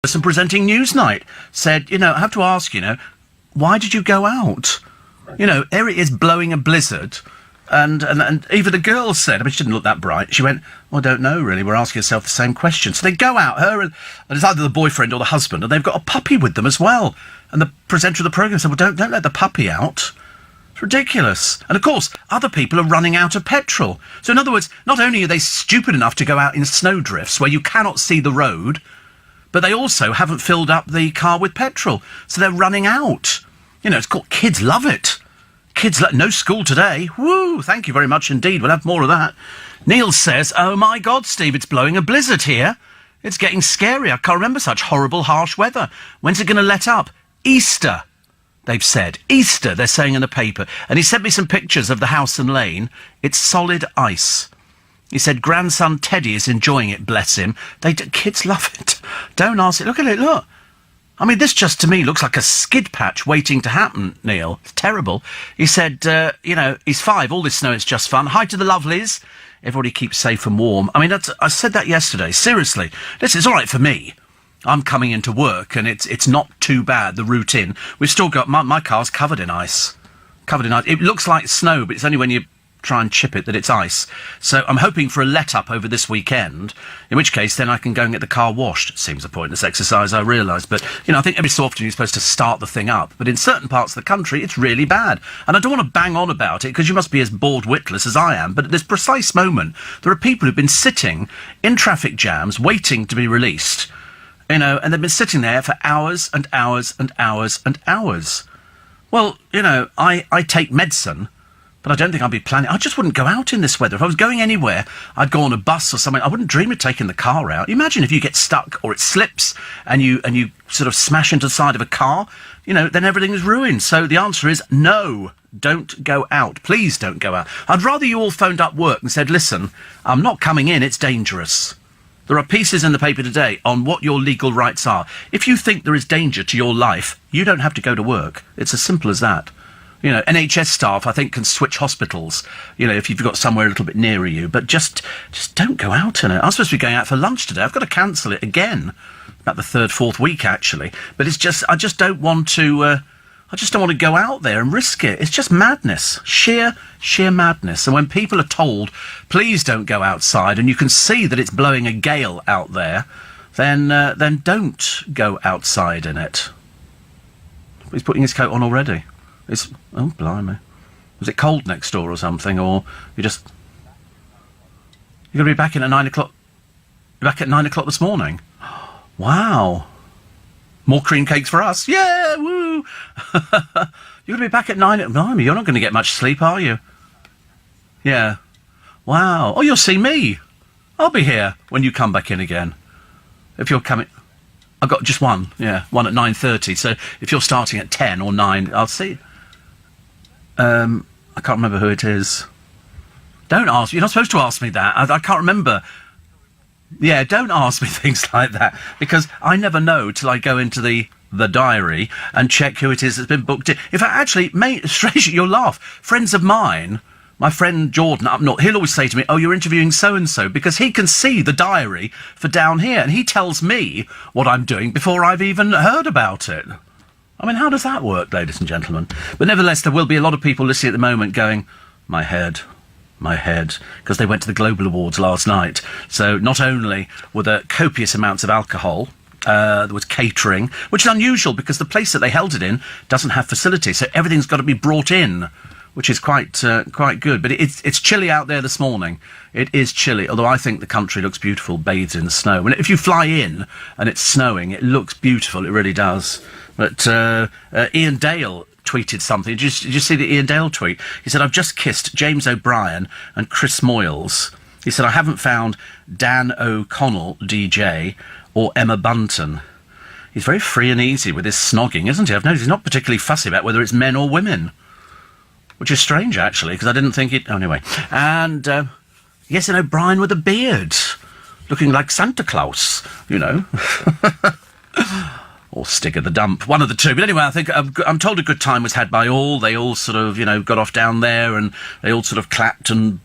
person presenting Newsnight said, I have to ask, why did you go out? Eric is blowing a blizzard. And even the girl said, she didn't look that bright. She went, I don't know, really. We're asking ourselves the same question. So they go out, her and it's either the boyfriend or the husband, and they've got a puppy with them as well. And the presenter of the programme said, well, don't let the puppy out. It's ridiculous. And, of course, other people are running out of petrol. So, in other words, not only are they stupid enough to go out in snowdrifts where you cannot see the road, but they also haven't filled up the car with petrol. So they're running out. It's called Kids Love It. No school today. Woo, thank you very much indeed. We'll have more of that. Neil says, oh my God, Steve, it's blowing a blizzard here. It's getting scary. I can't remember such horrible, harsh weather. When's it going to let up? Easter, they've said. Easter, they're saying in the paper. And he sent me some pictures of the house and lane. It's solid ice. He said, grandson Teddy is enjoying it, bless him. Kids love it. Don't ask it. Look at it, look. This just to me looks like a skid patch waiting to happen, Neil. It's terrible. He said, he's 5. All this snow is just fun. Hi to the lovelies. Everybody keeps safe and warm. I said that yesterday. Seriously. Listen, it's all right for me. I'm coming into work and it's not too bad, the route in. We've still got... My car's covered in ice. Covered in ice. It looks like snow, but it's only when you try and chip it that it's ice. So I'm hoping for a let-up over this weekend, in which case then I can go and get the car washed. Seems a pointless exercise, I realise, but, I think every so often you're supposed to start the thing up. But in certain parts of the country, it's really bad. And I don't want to bang on about it, because you must be as bored witless as I am, but at this precise moment, there are people who've been sitting in traffic jams, waiting to be released, and they've been sitting there for hours and hours and hours and hours. Well, I take medicine, but I don't think I'd be planning... I just wouldn't go out in this weather. If I was going anywhere, I'd go on a bus or something. I wouldn't dream of taking the car out. Imagine if you get stuck or it slips and you sort of smash into the side of a car, then everything is ruined. So the answer is no, don't go out. Please don't go out. I'd rather you all phoned up work and said, listen, I'm not coming in, it's dangerous. There are pieces in the paper today on what your legal rights are. If you think there is danger to your life, you don't have to go to work. It's as simple as that. NHS staff, I think, can switch hospitals, if you've got somewhere a little bit nearer you. But just don't go out in it. I'm supposed to be going out for lunch today. I've got to cancel it again. About the 3rd, 4th week, actually. But I just don't want to... I just don't want to go out there and risk it. It's just madness. Sheer madness. And when people are told, please don't go outside, and you can see that it's blowing a gale out there, then don't go outside in it. He's putting his coat on already. Oh, blimey. Was it cold next door or something, or you're going to be back in at 9 o'clock? Back at 9 o'clock this morning? Wow. More cream cakes for us. Yeah, woo! You're going to be back at 9 at... Blimey, you're not going to get much sleep, are you? Yeah. Wow. Oh, you'll see me. I'll be here when you come back in again. If you're coming... I've got just one, one at 9:30. So if you're starting at 10 or 9, I'll see... I can't remember who it is. Don't ask... You're not supposed to ask me that. I can't remember... Yeah, don't ask me things like that, because I never know till I go into the diary and check who it is that's been booked in. In fact, actually, mate, strange, you'll laugh. Friends of mine, my friend Jordan up north, he'll always say to me, oh, you're interviewing so-and-so, because he can see the diary for down here, and he tells me what I'm doing before I've even heard about it. How does that work, ladies and gentlemen? But nevertheless, there will be a lot of people listening at the moment going, my head, because they went to the Global Awards last night. So not only were there copious amounts of alcohol, there was catering, which is unusual because the place that they held it in doesn't have facilities, so everything's got to be brought in, which is quite good. But it's chilly out there this morning. It is chilly, although I think the country looks beautiful, bathed in snow. And if you fly in and it's snowing, it looks beautiful, it really does. But Ian Dale tweeted something. Did you see the Ian Dale tweet? He said, I've just kissed James O'Brien and Chris Moyles. He said, I haven't found Dan O'Connell, DJ, or Emma Bunton. He's very free and easy with his snogging, isn't he? I've noticed he's not particularly fussy about whether it's men or women. Which is strange, actually, because I didn't think it... Oh, anyway. And, yes, and O'Brien with a beard. Looking like Santa Claus, Or Stig of the Dump, one of the two. But anyway, I think I'm told a good time was had by all. They all sort of, got off down there and they all sort of clapped and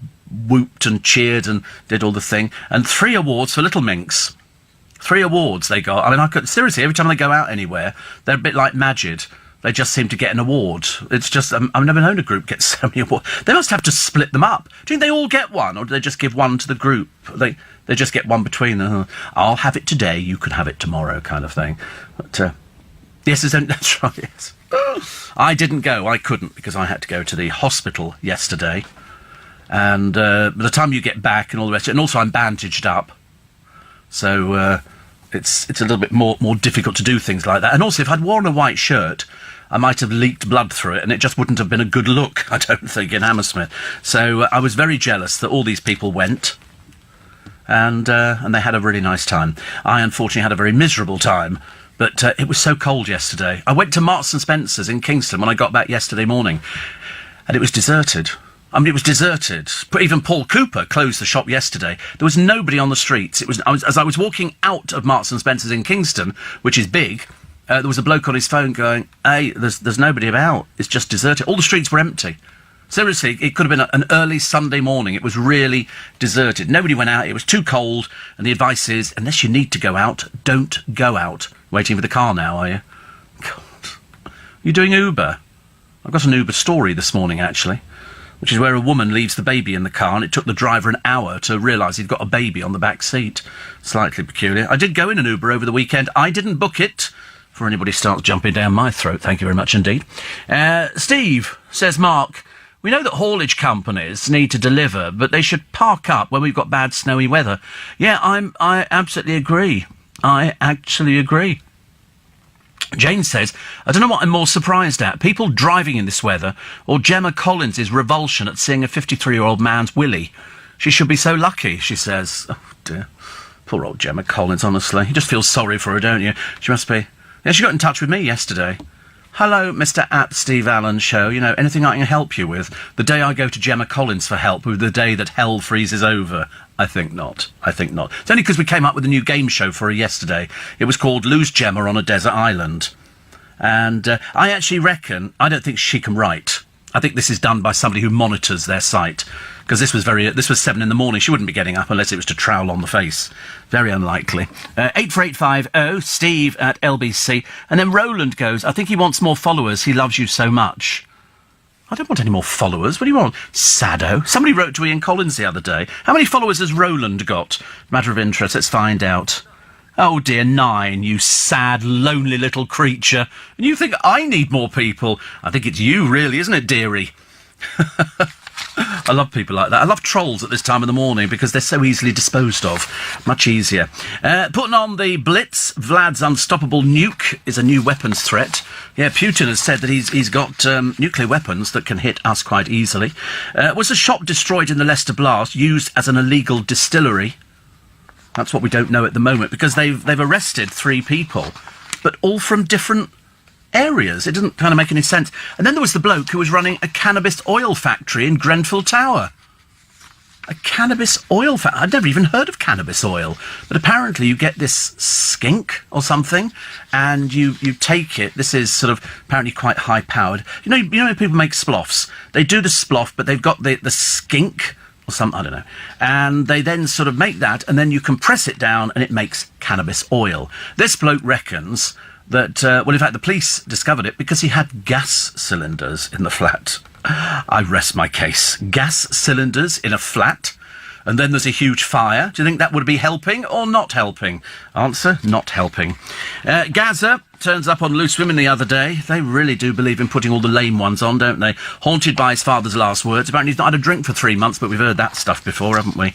whooped and cheered and did all the thing. And 3 awards for Little Minx. 3 awards they got. I mean, seriously, every time they go out anywhere, they're a bit like Majid. They just seem to get an award. It's just, I've never known a group get so many awards. They must have to split them up. Do you think they all get one, or do they just give one to the group? They just get one between them. I'll have it today, you can have it tomorrow, kind of thing. But, yes, that's right, yes. I didn't go, I couldn't, because I had to go to the hospital yesterday. And by the time you get back and all the rest, and also I'm bandaged up. So it's a little bit more difficult to do things like that. And also, if I'd worn a white shirt, I might have leaked blood through it, and it just wouldn't have been a good look, I don't think, in Hammersmith. So I was very jealous that all these people went, and they had a really nice time. I, unfortunately, had a very miserable time, but it was so cold yesterday. I went to Marks and Spencer's in Kingston when I got back yesterday morning, and it was deserted. I mean, it was deserted. Even Paul Cooper closed the shop yesterday. There was nobody on the streets. As I was walking out of Marks and Spencer's in Kingston, which is big, there was a bloke on his phone going, hey, there's nobody about. It's just deserted. All the streets were empty. Seriously, it could have been an early Sunday morning. It was really deserted. Nobody went out. It was too cold. And the advice is, unless you need to go out, don't go out. Waiting for the car now, are you? God. You're doing Uber? I've got an Uber story this morning, actually, which is where a woman leaves the baby in the car, and it took the driver an hour to realise he'd got a baby on the back seat. Slightly peculiar. I did go in an Uber over the weekend. I didn't book it. Before anybody starts jumping down my throat, thank you very much indeed. Steve, says Mark, we know that haulage companies need to deliver, but they should park up when we've got bad snowy weather. Yeah, I absolutely agree. I actually agree. Jane says, I don't know what I'm more surprised at, people driving in this weather, or Gemma Collins' revulsion at seeing a 53-year-old man's willy. She should be so lucky, she says. Oh, dear. Poor old Gemma Collins, honestly. You just feel sorry for her, don't you? She must be... Yeah, she got in touch with me yesterday. Hello, Mr. at Steve Allen Show. You know, anything I can help you with? The day I go to Gemma Collins for help with the day that hell freezes over. I think not. I think not. It's only because we came up with a new game show for her yesterday. It was called Lose Gemma on a Desert Island. And I actually reckon, I don't think she can write. I think this is done by somebody who monitors their site. Because this was 7 in the morning. She wouldn't be getting up unless it was to trowel on the face. Very unlikely. 84850 Steve at LBC. And then Roland goes, I think he wants more followers. He loves you so much. I don't want any more followers. What do you want? Sado. Somebody wrote to Ian Collins the other day. How many followers has Roland got? Matter of interest. Let's find out. Oh dear, 9, you sad, lonely little creature. And you think I need more people? I think it's you, really, isn't it, dearie? I love people like that. I love trolls at this time of the morning because they're so easily disposed of. Much easier. Putting on the Blitz, Vlad's unstoppable nuke is a new weapons threat. Yeah, Putin has said that he's got nuclear weapons that can hit us quite easily. Was the shop destroyed in the Leicester blast used as an illegal distillery? That's what we don't know at the moment, because they've arrested 3 people, but all from different areas. It doesn't kind of make any sense. And then there was the bloke who was running a cannabis oil factory in Grenfell Tower. A cannabis oil factory? I'd never even heard of cannabis oil. But apparently you get this skink or something, and you take it. This is sort of apparently quite high-powered. You know when people make sploffs? They do the sploff, but they've got the skink... I don't know. And they then sort of make that, and then you compress it down, and it makes cannabis oil. This bloke reckons that, well, in fact, the police discovered it because he had gas cylinders in the flat. I rest my case. Gas cylinders in a flat, and then there's a huge fire. Do you think that would be helping or not helping? Answer, not helping. Gaza turns up on Loose Women the other day. They really do believe in putting all the lame ones on, don't they? Haunted by his father's last words. Apparently he's not had a drink for 3 months, but we've heard that stuff before, haven't we?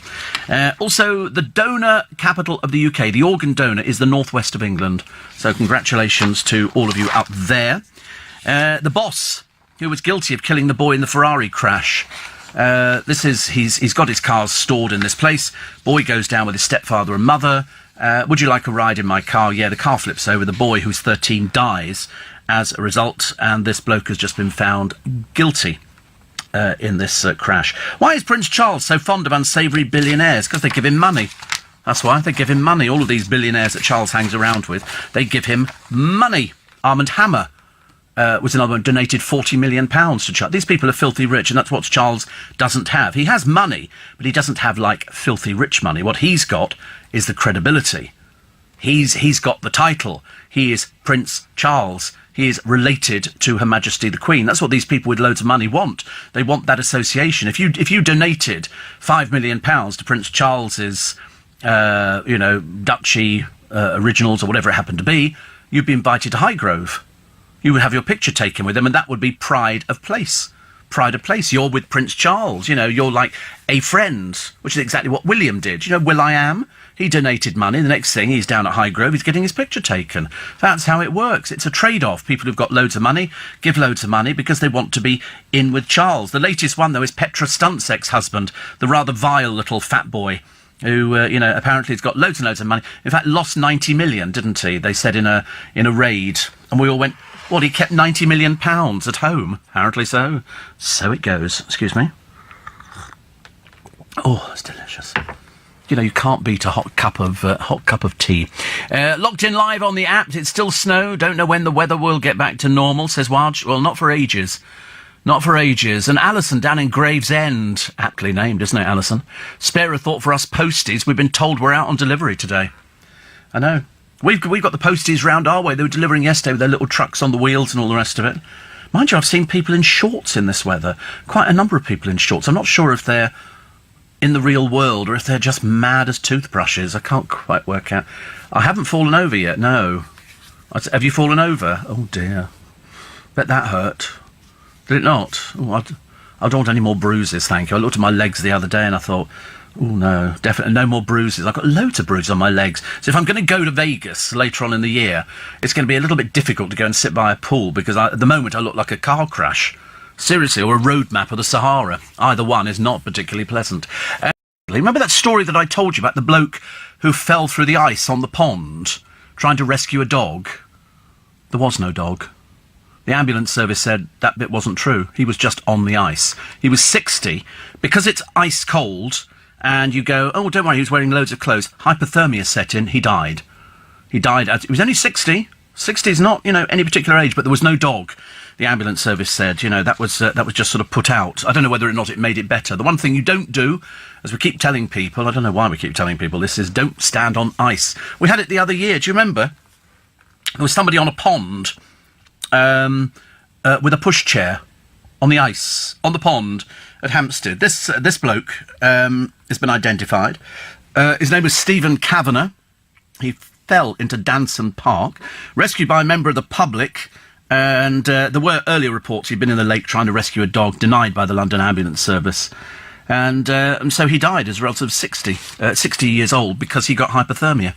Also, the donor capital of the UK, the organ donor, is the northwest of England. So congratulations to all of you up there. The boss, who was guilty of killing the boy in the Ferrari crash. He's got his cars stored in this place. Boy goes down with his stepfather and mother. Would you like a ride in my car? Yeah, the car flips over. The boy, who's 13, dies as a result, and this bloke has just been found guilty in this crash. Why is Prince Charles so fond of unsavoury billionaires? Because they give him money. That's why. They give him money. All of these billionaires that Charles hangs around with, they give him money. Armand Hammer was another one, donated £40 million to Charles. These people are filthy rich, and that's what Charles doesn't have. He has money, but he doesn't have, like, filthy rich money. What he's got is the credibility. He's got the title. He is Prince Charles. He is related to Her Majesty the Queen. That's what these people with loads of money want. They want that association. If you donated £5 million to Prince Charles's, duchy originals or whatever it happened to be, you'd be invited to Highgrove. You would have your picture taken with them, and that would be pride of place. Pride of place. You're with Prince Charles. You're like a friend, which is exactly what William did. Will.i.am? He donated money. The next thing, he's down at Highgrove, he's getting his picture taken. That's how it works. It's a trade-off. People who've got loads of money give loads of money because they want to be in with Charles. The latest one, though, is Petra Stunt's ex-husband, the rather vile little fat boy who, apparently has got loads and loads of money. In fact, lost 90 million, didn't he? They said in a raid. And we all went, what, he kept 90 million pounds at home? Apparently so. So it goes. Excuse me. Oh, it's delicious. You can't beat a hot cup of tea. Locked in live on the app. It's still snow. Don't know when the weather will get back to normal, says Waj. Well, not for ages. Not for ages. And Alison down in Gravesend, aptly named, isn't it, Alison? Spare a thought for us posties. We've been told we're out on delivery today. I know. We've got the posties round our way. They were delivering yesterday with their little trucks on the wheels and all the rest of it. Mind you, I've seen people in shorts in this weather. Quite a number of people in shorts. I'm not sure if they're in the real world or if they're just mad as toothbrushes. I can't quite work out. I haven't fallen over yet, no. Have you fallen over? Oh, dear. Bet that hurt. Did it not? Oh, I don't want any more bruises, thank you. I looked at my legs the other day and I thought, oh, no, definitely no more bruises. I've got loads of bruises on my legs. So if I'm going to go to Vegas later on in the year, it's going to be a little bit difficult to go and sit by a pool because at the moment I look like a car crash. Seriously, or a road map of the Sahara. Either one is not particularly pleasant. Remember that story that I told you about the bloke who fell through the ice on the pond trying to rescue a dog? There was no dog. The ambulance service said that bit wasn't true. He was just on the ice. He was 60. Because it's ice cold, and you go, oh, don't worry, he was wearing loads of clothes. Hypothermia set in. He died. He was only 60. 60 is not, any particular age, but there was no dog. The ambulance service said, that was just sort of put out. I don't know whether or not it made it better. The one thing you don't do, as we keep telling people, I don't know why we keep telling people this, is don't stand on ice. We had it the other year. Do you remember? There was somebody on a pond with a pushchair on the ice, on the pond at Hampstead. This bloke has been identified. His name was Stephen Kavanagh. He fell into Danson Park, rescued by a member of the public, and there were earlier reports he'd been in the lake trying to rescue a dog, denied by the London Ambulance Service. And so he died as a result of 60 years old because he got hypothermia.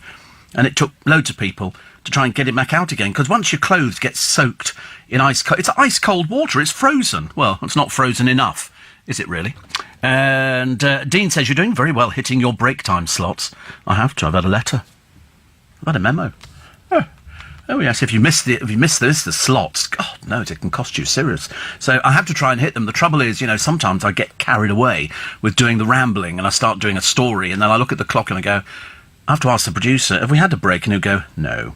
And it took loads of people to try and get him back out again, because once your clothes get soaked in it's ice-cold water, it's frozen. Well, it's not frozen enough, is it really? And Dean says, you're doing very well hitting your break time slots. I have to, I've had a letter. I've had a memo. Oh yes, if you miss the slots, God knows it can cost you serious. So I have to try and hit them. The trouble is, sometimes I get carried away with doing the rambling and I start doing a story and then I look at the clock and I go, I have to ask the producer, have we had a break? And he'll go, no.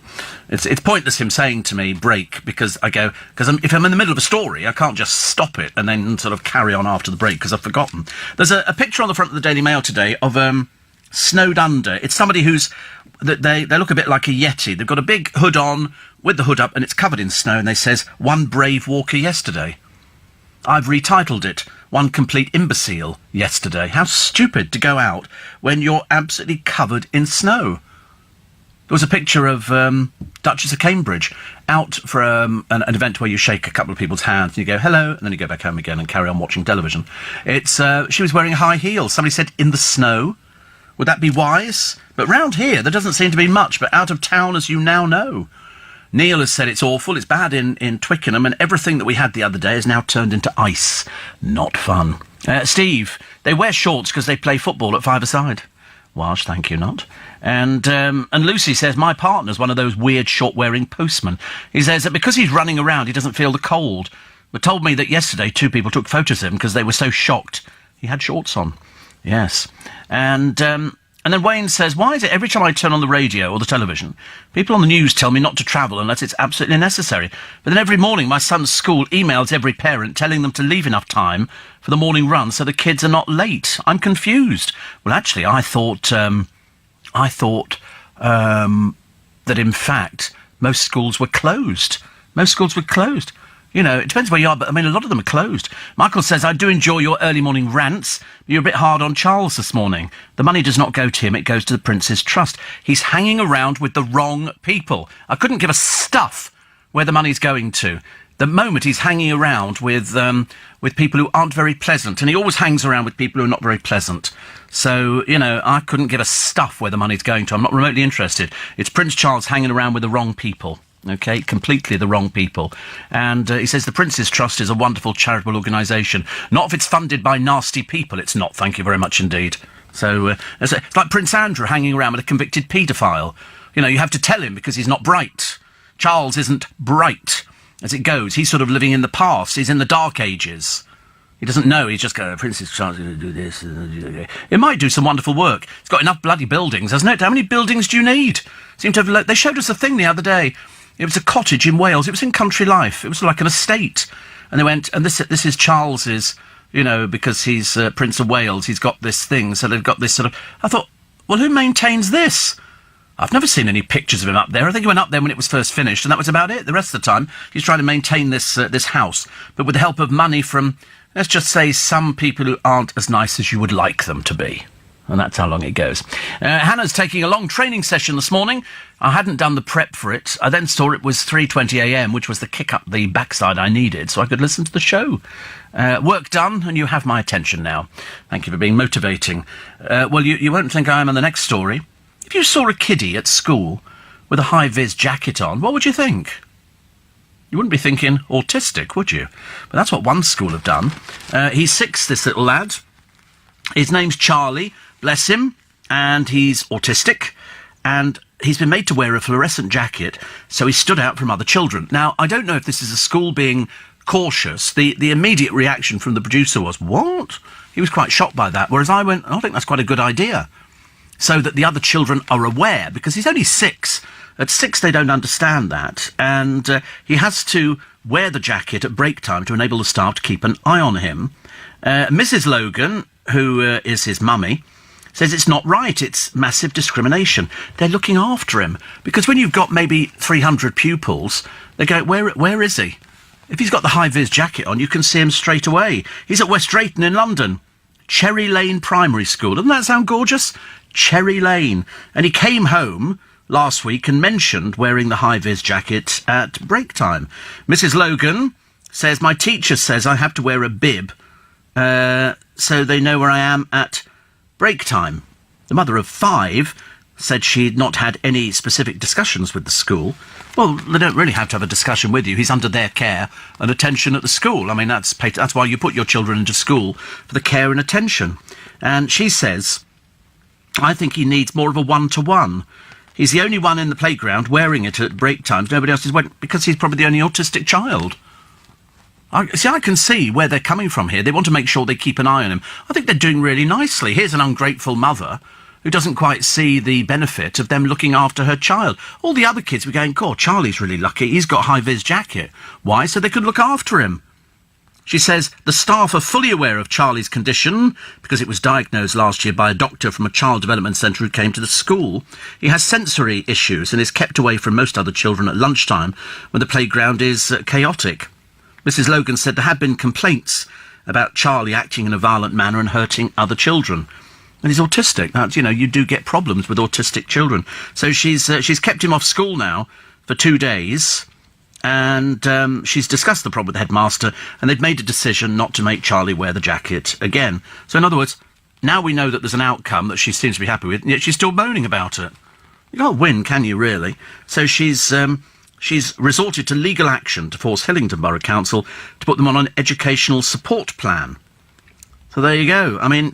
It's pointless him saying to me, break, because if I'm in the middle of a story, I can't just stop it and then sort of carry on after the break because I've forgotten. There's a picture on the front of the Daily Mail today of snowed under. It's somebody they look a bit like a Yeti. They've got a big hood on with the hood up and it's covered in snow and they says, one brave walker yesterday. I've retitled it, One Complete Imbecile Yesterday. How stupid to go out when you're absolutely covered in snow. There was a picture of Duchess of Cambridge out for an event where you shake a couple of people's hands and you go, hello, and then you go back home again and carry on watching television. She was wearing high heels. Somebody said, in the snow. Would that be wise? But round here, there doesn't seem to be much, but out of town, as you now know. Neil has said it's awful, it's bad in Twickenham, and everything that we had the other day is now turned into ice. Not fun. Steve, they wear shorts because they play football at five-a-side. Welsh, thank you not. And Lucy says, my partner's one of those weird short-wearing postmen. He says that because he's running around, he doesn't feel the cold. But told me that yesterday 2 people took photos of him because they were so shocked he had shorts on. Yes. And then Wayne says, why is it every time I turn on the radio or the television, people on the news tell me not to travel unless it's absolutely necessary? But then every morning my son's school emails every parent telling them to leave enough time for the morning run so the kids are not late. I'm confused. Well, actually, I thought that, in fact, most schools were closed. Most schools were closed. You know, it depends where you are, but, I mean, a lot of them are closed. Michael says, I do enjoy your early morning rants. You're a bit hard on Charles this morning. The money does not go to him, it goes to the Prince's Trust. He's hanging around with the wrong people. I couldn't give a stuff where the money's going to. The moment he's hanging around with people who aren't very pleasant, and he always hangs around with people who are not very pleasant. So, you know, I couldn't give a stuff where the money's going to. I'm not remotely interested. It's Prince Charles hanging around with the wrong people. OK, completely the wrong people. And he says the Prince's Trust is a wonderful charitable organisation. Not if it's funded by nasty people. It's not, thank you very much indeed. So it's like Prince Andrew hanging around with a convicted paedophile. You know, you have to tell him because he's not bright. Charles isn't bright, as it goes. He's sort of living in the past. He's in the Dark Ages. He doesn't know. He's just going, Prince's Charles is going to do this. It might do some wonderful work. It's got enough bloody buildings, hasn't it? How many buildings do you need? Seem to have. They showed us a thing the other day. It was a cottage in Wales. It was in Country Life. It was like an estate. And they went, and this is Charles's, you know, because he's Prince of Wales. He's got this thing. So they've got this sort of... I thought, well, who maintains this? I've never seen any pictures of him up there. I think he went up there when it was first finished, and that was about it. The rest of the time, he's trying to maintain this house, but with the help of money from, let's just say, some people who aren't as nice as you would like them to be. And that's how long it goes. Hannah's taking a long training session this morning. I hadn't done the prep for it. I then saw it was 3:20am, which was the kick up the backside I needed, so I could listen to the show. Work done, and you have my attention now. Thank you for being motivating. Well, you won't think I am on the next story. If you saw a kiddie at school with a high-vis jacket on, what would you think? You wouldn't be thinking autistic, would you? But that's what one school have done. He's 6, this little lad. His name's Charlie, bless him, and he's autistic, and he's been made to wear a fluorescent jacket, so he stood out from other children. Now, I don't know if this is a school being cautious. The immediate reaction from the producer was, what? He was quite shocked by that, whereas I went, I think that's quite a good idea, so that the other children are aware, because he's only 6. At 6, they don't understand that, and he has to wear the jacket at break time to enable the staff to keep an eye on him. Mrs. Logan, who is his mummy, says it's not right, it's massive discrimination. They're looking after him, because when you've got maybe 300 pupils, they go, where is he? If he's got the high-vis jacket on, you can see him straight away. He's at West Drayton in London. Cherry Lane Primary School. Doesn't that sound gorgeous? Cherry Lane. And he came home last week and mentioned wearing the high-vis jacket at break time. Mrs. Logan says, my teacher says I have to wear a bib so they know where I am at break time. The mother of 5 said she'd not had any specific discussions with the school. Well, they don't really have to have a discussion with you. He's under their care and attention at the school. I mean, that's why you put your children into school, for the care and attention. And she says, I think he needs more of a one-to-one. He's the only one in the playground wearing it at break times. Nobody else is wearing it because he's probably the only autistic child. I can see where they're coming from here. They want to make sure they keep an eye on him. I think they're doing really nicely. Here's an ungrateful mother who doesn't quite see the benefit of them looking after her child. All the other kids were going, God, Charlie's really lucky. He's got a high-vis jacket. Why? So they could look after him. She says the staff are fully aware of Charlie's condition because it was diagnosed last year by a doctor from a child development centre who came to the school. He has sensory issues and is kept away from most other children at lunchtime when the playground is chaotic. Mrs. Logan said there had been complaints about Charlie acting in a violent manner and hurting other children. And he's autistic. That's, you do get problems with autistic children. So she's kept him off school now for 2 days, and she's discussed the problem with the headmaster, and they've made a decision not to make Charlie wear the jacket again. So in other words, now we know that there's an outcome that she seems to be happy with, and yet she's still moaning about it. You can't win, can you, really? So she's resorted to legal action to force Hillingdon Borough Council to put them on an educational support plan. So there you go. I mean,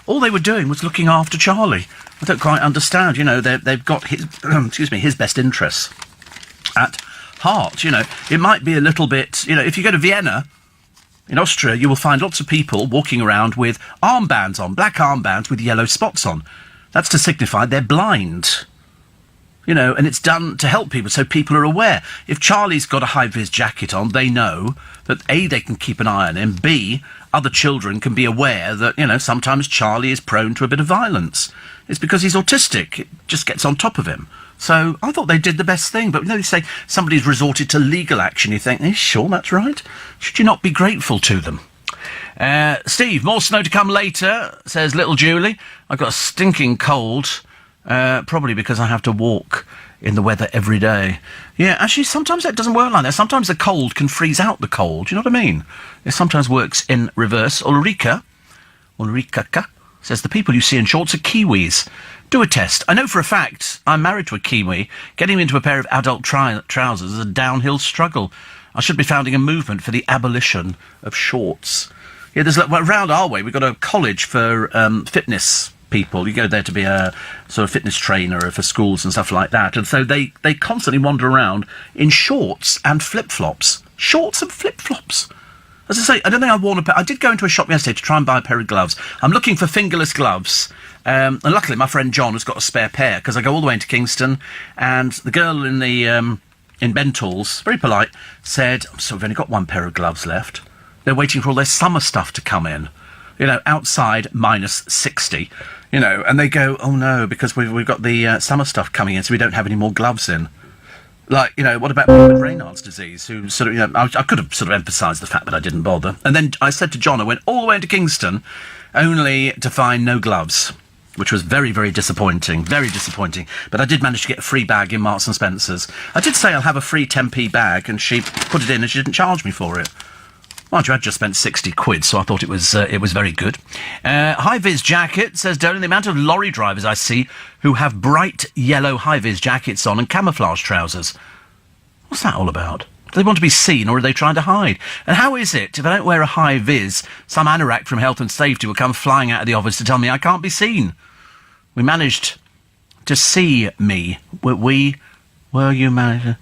all they were doing was looking after Charlie. I don't quite understand. They've got his, his best interests at heart. It might be a little bit, if you go to Vienna, in Austria, you will find lots of people walking around with armbands on, black armbands with yellow spots on. That's to signify they're blind. And it's done to help people, so people are aware. If Charlie's got a high-vis jacket on, they know that, A, they can keep an eye on him, B, other children can be aware that, sometimes Charlie is prone to a bit of violence. It's because he's autistic. It just gets on top of him. So I thought they did the best thing. But you say somebody's resorted to legal action, you think, sure, that's right. Should you not be grateful to them? Steve, more snow to come later, says little Julie. I've got a stinking cold, probably because I have to walk in the weather every day. Yeah, actually, sometimes it doesn't work like that. Sometimes the cold can freeze out the cold. Do you know what I mean? It sometimes works in reverse. Ulrika says the people you see in shorts are Kiwis. Do a test. I know for a fact I'm married to a Kiwi. Getting into a pair of adult trousers is a downhill struggle. I should be founding a movement for the abolition of shorts. Yeah, there's around our way, we've got a college for fitness people. You go there to be a sort of fitness trainer for schools and stuff like that. And so they constantly wander around in shorts and flip-flops. Shorts and flip-flops. As I say, I don't think I've worn a pair. I did go into a shop yesterday to try and buy a pair of gloves. I'm looking for fingerless gloves. And luckily my friend John has got a spare pair, because I go all the way into Kingston, and the girl in the in Bentall's, very polite, said, so we've only got one pair of gloves left. They're waiting for all their summer stuff to come in. Outside minus 60, and they go, oh no, because we've got the summer stuff coming in, so we don't have any more gloves in. Like, what about people with Raynaud's disease, who sort of, I could have sort of emphasised the fact, but I didn't bother. And then I said to John, I went all the way into Kingston, only to find no gloves, which was very, very disappointing, very disappointing. But I did manage to get a free bag in Marks and Spencer's. I did say I'll have a free 10p bag, and she put it in, and she didn't charge me for it. Mind you, I'd just spent 60 quid, so I thought it was very good. High-vis jacket, says Dolan, the amount of lorry drivers I see who have bright yellow high-vis jackets on and camouflage trousers. What's that all about? Do they want to be seen, or are they trying to hide? And how is it, if I don't wear a high-vis, some anorak from Health and Safety will come flying out of the office to tell me I can't be seen? We managed to see me. Were you managed?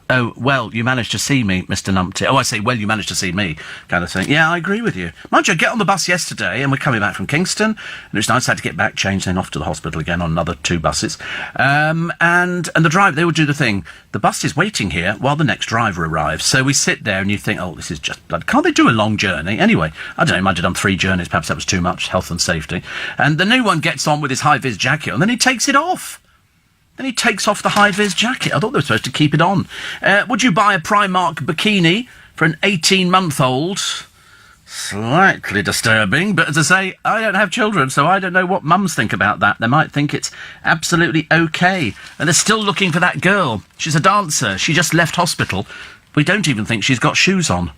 Oh, well, you managed to see me, Mr. Numpty. Oh, I say, well, you managed to see me, kind of thing. Yeah, I agree with you. Mind you, I get on the bus yesterday, and we're coming back from Kingston, and it was nice. I had to get back, change, then off to the hospital again on another 2 buses. And the driver, they would do the thing. The bus is waiting here while the next driver arrives. So we sit there, and you think, oh, this is just blood. Can't they do a long journey? Anyway, I don't know, I might have done 3 journeys. Perhaps that was too much, health and safety. And the new one gets on with his high-vis jacket, and then he takes it off. Then he takes off the high-vis jacket. I thought they were supposed to keep it on. Would you buy a Primark bikini for an 18-month-old? Slightly disturbing, but as I say, I don't have children, so I don't know what mums think about that. They might think it's absolutely okay. And they're still looking for that girl. She's a dancer. She just left hospital. We don't even think she's got shoes on.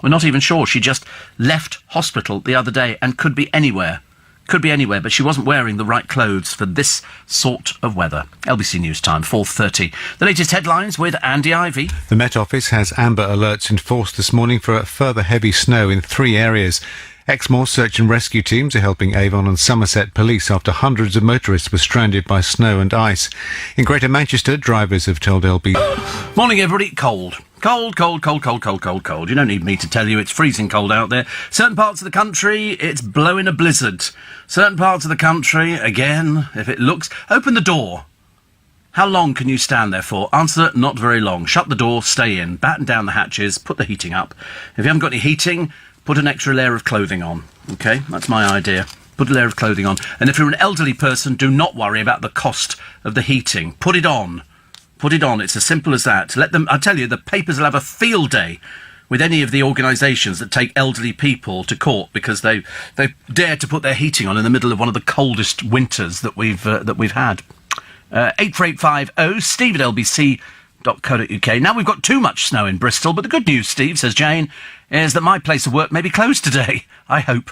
We're not even sure. She just left hospital the other day and could be anywhere. Could be anywhere, but she wasn't wearing the right clothes for this sort of weather. LBC News Time, 4:30. The latest headlines with Andy Ivy. The Met Office has amber alerts enforced this morning for further heavy snow in 3 areas. Exmoor search and rescue teams are helping Avon and Somerset police after hundreds of motorists were stranded by snow and ice. In Greater Manchester, drivers have told LB... Morning, everybody. Cold. Cold. You don't need me to tell you it's freezing cold out there. Certain parts of the country, it's blowing a blizzard. Certain parts of the country, again, if it looks... Open the door. How long can you stand there for? Answer, not very long. Shut the door, stay in, batten down the hatches, put the heating up. If you haven't got any heating, put an extra layer of clothing on. OK? That's my idea. Put a layer of clothing on. And if you're an elderly person, do not worry about the cost of the heating. Put it on. Put it on. It's as simple as that. Let them... I tell you, the papers will have a field day with any of the organisations that take elderly people to court because they dare to put their heating on in the middle of one of the coldest winters that we've had. 84850 steve at lbc.co.uk. Now, we've got too much snow in Bristol, but the good news, Steve, says Jane, is that my place of work may be closed today. I hope.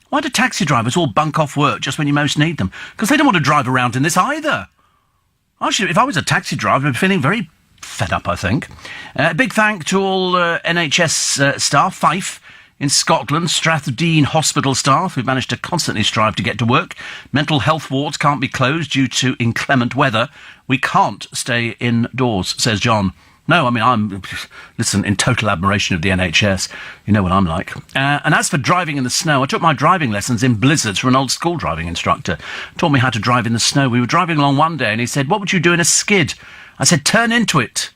Why do taxi drivers all bunk off work just when you most need them? Because they don't want to drive around in this either. Actually, if I was a taxi driver, I'd be feeling very fed up, I think. Big thank to all NHS staff, Fife in Scotland, Strathdean Hospital staff who've managed to constantly strive to get to work. Mental health wards can't be closed due to inclement weather. We can't stay indoors, says John. No, I mean, I'm, listen, in total admiration of the NHS. You know what I'm like. And as for driving in the snow, I took my driving lessons in blizzards from an old school driving instructor. Taught me how to drive in the snow. We were driving along one day and he said, what would you do in a skid? I said, turn into it.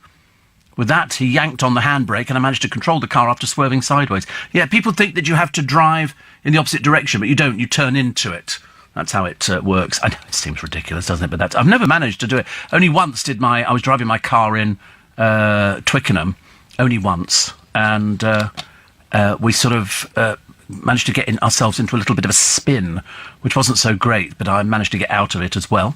With that, he yanked on the handbrake and I managed to control the car after swerving sideways. Yeah, people think that you have to drive in the opposite direction, but you don't. You turn into it. That's how it works. I know it seems ridiculous, doesn't it? But I've never managed to do it. Only once I was driving my car in Twickenham, only once, and we sort of managed to get ourselves into a little bit of a spin, which wasn't so great, but I managed to get out of it as well.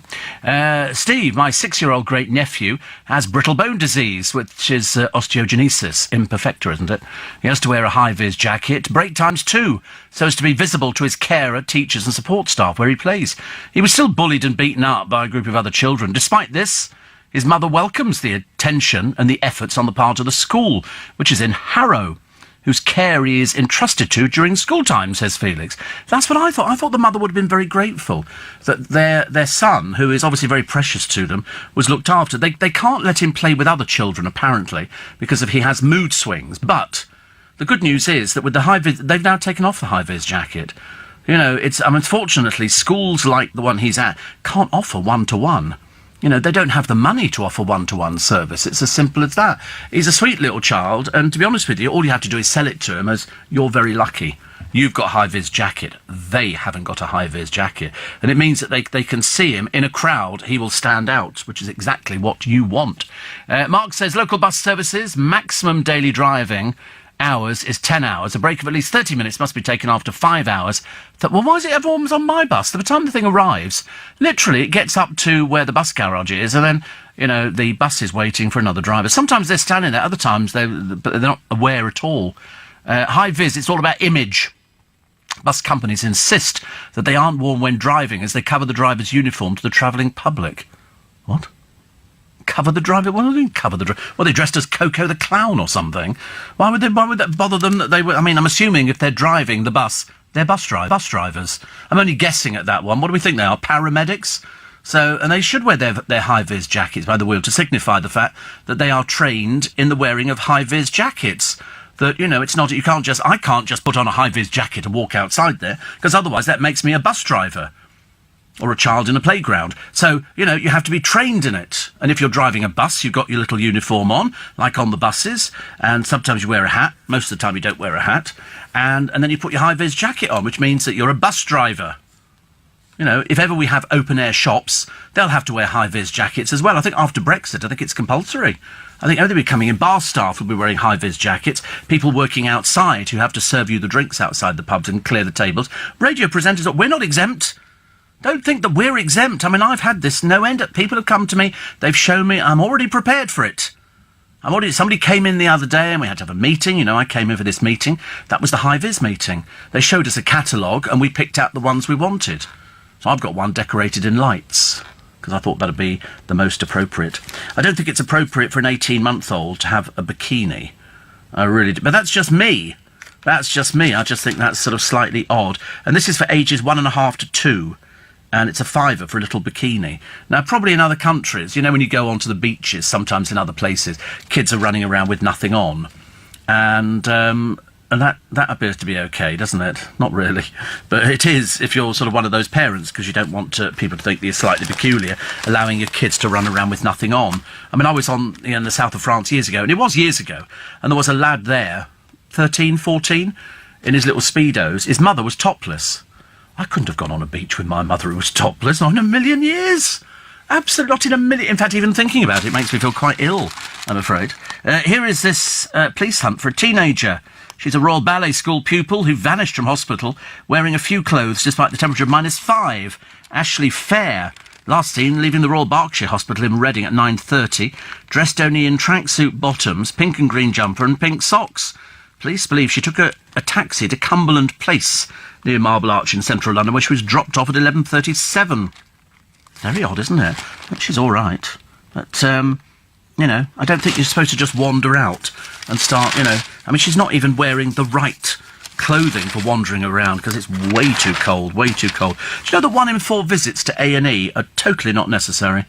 Steve, my 6-year-old great-nephew, has brittle bone disease, which is osteogenesis imperfecta, isn't it? He has to wear a high-vis jacket, break times too, so as to be visible to his carer, teachers and support staff where he plays. He was still bullied and beaten up by a group of other children. Despite this, his mother welcomes the attention and the efforts on the part of the school, which is in Harrow, whose care he is entrusted to during school time, says Felix. That's what I thought. I thought the mother would have been very grateful that their son, who is obviously very precious to them, was looked after. They can't let him play with other children, apparently, because he has mood swings. But the good news is that with the high-vis, they've now taken off the high-vis jacket. You know, unfortunately, schools like the one he's at can't offer one-to-one. You know, they don't have the money to offer one-to-one service. It's as simple as that. He's a sweet little child, and to be honest with you, all you have to do is sell it to him as, you're very lucky. You've got a high-vis jacket. They haven't got a high-vis jacket. And it means that they can see him in a crowd. He will stand out, which is exactly what you want. Mark says, local bus services, maximum daily driving hours is 10 hours. A break of at least 30 minutes must be taken after 5 hours. Well, why is it everyone's on my bus? By the time the thing arrives, literally it gets up to where the bus garage is, and then, you know, the bus is waiting for another driver. Sometimes they're standing there, other times they're not aware at all. High-vis, it's all about image. Bus companies insist that they aren't worn when driving, as they cover the driver's uniform to the travelling public. What? Cover the driver? What do they mean, cover the driver? Well, they dressed as Coco the Clown or something. Why would that bother them that they were... I mean, I'm assuming if they're driving the bus, they're bus drivers. I'm only guessing at that one. What do we think they are? Paramedics? So, and they should wear their high-vis jackets by the wheel to signify the fact that they are trained in the wearing of high-vis jackets. That, you know, it's not... I can't just put on a high-vis jacket and walk outside there, because otherwise that makes me a bus driver. Or a child in a playground. So, you know, you have to be trained in it. And if you're driving a bus, you've got your little uniform on, like on the buses, and sometimes you wear a hat. Most of the time you don't wear a hat. And then you put your high-vis jacket on, which means that you're a bus driver. You know, if ever we have open-air shops, they'll have to wear high-vis jackets as well. I think after Brexit, I think it's compulsory. I think everybody coming in, bar staff will be wearing high-vis jackets, people working outside who have to serve you the drinks outside the pubs and clear the tables. Radio presenters, we're not exempt. Don't think that we're exempt. I mean, I've had this no end. People have come to me, they've shown me, I'm already prepared for it. Somebody came in the other day and we had to have a meeting. You know, I came in for this meeting. That was the high-vis meeting. They showed us a catalogue and we picked out the ones we wanted. So I've got one decorated in lights, because I thought that'd be the most appropriate. I don't think it's appropriate for an 18-month-old to have a bikini. I really do. But that's just me. That's just me. I just think that's sort of slightly odd. And this is for ages 1.5 to 2. And it's a £5 for a little bikini. Now, probably in other countries, you know, when you go onto the beaches, sometimes in other places, kids are running around with nothing on. And that appears to be okay, doesn't it? Not really. But it is if you're sort of one of those parents, because you don't want people to think that you're slightly peculiar, allowing your kids to run around with nothing on. I mean, I was in the south of France years ago, and it was years ago, and there was a lad there, 13, 14, in his little Speedos. His mother was topless. I couldn't have gone on a beach with my mother who was topless, not in a million years. Absolutely not in a million. In fact, even thinking about it makes me feel quite ill, I'm afraid. Here is this police hunt for a teenager. She's a Royal Ballet School pupil who vanished from hospital wearing a few clothes despite the temperature of -5. Ashley Fair, last seen leaving the Royal Berkshire Hospital in Reading at 9:30, dressed only in tracksuit bottoms, pink and green jumper and pink socks. Police believe she took a taxi to Cumberland Place, near Marble Arch in central London, where she was dropped off at 11:37. Very odd, isn't it? But she's all right. But, you know, I don't think you're supposed to just wander out and start, you know... I mean, she's not even wearing the right clothing for wandering around, because it's way too cold, way too cold. Do you know that 1 in 4 visits to A&E are totally not necessary?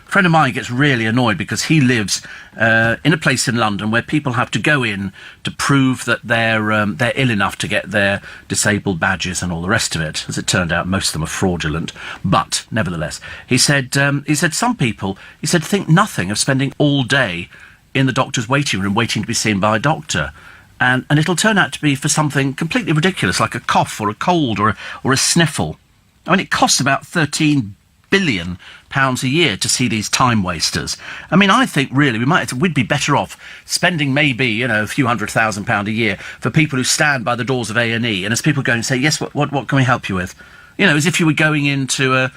A friend of mine gets really annoyed because he lives in a place in London where people have to go in to prove that they're ill enough to get their disabled badges and all the rest of it. As it turned out, most of them are fraudulent. But nevertheless, he said some people, think nothing of spending all day in the doctor's waiting room waiting to be seen by a doctor. And it'll turn out to be for something completely ridiculous, like a cough or a cold or a sniffle. I mean, it costs about £13 billion a year to see these time wasters. I mean, I think really we'd be better off spending maybe, a few £100,000 a year for people who stand by the doors of A&E, and as people go and say, yes, what can we help you with? As if you were going into a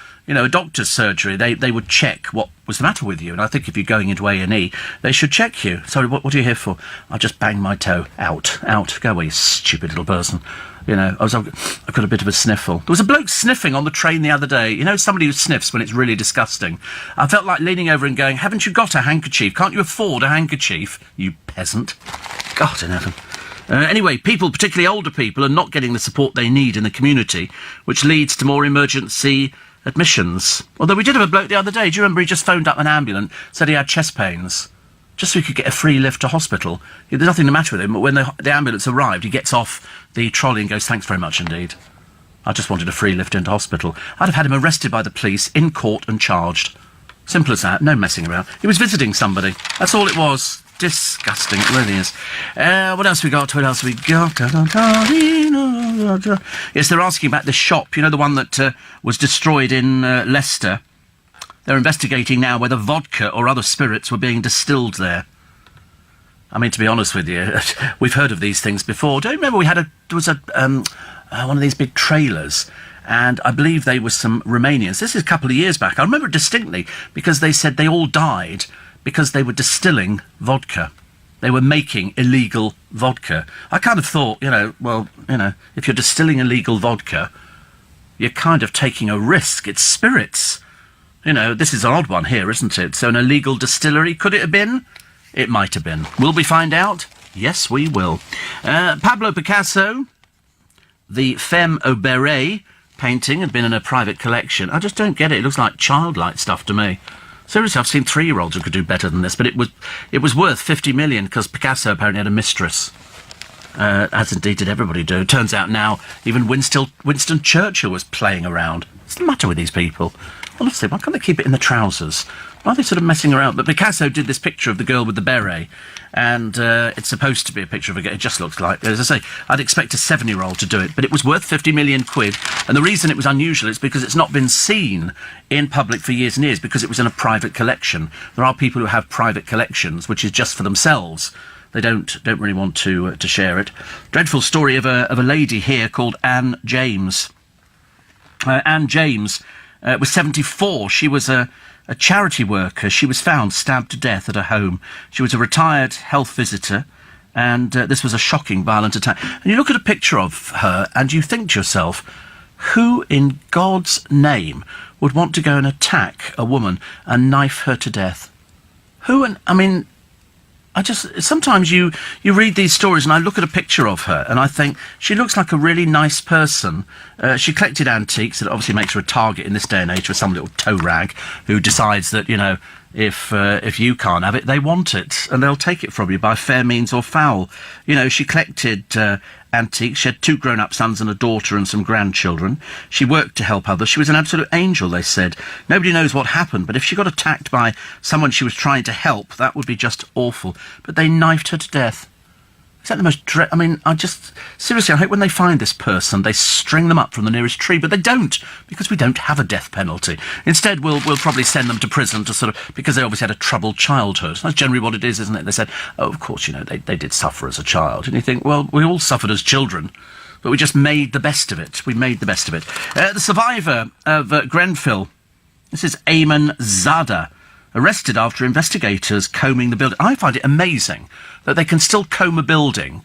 doctor's surgery, they would check what was the matter with you. And I think if you're going into A&E, they should check you. Sorry, what are you here for? I'll just bang my toe. Out. Go away, you stupid little person. I've got a bit of a sniffle. There was a bloke sniffing on the train the other day. Somebody who sniffs when it's really disgusting. I felt like leaning over and going, haven't you got a handkerchief? Can't you afford a handkerchief, you peasant? God in heaven. Anyway, people, particularly older people, are not getting the support they need in the community, which leads to more emergency admissions. Although we did have a bloke the other day, do you remember he just phoned up an ambulance, said he had chest pains, just so he could get a free lift to hospital. There's nothing the matter with him, but when the ambulance arrived, he gets off the trolley and goes, thanks very much indeed. I just wanted a free lift into hospital. I'd have had him arrested by the police, in court and charged. Simple as that, no messing around. He was visiting somebody. That's all it was. Disgusting, it really is. What else we got? Yes, they're asking about the shop, the one that was destroyed in Leicester. They're investigating now whether vodka or other spirits were being distilled there. I mean, to be honest with you, we've heard of these things before. Don't you remember there was one of these big trailers, and I believe they were some Romanians. This is a couple of years back. I remember it distinctly because they said they all died because they were distilling vodka. They were making illegal vodka. I kind of thought, if you're distilling illegal vodka, you're kind of taking a risk. It's spirits. This is an odd one here, isn't it? So an illegal distillery, could it have been? It might have been. Will we find out? Yes, we will. Pablo Picasso, the Femme au Beret painting had been in a private collection. I just don't get it. It looks like childlike stuff to me. Seriously, I've seen 3-year-olds who could do better than this, but it was worth 50 million because Picasso apparently had a mistress. As indeed did everybody do. Turns out now even Winston Churchill was playing around. What's the matter with these people? Honestly, why can't they keep it in the trousers? Why are they sort of messing around? But Picasso did this picture of the girl with the beret, and it's supposed to be a picture of a girl. It just looks like, as I say, I'd expect a 7-year-old to do it, but it was worth 50 million quid. And the reason it was unusual is because it's not been seen in public for years and years, because it was in a private collection. There are people who have private collections, which is just for themselves. They don't really want to share it. Dreadful story of a lady here called Anne James. Anne James was 74. She was a charity worker. She was found stabbed to death at her home. She was a retired health visitor, and this was a shocking, violent attack. And you look at a picture of her, and you think to yourself, who in God's name would want to go and attack a woman and knife her to death? Sometimes you read these stories and I look at a picture of her and I think she looks like a really nice person. She collected antiques. It obviously makes her a target in this day and age for some little toe rag who decides that, if you can't have it, they want it and they'll take it from you by fair means or foul. She collected antiques. She had 2 grown-up sons and a daughter and some grandchildren. She worked to help others. She was an absolute angel, they said. Nobody knows what happened, but if she got attacked by someone she was trying to help, that would be just awful. But they knifed her to death. Is that the most seriously, I hope when they find this person, they string them up from the nearest tree, but they don't, because we don't have a death penalty. Instead, we'll probably send them to prison because they obviously had a troubled childhood. That's generally what it is, isn't it? They said, oh, of course, they did suffer as a child. And you think, well, we all suffered as children, but we just made the best of it. We made the best of it. The survivor of Grenfell, this is Ayman Zada, arrested after investigators combing the building. I find it amazing that they can still comb a building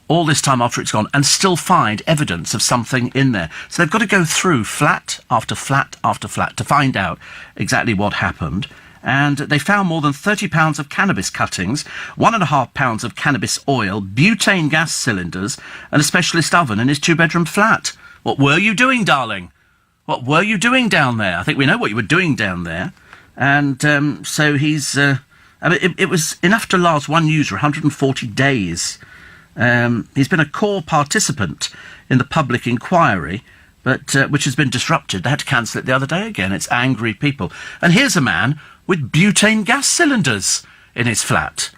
all this time after it's gone and still find evidence of something in there. So they've got to go through flat after flat after flat to find out exactly what happened. And they found more than 30 pounds of cannabis cuttings, 1.5 pounds of cannabis oil, butane gas cylinders, and a specialist oven in his 2-bedroom flat. What were you doing, darling? What were you doing down there? I think we know what you were doing down there. And so he's... it was enough to last one user 140 days. He's been a core participant in the public inquiry, but which has been disrupted. They had to cancel it the other day again. It's angry people. And here's a man with butane gas cylinders in his flat.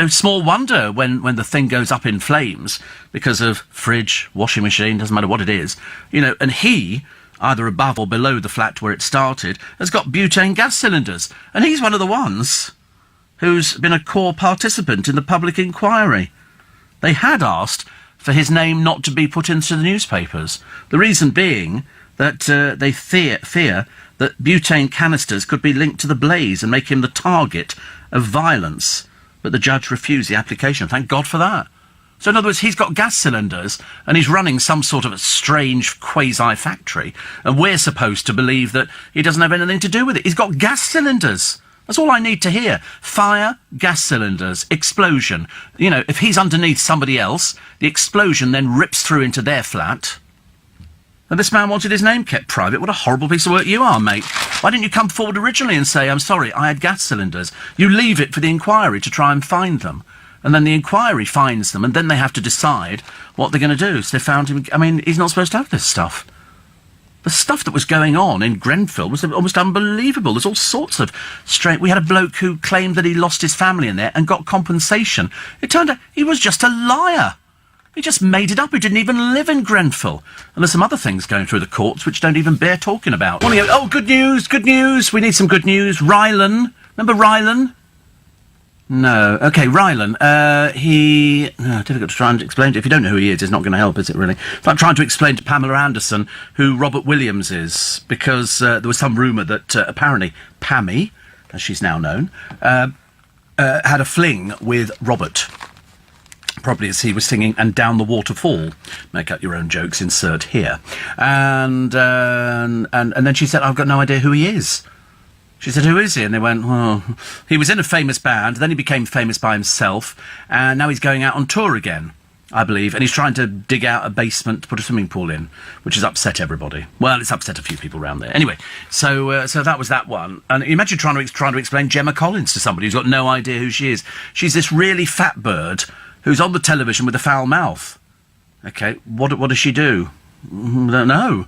Small wonder when the thing goes up in flames because of fridge, washing machine, doesn't matter what it is. And he either above or below the flat where it started, has got butane gas cylinders. And he's one of the ones who's been a core participant in the public inquiry. They had asked for his name not to be put into the newspapers. The reason being that they fear that butane canisters could be linked to the blaze and make him the target of violence. But the judge refused the application. Thank God for that. So in other words, he's got gas cylinders and he's running some sort of a strange quasi-factory, and we're supposed to believe that he doesn't have anything to do with it. He's got gas cylinders. That's all I need to hear. Fire, gas cylinders, explosion. You know, if he's underneath somebody else, the explosion then rips through into their flat. And this man wanted his name kept private. What a horrible piece of work you are, mate. Why didn't you come forward originally and say, I'm sorry, I had gas cylinders? You leave it for the inquiry to try and find them. And then the inquiry finds them, and then they have to decide what they're going to do. So they found him. I mean, he's not supposed to have this stuff. The stuff that was going on in Grenfell was almost unbelievable. There's all sorts of strange... We had a bloke who claimed that he lost his family in there and got compensation. It turned out he was just a liar. He just made it up. He didn't even live in Grenfell. And there's some other things going through the courts which don't even bear talking about. Oh, good news, good news. We need some good news. Rylan. Remember Rylan? No. OK, Rylan. Difficult to try and explain to. If you don't know who he is, it's not going to help, is it, really? It's like trying to explain to Pamela Anderson who Robert Williams is, because there was some rumour that apparently Pammy, as she's now known, had a fling with Robert. Probably as he was singing "And Down the Waterfall." Make up your own jokes, insert here. And then she said, I've got no idea who he is. She said, who is he? And they went, oh, he was in a famous band, then he became famous by himself, and now he's going out on tour again, I believe, and he's trying to dig out a basement to put a swimming pool in, which has upset everybody. Well, it's upset a few people around there. Anyway, so that was that one. And imagine trying to explain Gemma Collins to somebody who's got no idea who she is. She's this really fat bird who's on the television with a foul mouth. OK, what does she do? I don't know.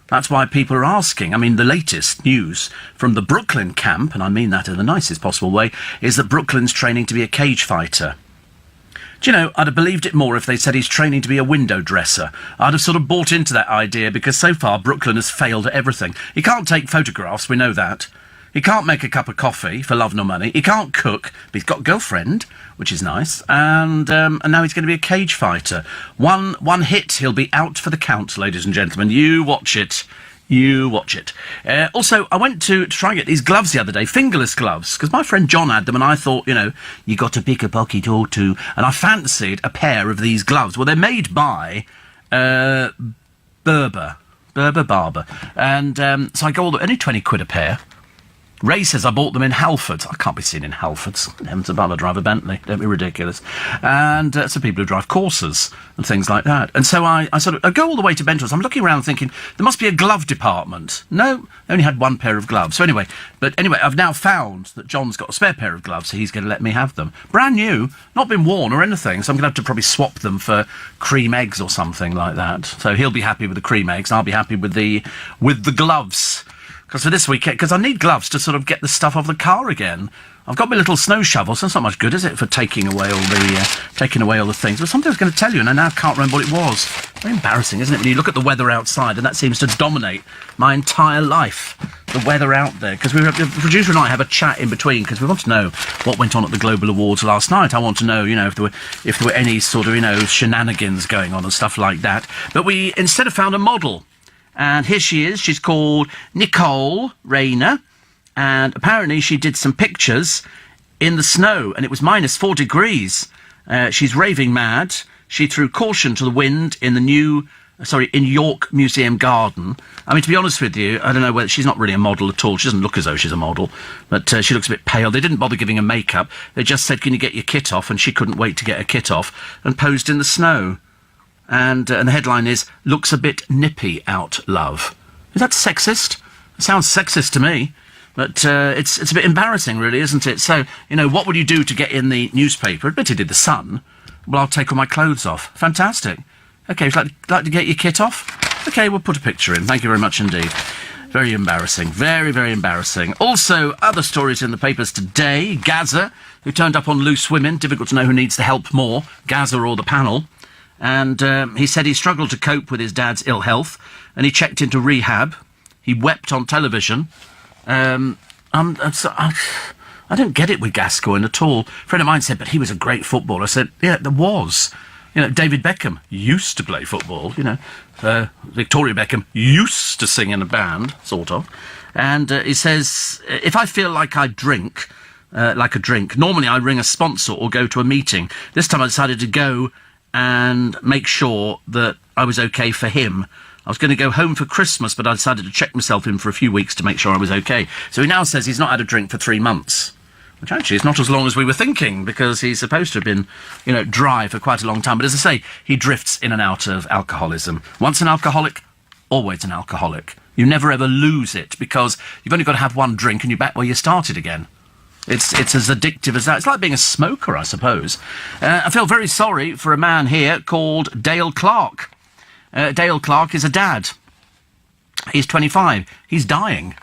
That's why people are asking. I mean, the latest news from the Brooklyn camp, and I mean that in the nicest possible way, is that Brooklyn's training to be a cage fighter. Do you know, I'd have believed it more if they said he's training to be a window dresser. I'd have sort of bought into that idea, because so far Brooklyn has failed at everything. He can't take photographs, we know that. He can't make a cup of coffee for love nor money. He can't cook, but he's got a girlfriend, which is nice. And now he's going to be a cage fighter. One hit, he'll be out for the count, ladies and gentlemen. You watch it. You watch it. Also, I went to try and get these gloves the other day, fingerless gloves, because my friend John had them, and I thought, you know, you got to pick a pocket or two. And I fancied a pair of these gloves. Well, they're made by Barber. And so I go only 20 quid a pair. Ray says I bought them in Halfords. I can't be seen in Halfords. Heavens above, I drive a Bentley. Don't be ridiculous. And so people who drive Corsas and things like that. And so I go all the way to Benton's. I'm looking around thinking, there must be a glove department. No, they only had one pair of gloves. So anyway, I've now found that John's got a spare pair of gloves, so he's going to let me have them. Brand new, not been worn or anything, so I'm going to have to probably swap them for cream eggs or something like that. So he'll be happy with the cream eggs, and I'll be happy with the gloves. Because for this weekend, because I need gloves to sort of get the stuff off the car again. I've got my little snow shovel, so it's not much good, is it, for taking away all the things? But something I was going to tell you, and I now can't remember what it was. Very embarrassing, isn't it, when you look at the weather outside, and that seems to dominate my entire life, the weather out there. Because the producer and I have a chat in between, because we want to know what went on at the Global Awards last night. I want to know, you know, if there were any sort of, you know, shenanigans going on and stuff like that. But we instead have found a model. And here she is. She's called Nicole Rayner. And apparently she did some pictures in the snow. And it was -4 degrees. She's raving mad. She threw caution to the wind in in York Museum Garden. I mean, to be honest with you, I don't know whether... She's not really a model at all. She doesn't look as though she's a model. But she looks a bit pale. They didn't bother giving her makeup. They just said, can you get your kit off? And she couldn't wait to get her kit off and posed in the snow. And the headline is, looks a bit nippy out, love. Is that sexist? It sounds sexist to me. But it's a bit embarrassing, really, isn't it? So, you know, what would you do to get in the newspaper? Admittedly, The Sun. Well, I'll take all my clothes off. Fantastic. OK, would you like to get your kit off? OK, we'll put a picture in. Thank you very much indeed. Very embarrassing. Very, very embarrassing. Also, other stories in the papers today. Gaza, who turned up on Loose Women. Difficult to know who needs the help more, Gaza or the panel. And he said he struggled to cope with his dad's ill health, and he checked into rehab. He wept on television. I don't get it with Gascoigne at all. A friend of mine said, but he was a great footballer. I said, yeah, there was. You know, David Beckham used to play football, you know. Victoria Beckham used to sing in a band, sort of. And he says, if I feel like I drink, like a drink, normally I ring a sponsor or go to a meeting. This time I decided to go and make sure that I was okay for him. I was going to go home for Christmas, but I decided to check myself in for a few weeks to make sure I was okay. So he now says he's not had a drink for 3 months, which actually is not as long as we were thinking, because he's supposed to have been, you know, dry for quite a long time. But as I say, he drifts in and out of alcoholism. Once an alcoholic, always an alcoholic. You never ever lose it, because you've only got to have one drink and you're back where you started again. It's as addictive as that. It's like being a smoker, I suppose. I feel very sorry for a man here called Dale Clark. Dale Clark is a dad. He's 25. He's dying.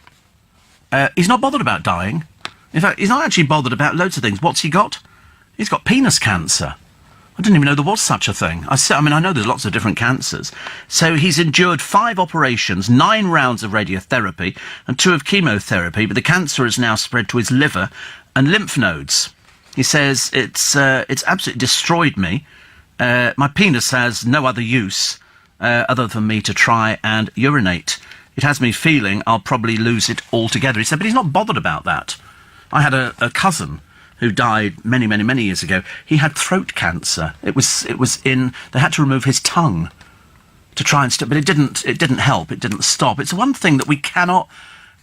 He's not bothered about dying. In fact, he's not actually bothered about loads of things. What's he got? He's got penis cancer. I didn't even know there was such a thing. I mean, I know there's lots of different cancers. So he's endured 5 operations, 9 rounds of radiotherapy, and 2 of chemotherapy, but the cancer has now spread to his liver and lymph nodes. He says, it's absolutely destroyed me. My penis has no other use other than me to try and urinate. It has me feeling I'll probably lose it altogether. He said, but he's not bothered about that. I had a cousin who died many, many, many years ago. He had throat cancer. They had to remove his tongue to try and stop, but it didn't help. It didn't stop. It's one thing that we cannot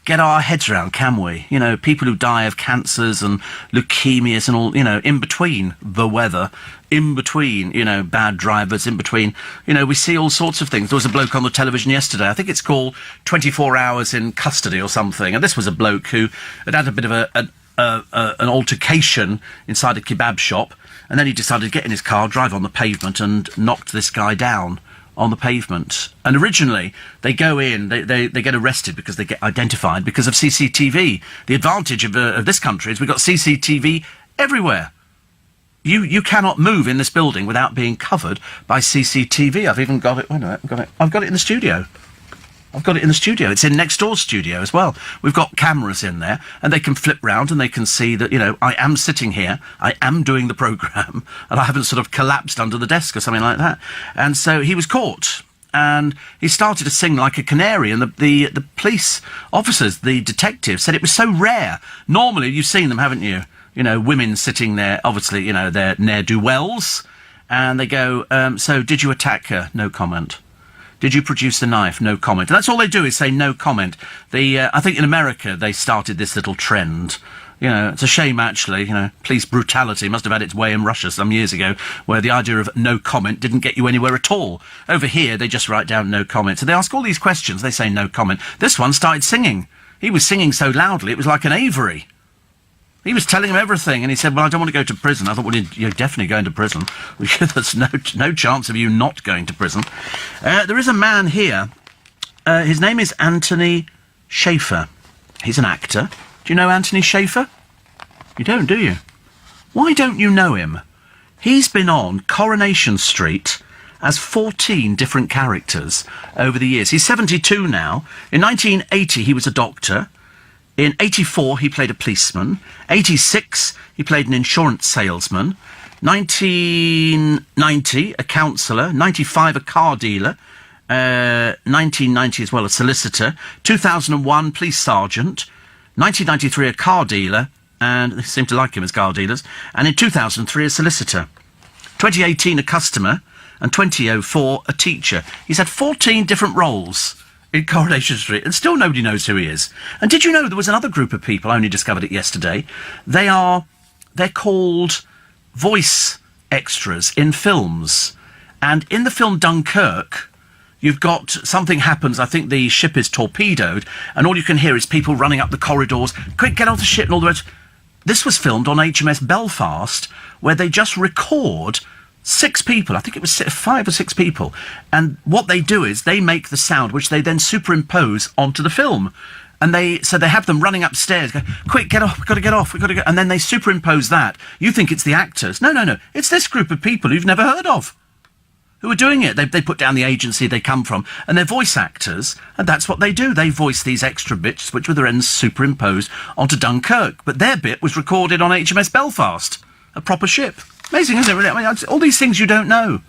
get our heads around, can we? You know, people who die of cancers and leukemias and all, you know, in between the weather, in between, you know, bad drivers, in between, you know, we see all sorts of things. There was a bloke on the television yesterday, I think it's called 24 Hours in Custody or something, and this was a bloke who had a bit of an altercation inside a kebab shop, and then he decided to get in his car, drive on the pavement, and knocked this guy down on the pavement. And originally, they go in, they get arrested because they get identified because of CCTV. The advantage of this country is we've got CCTV everywhere. You cannot move in this building without being covered by CCTV. I've even got it. Wait a minute, I've got it in the studio. I've got it in the studio. It's in next door studio as well. We've got cameras in there, and they can flip round and they can see that, you know, I am sitting here, I am doing the programme, and I haven't sort of collapsed under the desk or something like that. And so he was caught, and he started to sing like a canary, and the police officers, the detectives, said it was so rare. Normally, you've seen them, haven't you? You know, women sitting there, obviously, you know, they're ne'er-do-wells, and they go, so did you attack her? No comment. Did you produce the knife? No comment. And that's all they do is say no comment. I think in America they started this little trend. You know, it's a shame actually, you know, police brutality must have had its way in Russia some years ago, where the idea of no comment didn't get you anywhere at all. Over here they just write down no comment. So they ask all these questions, they say no comment. This one started singing. He was singing so loudly it was like an Avery. He was telling him everything, and he said, well, I don't want to go to prison. I thought, well, you're definitely going to prison. There's no chance of you not going to prison. There is a man here. His name is Anthony Schaefer. He's an actor. Do you know Anthony Schaefer? You don't, do you? Why don't you know him? He's been on Coronation Street as 14 different characters over the years. He's 72 now. In 1980, he was a doctor. In 84, he played a policeman. 86, he played an insurance salesman. 1990, a counsellor. 95, a car dealer. 1990 as well, a solicitor. 2001, police sergeant. 1993, a car dealer. And they seem to like him as car dealers. And in 2003, a solicitor. 2018, a customer. And 2004, a teacher. He's had 14 different roles in Coronation Street, and still nobody knows who he is. And did you know there was another group of people, I only discovered it yesterday, they're called voice extras in films. And in the film Dunkirk, you've got something happens, I think the ship is torpedoed, and all you can hear is people running up the corridors, quick, get off the ship, and all the rest. This was filmed on HMS Belfast, where they just record 6 people, I think it was 5 or 6 people, and what they do is they make the sound which they then superimpose onto the film, and they have them running upstairs, go, quick, get off, we've got to get off, we've got to go, and then they superimpose that. You think it's the actors. No, it's this group of people you've never heard of. who are doing it. They put down the agency they come from, and they're voice actors, and that's what they do. They voice these extra bits, which were then superimposed onto Dunkirk. But their bit was recorded on HMS Belfast, a proper ship. Amazing, isn't it? Really? I mean, all these things you don't know.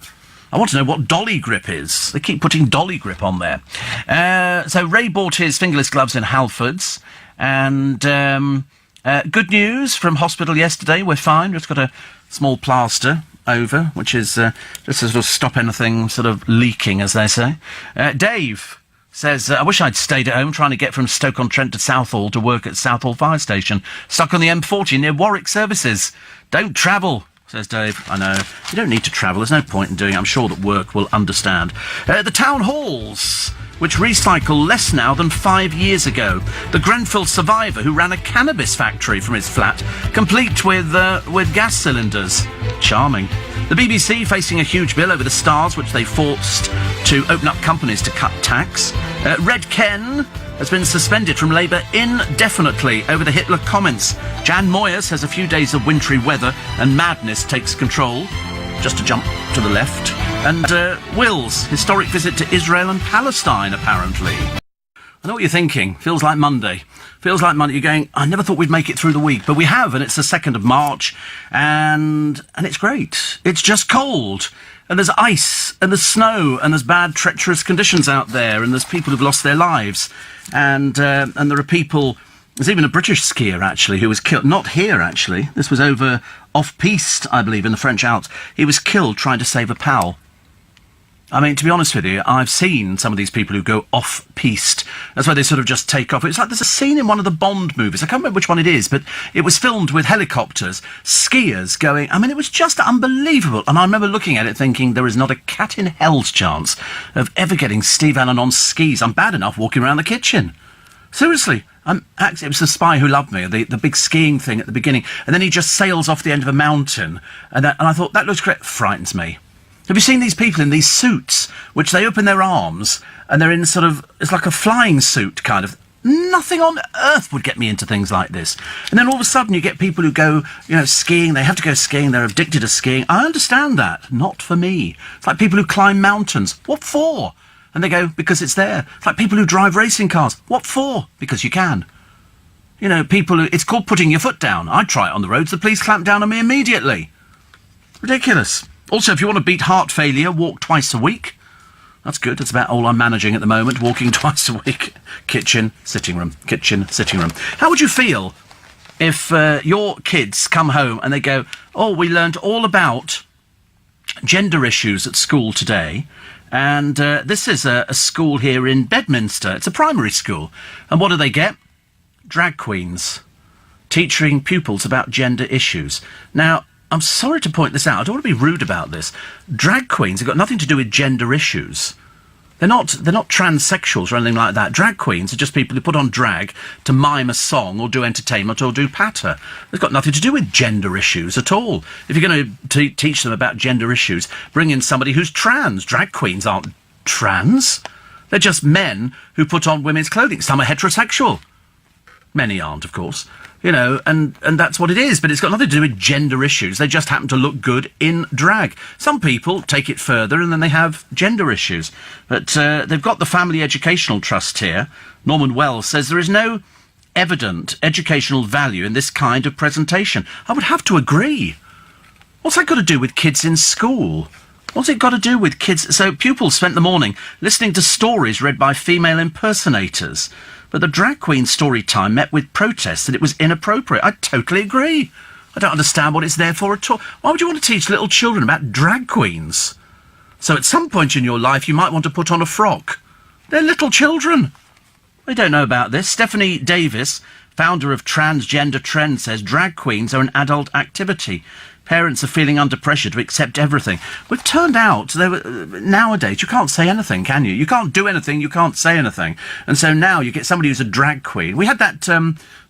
I want to know what dolly grip is. They keep putting dolly grip on there. So Ray bought his fingerless gloves in Halfords, and good news from hospital yesterday. We're fine. Just got a small plaster over, which is just to sort of stop anything sort of leaking, as they say. Dave says, I wish I'd stayed at home trying to get from Stoke-on-Trent to Southall to work at Southall Fire Station. Stuck on the M40 near Warwick Services. Don't travel, says Dave. I know. You don't need to travel. There's no point in doing it. I'm sure that work will understand. The town halls, which recycle less now than 5 years ago. The Grenfell survivor who ran a cannabis factory from his flat, complete with gas cylinders. Charming. The BBC facing a huge bill over the stars which they forced to open up companies to cut tax. Red Ken has been suspended from Labour indefinitely over the Hitler comments. Jan Moyer says a few days of wintry weather and madness takes control. Just to jump to the left. And Will's historic visit to Israel and Palestine, apparently. I know what you're thinking. Feels like Monday. Feels like Monday. You're going, I never thought we'd make it through the week. But we have, and it's the 2nd of March. And it's great. It's just cold. And there's ice, and there's snow, and there's bad, treacherous conditions out there. And there's people who've lost their lives. And there are people... There's even a British skier, actually, who was killed. Not here, actually. This was over off-piste, I believe, in the French Alps. He was killed trying to save a pal. I mean, to be honest with you, I've seen some of these people who go off-piste. That's why they sort of just take off. It's like there's a scene in one of the Bond movies. I can't remember which one it is, but it was filmed with helicopters, skiers going... I mean, it was just unbelievable. And I remember looking at it thinking, there is not a cat in hell's chance of ever getting Steve Allen on skis. I'm bad enough walking around the kitchen. Seriously. It was The Spy Who Loved Me, the big skiing thing at the beginning, and then he just sails off the end of a mountain, and I thought, that looks great. Frightens me. Have you seen these people in these suits, which they open their arms, and they're in sort of, it's like a flying suit, kind of. Nothing on earth would get me into things like this. And then all of a sudden you get people who go, skiing, they have to go skiing, they're addicted to skiing. I understand that. Not for me. It's like people who climb mountains. What for? And they go, because it's there. It's like people who drive racing cars. What for? Because you can. People who... It's called putting your foot down. I try it on the roads. The police clamp down on me immediately. Ridiculous. Also, if you want to beat heart failure, walk twice a week. That's good. That's about all I'm managing at the moment, walking twice a week. Kitchen, sitting room. Kitchen, sitting room. How would you feel if your kids come home and they go, oh, we learned all about gender issues at school today... And this is a school here in Bedminster. It's a primary school. And what do they get? Drag queens. Teaching pupils about gender issues. Now, I'm sorry to point this out. I don't want to be rude about this. Drag queens have got nothing to do with gender issues. They're not transsexuals or anything like that. Drag queens are just people who put on drag to mime a song or do entertainment or do patter. It's got nothing to do with gender issues at all. If you're going to teach them about gender issues, bring in somebody who's trans. Drag queens aren't trans. They're just men who put on women's clothing. Some are heterosexual. Many aren't, of course. And that's what it is. But it's got nothing to do with gender issues. They just happen to look good in drag. Some people take it further and then they have gender issues. But they've got the Family Educational Trust here. Norman Wells says there is no evident educational value in this kind of presentation. I would have to agree. What's that got to do with kids in school? What's it got to do with kids? So pupils spent the morning listening to stories read by female impersonators. But the drag queen story time met with protests that it was inappropriate. I totally agree. I don't understand what it's there for at all. Why would you want to teach little children about drag queens? So at some point in your life, you might want to put on a frock. They're little children. They don't know about this. Stephanie Davis, founder of Transgender Trend, says drag queens are an adult activity. Parents are feeling under pressure to accept everything. We've turned out, nowadays, you can't say anything, can you? You can't do anything, you can't say anything. And so now you get somebody who's a drag queen. We had that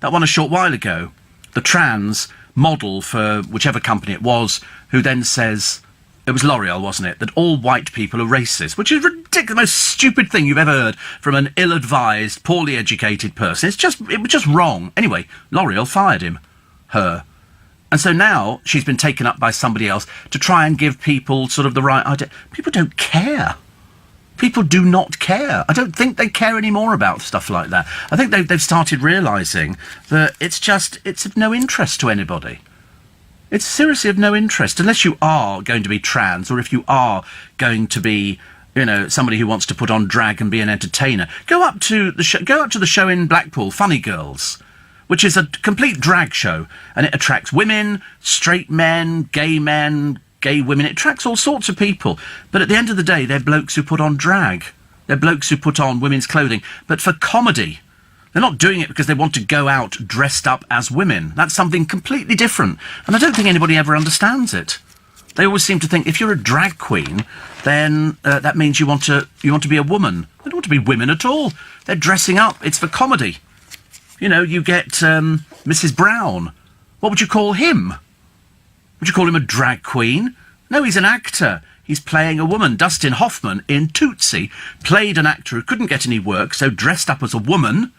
one a short while ago, the trans model for whichever company it was, who then says, it was L'Oreal, wasn't it, that all white people are racist, which is ridiculous, the most stupid thing you've ever heard from an ill-advised, poorly educated person. It was just wrong. Anyway, L'Oreal fired him, her. And so now she's been taken up by somebody else to try and give people sort of the right idea. People don't care. People do not care. I don't think they care anymore about stuff like that. I think they've started realising that it's of no interest to anybody. It's seriously of no interest, unless you are going to be trans, or if you are going to be, somebody who wants to put on drag and be an entertainer. Go up to the show in Blackpool, Funny Girls, which is a complete drag show, and it attracts women, straight men, gay women. It attracts all sorts of people. But at the end of the day, they're blokes who put on drag. They're blokes who put on women's clothing. But for comedy, they're not doing it because they want to go out dressed up as women. That's something completely different. And I don't think anybody ever understands it. They always seem to think if you're a drag queen, then that means you want to be a woman. They don't want to be women at all. They're dressing up. It's for comedy. You get Mrs. Brown. What would you call him? Would you call him a drag queen? No, he's an actor. He's playing a woman. Dustin Hoffman in Tootsie played an actor who couldn't get any work, so dressed up as a woman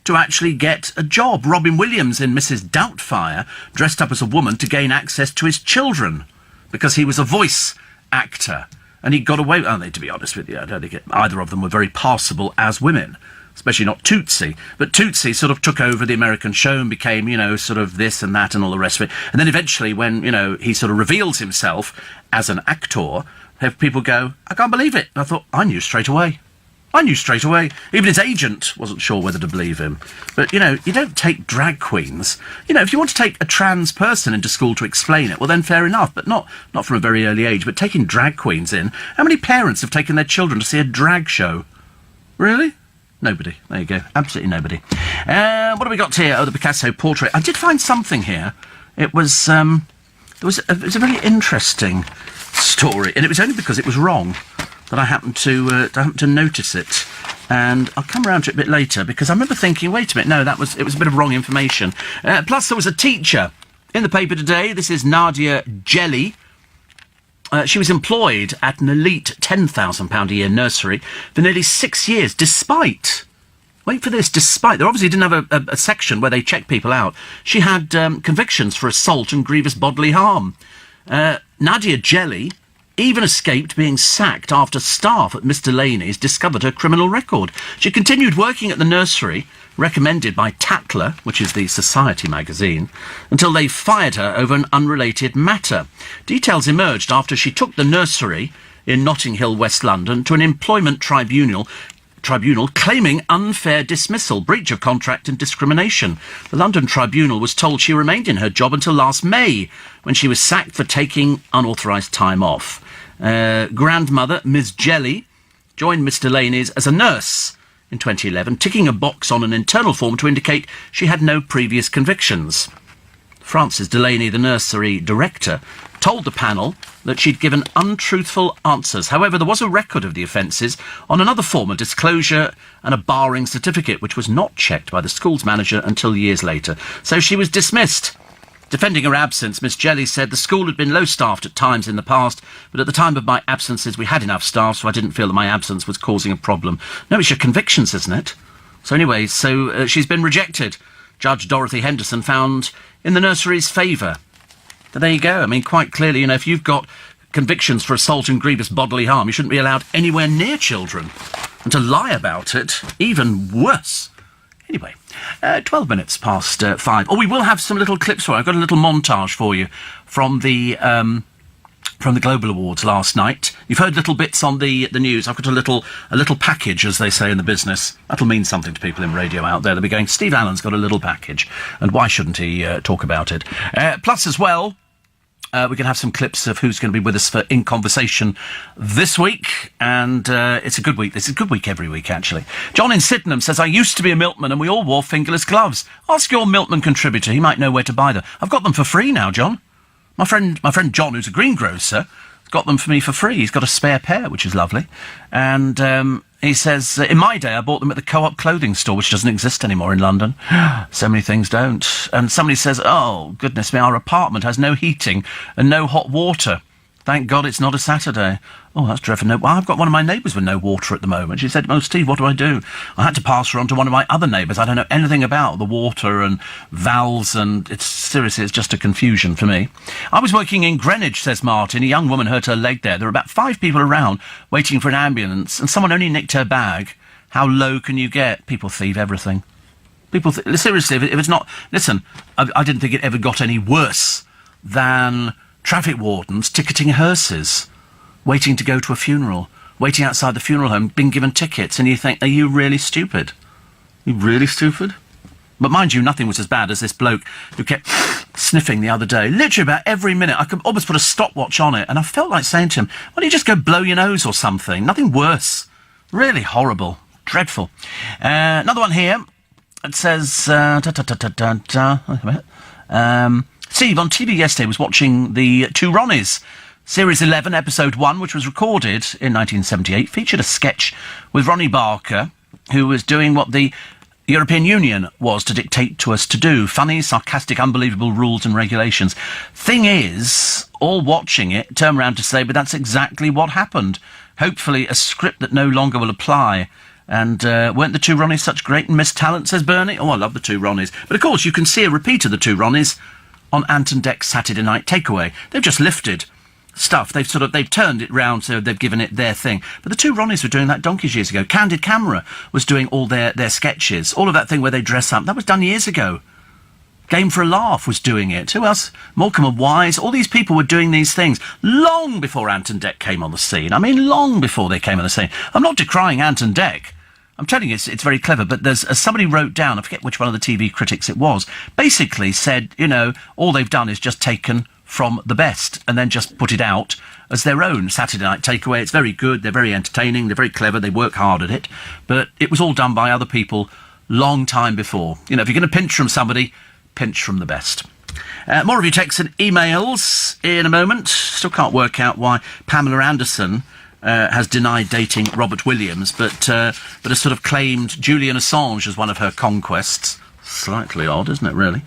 to actually get a job. Robin Williams in Mrs. Doubtfire dressed up as a woman to gain access to his children because he was a voice actor. And he got away... to be honest with you, I don't think either of them were very passable as women. Especially not Tootsie. But Tootsie sort of took over the American show and became, sort of this and that and all the rest of it. And then eventually when, he sort of reveals himself as an actor, have people go, I can't believe it. And I thought, I knew straight away. Even his agent wasn't sure whether to believe him. But, you don't take drag queens. If you want to take a trans person into school to explain it, well, then fair enough, but not from a very early age. But taking drag queens in, how many parents have taken their children to see a drag show? Really? Nobody. There you go. Absolutely nobody. What have we got here? Oh, the Picasso portrait. I did find something here. It was a very interesting story, and it was only because it was wrong that I happened to notice it. And I'll come around to it a bit later, because I remember thinking, wait a minute, no, it was a bit of wrong information. Plus, there was a teacher in the paper today. This is Nadia Jelly. She was employed at an elite £10,000 a year nursery for nearly 6 years, despite... Wait for this, despite... They obviously didn't have a section where they checked people out. She had convictions for assault and grievous bodily harm. Nadia Jelly even escaped being sacked after staff at Miss Delaney's discovered her criminal record. She continued working at the nursery, recommended by Tatler, which is the Society magazine, until they fired her over an unrelated matter. Details emerged after she took the nursery in Notting Hill, West London, to an employment tribunal claiming unfair dismissal, breach of contract and discrimination. The London Tribunal was told she remained in her job until last May, when she was sacked for taking unauthorised time off. Grandmother, Ms. Jelly, joined Miss Delaney's as a nurse in 2011, ticking a box on an internal form to indicate she had no previous convictions. Frances Delaney, the nursery director, told the panel that she'd given untruthful answers. However, there was a record of the offences on another form, a disclosure and a barring certificate, which was not checked by the school's manager until years later. So she was dismissed. Defending her absence, Miss Jelly said the school had been low-staffed at times in the past, but at the time of my absences we had enough staff, so I didn't feel that my absence was causing a problem. No, it's your convictions, isn't it? So anyway, she's been rejected. Judge Dorothy Henderson found in the nursery's favour. But there you go. I mean, quite clearly, if you've got convictions for assault and grievous bodily harm, you shouldn't be allowed anywhere near children. And to lie about it, even worse. Anyway, 12 minutes past 5. Oh, we will have some little clips for you. I've got a little montage for you from the Global Awards last night. You've heard little bits on the news. I've got a little package, as they say in the business. That'll mean something to people in radio out there. They'll be going, Steve Allen's got a little package, and why shouldn't he talk about it? Plus, as well, we can have some clips of who's going to be with us for In Conversation this week, and it's a good week. It's a good week every week, actually. John in Sydenham says, I used to be a milkman and we all wore fingerless gloves. Ask your milkman contributor. He might know where to buy them. I've got them for free now, John. My friend John, who's a greengrocer, got them for me for free. He's got a spare pair, which is lovely. And he says, in my day, I bought them at the Co-op clothing store, which doesn't exist anymore in London. So many things don't. And somebody says, oh, goodness me, our apartment has no heating and no hot water. Thank God it's not a Saturday. Oh, that's dreadful. No, well, I've got one of my neighbours with no water at the moment. She said, "Oh, Steve, what do I do?" I had to pass her on to one of my other neighbours. I don't know anything about the water and valves, and it's just a confusion for me. I was working in Greenwich, says Martin. A young woman hurt her leg there. There were about 5 people around waiting for an ambulance, and someone only nicked her bag. How low can you get? People thieve everything. Seriously, if it's not... Listen, I didn't think it ever got any worse than traffic wardens ticketing hearses, waiting to go to a funeral, waiting outside the funeral home, being given tickets, and you think, are you really stupid? Are you really stupid? But mind you, nothing was as bad as this bloke who kept sniffing the other day. Literally about every minute. I could almost put a stopwatch on it, and I felt like saying to him, why don't you just go blow your nose or something? Nothing worse. Really horrible. Dreadful. Another one here. It says... Steve, on TV yesterday, was watching the Two Ronnies. Series 11, Episode 1, which was recorded in 1978, featured a sketch with Ronnie Barker, who was doing what the European Union was to dictate to us to do. Funny, sarcastic, unbelievable rules and regulations. Thing is, all watching it turn around to say, but that's exactly what happened. Hopefully a script that no longer will apply. And weren't the Two Ronnies such great and missed talent, says Bernie? Oh, I love the Two Ronnies. But of course, you can see a repeat of the Two Ronnies on Ant and Dec's Saturday Night Takeaway. They've just lifted stuff. They've turned it round, so they've given it their thing. But the Two Ronnies were doing that donkeys years ago. Candid Camera was doing all their sketches. All of that thing where they dress up. That was done years ago. Game for a Laugh was doing it. Who else? Morecambe and Wise. All these people were doing these things long before Ant and Dec came on the scene. I mean, long before they came on the scene. I'm not decrying Ant and Dec. I'm telling you, it's very clever, but there's somebody wrote down, I forget which one of the TV critics it was, basically said, all they've done is just taken from the best and then just put it out as their own Saturday Night Takeaway. It's very good, they're very entertaining, they're very clever, they work hard at it, but it was all done by other people long time before. If you're going to pinch from somebody, pinch from the best. More of your texts and emails in a moment. Still can't work out why Pamela Anderson has denied dating Robert Williams, but has sort of claimed Julian Assange as one of her conquests. Slightly odd, isn't it, really?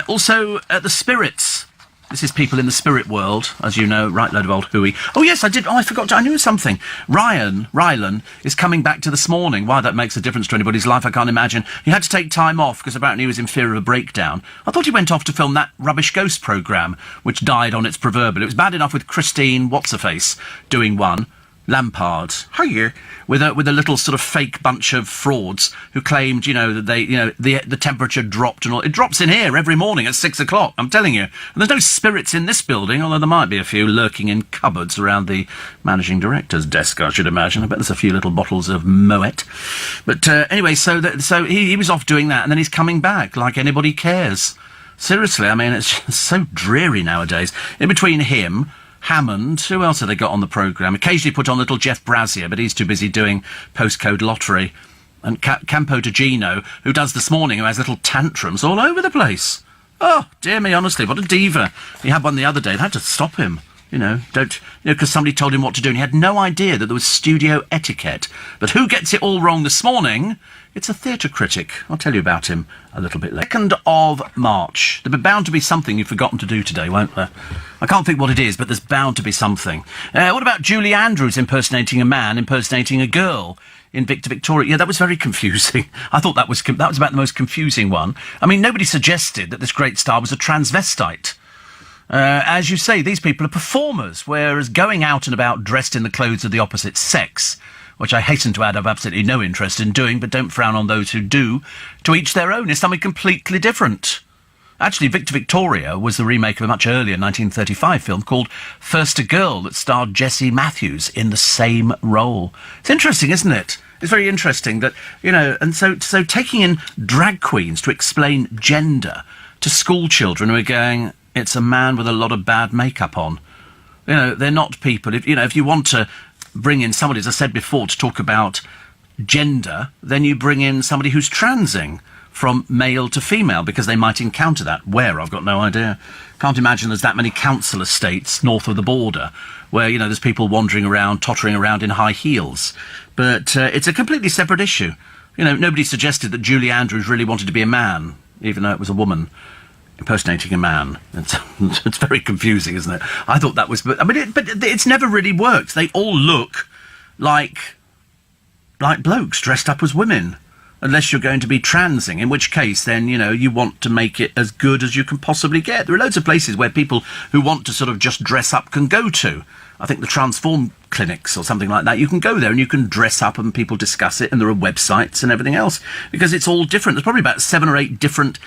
Also, the spirits. This is people in the spirit world, as you know, right load of old hooey. Oh, yes, I did. Oh, I forgot. I knew something. Rylan is coming back to This Morning. Why that makes a difference to anybody's life, I can't imagine. He had to take time off because apparently he was in fear of a breakdown. I thought he went off to film that rubbish ghost programme, which died on its proverbial. It was bad enough with Christine What's-her-face doing one. Lampard, hiya, with a little sort of fake bunch of frauds who claimed, that the temperature dropped and all. It drops in here every morning at 6 o'clock. I'm telling you. And there's no spirits in this building, although there might be a few lurking in cupboards around the managing director's desk, I should imagine. I bet there's a few little bottles of Moet. But anyway, so he was off doing that, and then he's coming back like anybody cares. Seriously, I mean, it's just so dreary nowadays. In between him, Hammond, who else have they got on the programme? Occasionally put on little Jeff Brazier, but he's too busy doing postcode lottery. And Campo de Gino, who does This Morning, who has little tantrums all over the place. Oh, dear me, honestly, what a diva. He had one the other day. They had to stop him. Because somebody told him what to do, and he had no idea that there was studio etiquette. But who gets it all wrong this morning? It's a theatre critic. I'll tell you about him a little bit later. 2nd of March. There'll be bound to be something you've forgotten to do today, won't there? I can't think what it is, but there's bound to be something. What about Julie Andrews impersonating a man, impersonating a girl in Victor Victoria? Yeah, that was very confusing. I thought that was about the most confusing one. I mean, nobody suggested that this great star was a transvestite. As you say, these people are performers, whereas going out and about dressed in the clothes of the opposite sex, which I hasten to add I've absolutely no interest in doing, but don't frown on those who do, to each their own, is something completely different. Actually, Victor Victoria was the remake of a much earlier 1935 film called First a Girl that starred Jessie Matthews in the same role. It's interesting, isn't it? It's very interesting that, and so taking in drag queens to explain gender to school children who are going, it's a man with a lot of bad makeup on. They're not people. If you want to bring in somebody, as I said before, to talk about gender, then you bring in somebody who's transing from male to female, because they might encounter that. Where? I've got no idea. Can't imagine there's that many council estates north of the border where, there's people wandering around, tottering around in high heels. But it's a completely separate issue. Nobody suggested that Julie Andrews really wanted to be a man, even though it was a woman. impersonating a man. It's very confusing, isn't it? I thought that was... but it's never really worked. They all look like blokes dressed up as women. Unless you're going to be transing, in which case then, you want to make it as good as you can possibly get. There are loads of places where people who want to sort of just dress up can go to. I think the Transform clinics or something like that, you can go there and you can dress up and people discuss it, and there are websites and everything else, because it's all different. There's probably about 7 or 8 different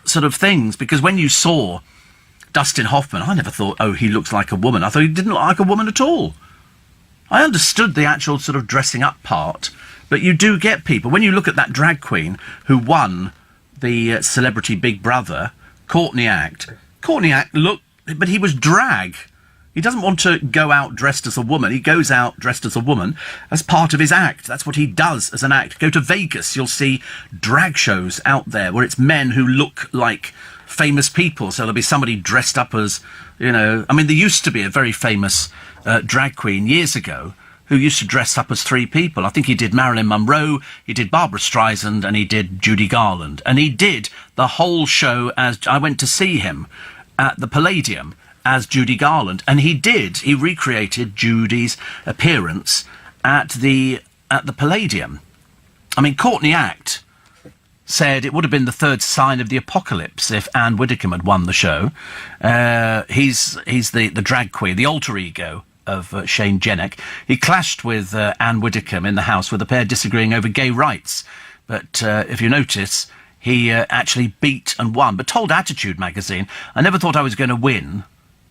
sort of things, because when you saw Dustin Hoffman, I never thought, oh, he looks like a woman. I thought he didn't look like a woman at all. I understood the actual sort of dressing up part, but you do get people. When you look at that drag queen who won the Celebrity Big Brother, Courtney Act looked, but he was drag. He doesn't want to go out dressed as a woman. He goes out dressed as a woman as part of his act. That's what he does as an act. Go to Vegas, you'll see drag shows out there where it's men who look like famous people. So there'll be somebody dressed up as, there used to be a very famous drag queen years ago who used to dress up as 3 people. I think he did Marilyn Monroe, he did Barbara Streisand, and he did Judy Garland. And he did the whole show as... I went to see him at the Palladium as Judy Garland, and he recreated Judy's appearance at the Palladium. Courtney Act said it would have been the 3rd sign of the apocalypse if Anne Widdecombe had won the show. He's the drag queen, the alter ego of Shane Jenek. He clashed with Anne Widdecombe in the House, with the pair disagreeing over gay rights. But if you notice, he actually beat and won. But told Attitude magazine, I never thought I was going to win.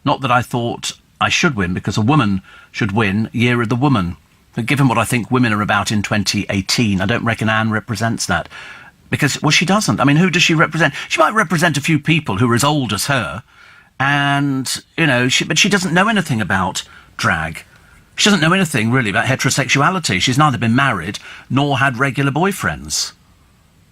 Not that I thought I should win, because a woman should win Year of the Woman. But given what I think women are about in 2018, I don't reckon Anne represents that. Because, well, she doesn't. Who does she represent? She might represent a few people who are as old as her, and, but she doesn't know anything about drag. She doesn't know anything, really, about heterosexuality. She's neither been married nor had regular boyfriends.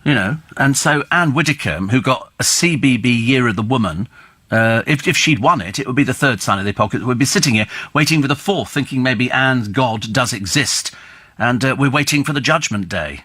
And so Anne Widdecombe, who got a CBB Year of the Woman, if she'd won it, it would be the 3rd sign of the apocalypse. We'd be sitting here waiting for the 4th, thinking maybe Anne's God does exist, and we're waiting for the Judgment Day.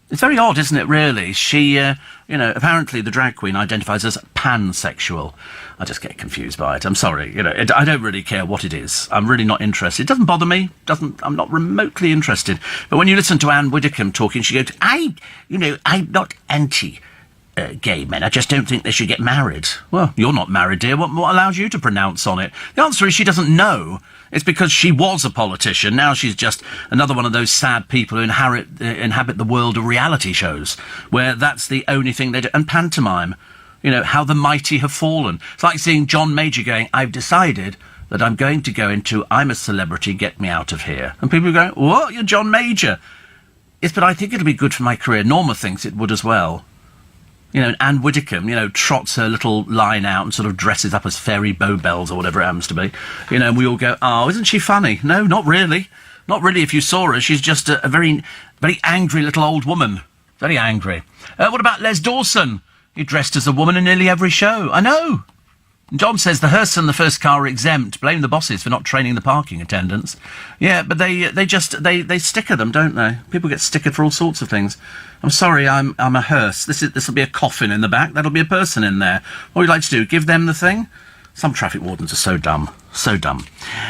It's very odd, isn't it, really? She, apparently the drag queen identifies as pansexual. I just get confused by it. I'm sorry. I don't really care what it is. I'm really not interested. It doesn't bother me. I'm not remotely interested. But when you listen to Anne Widdecombe talking, she goes, I'm not anti-gay men. I just don't think they should get married. Well, you're not married, dear. What allows you to pronounce on it? The answer is she doesn't know. It's because she was a politician. Now she's just another one of those sad people who inhabit the world of reality shows, where that's the only thing they do. And pantomime, how the mighty have fallen. It's like seeing John Major going, I've decided that I'm going to go into I'm a Celebrity, get me out of here. And people are going, what? You're John Major? Yes, but I think it'll be good for my career. Norma thinks it would as well. And Anne Widdecombe, trots her little line out and sort of dresses up as Fairy Bowbells or whatever it happens to be. And we all go, oh, isn't she funny? No, not really. Not really. If you saw her, she's just a very, very angry little old woman. Very angry. What about Les Dawson? He dressed as a woman in nearly every show. I know. John says the hearse and the first car are exempt. Blame the bosses for not training the parking attendants. Yeah, but they sticker them, don't they? People get stickered for all sorts of things. I'm sorry, I'm a hearse. This will be a coffin in the back. That'll be a person in there. What would you like to do? Give them the thing? Some traffic wardens are so dumb. So dumb.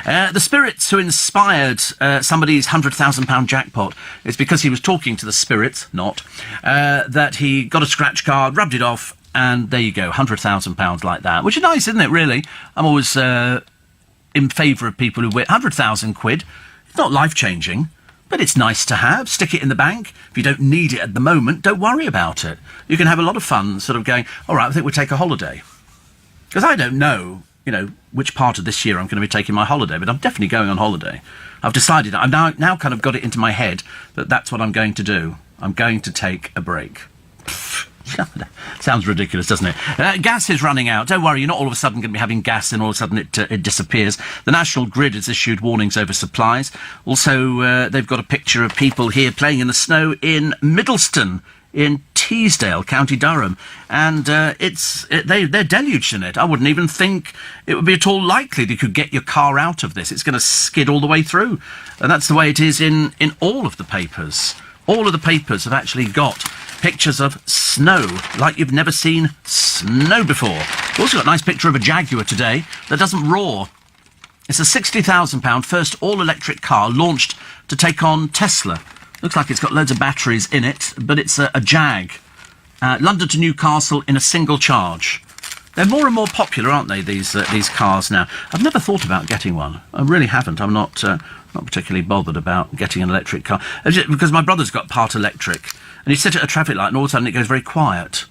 The spirits who inspired somebody's £100,000 jackpot, it's because he was talking to the spirits, that he got a scratch card, rubbed it off, and there you go, £100,000 like that. Which is nice, isn't it, really? I'm always in favour of people who win 100,000 quid. It's not life-changing, but it's nice to have. Stick it in the bank. If you don't need it at the moment, don't worry about it. You can have a lot of fun sort of going, all right, I think we'll take a holiday. Because I don't know, which part of this year I'm going to be taking my holiday, but I'm definitely going on holiday. I've decided, I've now kind of got it into my head that that's what I'm going to do. I'm going to take a break. Sounds ridiculous, doesn't it? Gas is running out. Don't worry, you're not all of a sudden going to be having gas and all of a sudden it disappears. The National Grid has issued warnings over supplies. Also, they've got a picture of people here playing in the snow in Middleston, in Teesdale, County Durham, and they're deluged in it. I wouldn't even think it would be at all likely that you could get your car out of this. It's going to skid all the way through, and that's the way it is in all of the papers. All of the papers have actually got pictures of snow, like you've never seen snow before. We've also got a nice picture of a Jaguar today that doesn't roar. It's a £60,000 first all-electric car launched to take on Tesla. Looks like it's got loads of batteries in it, but it's a Jag. London to Newcastle in a single charge. They're more and more popular, aren't they, these cars now? I've never thought about getting one. I really haven't. I'm not particularly bothered about getting an electric car. Because my brother's got part electric, and he sit at a traffic light and all of a sudden it goes very quiet.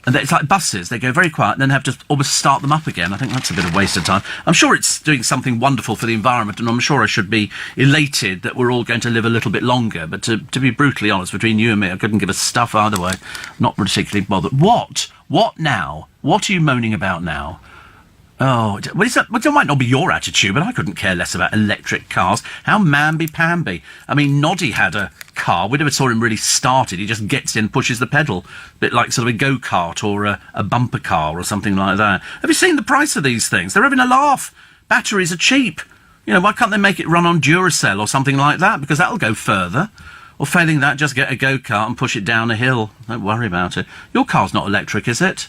And it's like buses, they go very quiet and then have to almost start them up again. I think that's a bit of waste of time. I'm sure it's doing something wonderful for the environment, and I'm sure I should be elated that we're all going to live a little bit longer. But to be brutally honest, between you and me, I couldn't give a stuff either way. Not particularly bothered. What? What now? What are you moaning about now? Oh, well, that might not be your attitude, but I couldn't care less about electric cars. How mamby-pamby. I mean, Noddy had a car. We never saw him really started. He just gets in, pushes the pedal. A bit like sort of a go-kart or a bumper car or something like that. Have you seen the price of these things? They're having a laugh. Batteries are cheap. You know, why can't they make it run on Duracell or something like that? Because that'll go further. Or failing that, just get a go-kart and push it down a hill. Don't worry about it. Your car's not electric, is it?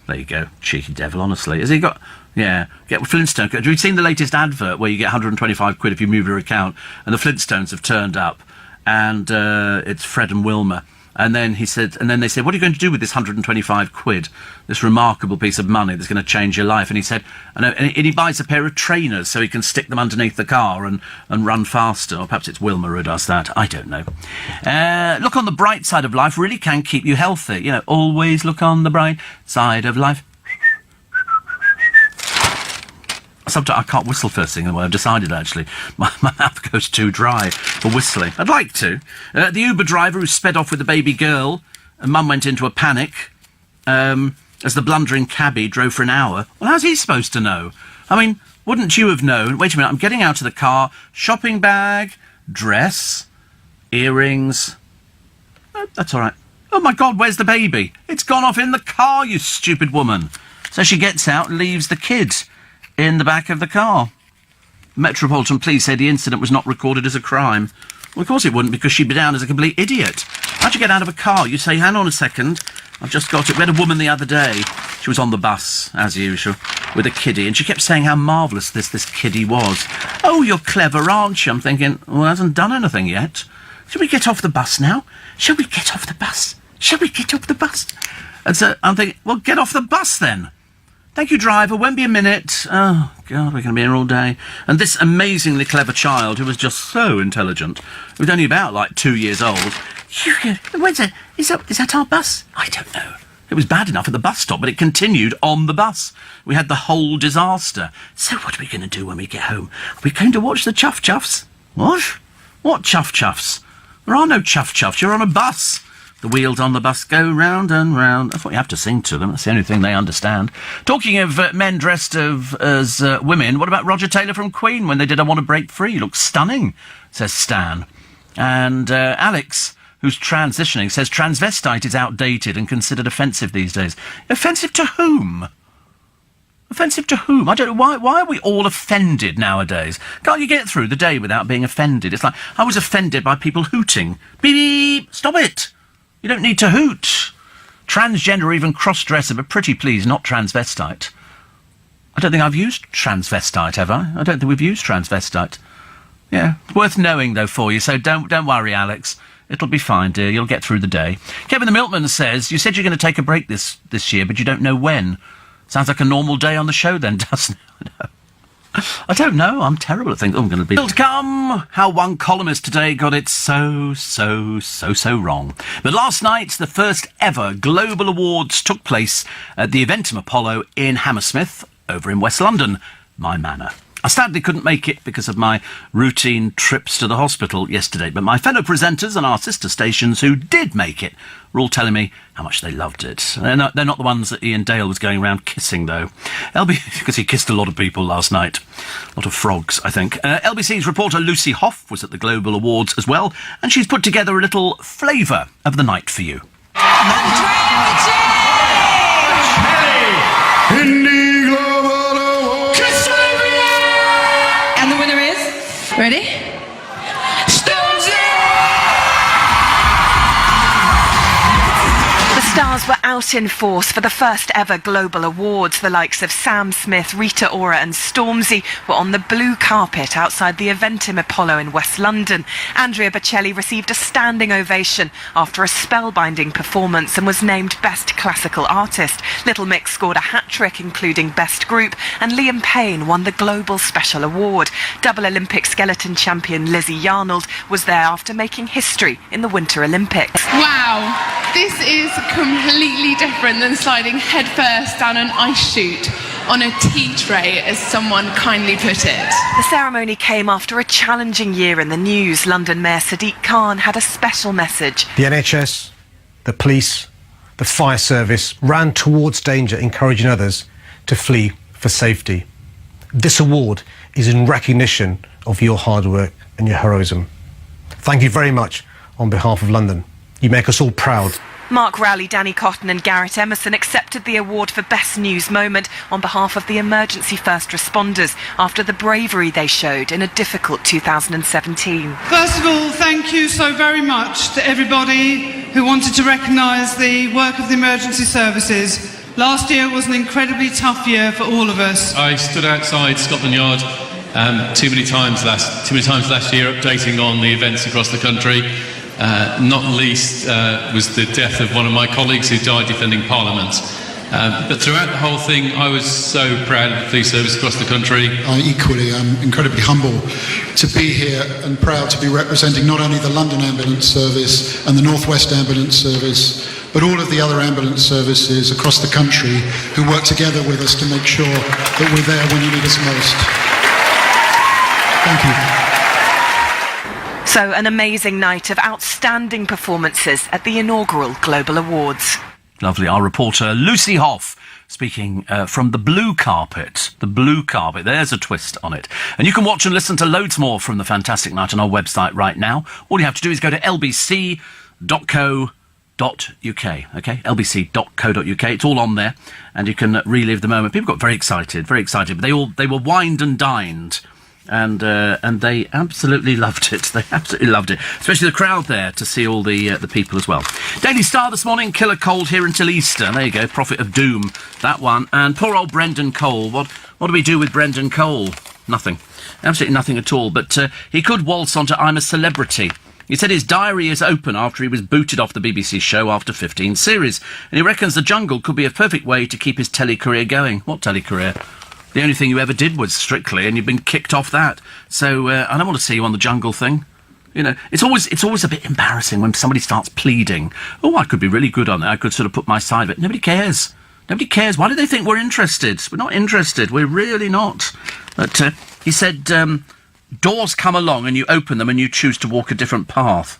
There you go. Cheeky devil, honestly. Has he got... Yeah. Get Flintstone. Have you seen the latest advert where you get 125 quid if you move your account, and the Flintstones have turned up, and it's Fred and Wilma. And then they said, what are you going to do with this 125 quid, this remarkable piece of money that's going to change your life? And he said, and he buys a pair of trainers so he can stick them underneath the car and run faster. Or perhaps it's Wilma who does that. I don't know. Look on the bright side of life really can keep you healthy. You know, always look on the bright side of life. Sometimes I can't whistle first thing in the way I've decided, actually. My mouth goes too dry for whistling. I'd like to. The Uber driver who sped off with the baby girl, and Mum went into a panic as the blundering cabbie drove for an hour. Well, how's he supposed to know? I mean, wouldn't you have known? Wait a minute, I'm getting out of the car. Shopping bag, dress, earrings. That's all right. Oh, my God, where's the baby? It's gone off in the car, you stupid woman. So she gets out and leaves the kid in the back of the car. Metropolitan Police said the incident was not recorded as a crime. Well, of course it wouldn't, because she'd be down as a complete idiot. How'd you get out of a car? You say, hang on a second, I've just got it. We had a woman the other day. She was on the bus, as usual, with a kiddie, and she kept saying how marvellous this kiddie was. Oh, you're clever, aren't you? I'm thinking, well, it hasn't done anything yet. Shall we get off the bus now? Shall we get off the bus? Shall we get off the bus? And so I'm thinking, well, get off the bus then. Thank you, driver. Won't be a minute. Oh, God, we're going to be here all day. And this amazingly clever child, who was just so intelligent, who was only about, 2 years old. Where's that? Is that our bus? I don't know. It was bad enough at the bus stop, but it continued on the bus. We had the whole disaster. So what are we going to do when we get home? Are we going to watch the Chuff Chuffs? What? What Chuff Chuffs? There are no Chuff Chuffs. You're on a bus. The wheels on the bus go round and round. That's what you have to sing to them. That's the only thing they understand. Talking of men dressed as women, what about Roger Taylor from Queen when they did I Want to Break Free? He looks stunning, says Stan. And Alex, who's transitioning, says transvestite is outdated and considered offensive these days. Offensive to whom? Offensive to whom? I don't know. Why are we all offended nowadays? Can't you get through the day without being offended? It's like, I was offended by people hooting. Beep, beep, stop it. You don't need to hoot. Transgender or even cross-dresser, but pretty please, not transvestite. I don't think I've used transvestite, have I? I don't think we've used transvestite. Yeah, worth knowing, though, for you, so don't worry, Alex. It'll be fine, dear. You'll get through the day. Kevin the Milkman says, you said you're going to take a break this year, but you don't know when. Sounds like a normal day on the show, then, doesn't it? I don't know. I'm terrible at things. I'm going to be... Still to come, how one columnist today got it so wrong. But last night, the first ever Global Awards took place at the Eventim Apollo in Hammersmith, over in West London, my manor. I sadly couldn't make it because of my routine trips to the hospital yesterday, but my fellow presenters and our sister stations who did make it were all telling me how much they loved it. They're not the ones that Ian Dale was going around kissing, though. Because he kissed a lot of people last night. A lot of frogs, I think. LBC's reporter Lucy Hoff was at the Global Awards as well, and she's put together a little flavour of the night for you. And the winner is... Ready? Stormzy! out in force for the first ever global awards. The likes of Sam Smith, Rita Ora and Stormzy were on the blue carpet outside the Eventim Apollo in West London. Andrea Bocelli received a standing ovation after a spellbinding performance and was named Best Classical Artist. Little Mix scored a hat-trick, including Best Group, and Liam Payne won the Global Special Award. Double Olympic skeleton champion Lizzie Yarnold was there after making history in the Winter Olympics. Wow, this is completely different than sliding headfirst down an ice chute on a tea tray, as someone kindly put it. The ceremony came after a challenging year in the news. London Mayor Sadiq Khan had a special message. The NHS, the police, the fire service ran towards danger, encouraging others to flee for safety. This award is in recognition of your hard work and your heroism. Thank you very much on behalf of London. You make us all proud. Mark Rowley, Danny Cotton and Garrett Emerson accepted the award for Best News Moment on behalf of the emergency first responders after the bravery they showed in a difficult 2017. First of all, thank you so very much to everybody who wanted to recognise the work of the emergency services. Last year was an incredibly tough year for all of us. I stood outside Scotland Yard too many times last year updating on the events across the country. Not least was the death of one of my colleagues who died defending Parliament. But throughout the whole thing, I was so proud of the police service across the country. I equally am incredibly humble to be here and proud to be representing not only the London Ambulance Service and the North West Ambulance Service, but all of the other ambulance services across the country who work together with us to make sure that we're there when you need us most. Thank you. So, an amazing night of outstanding performances at the inaugural Global Awards. Lovely. Our reporter Lucy Hoff speaking from the blue carpet. The blue carpet. There's a twist on it. And you can watch and listen to loads more from the fantastic night on our website right now. All you have to do is go to lbc.co.uk. Okay, lbc.co.uk. It's all on there, and you can relive the moment. People got very excited, but they were wined and dined. And they absolutely loved it. They absolutely loved it, especially the crowd there to see all the people as well. Daily Star this morning: killer cold here until Easter. There you go, prophet of doom, that one. And poor old Brendan Cole. What do we do with Brendan Cole? Nothing, absolutely nothing at all. But he could waltz onto I'm a Celebrity. He said his diary is open after he was booted off the BBC show after 15 series, and he reckons The Jungle could be a perfect way to keep his telly career going. What telly career? The only thing you ever did was Strictly, and you've been kicked off that. So I don't want to see you on the Jungle thing. You know, it's always a bit embarrassing when somebody starts pleading. Oh, I could be really good on that. I could sort of put my side of it. Nobody cares. Nobody cares. Why do they think we're interested? We're not interested. We're really not. But he said, doors come along and you open them and you choose to walk a different path.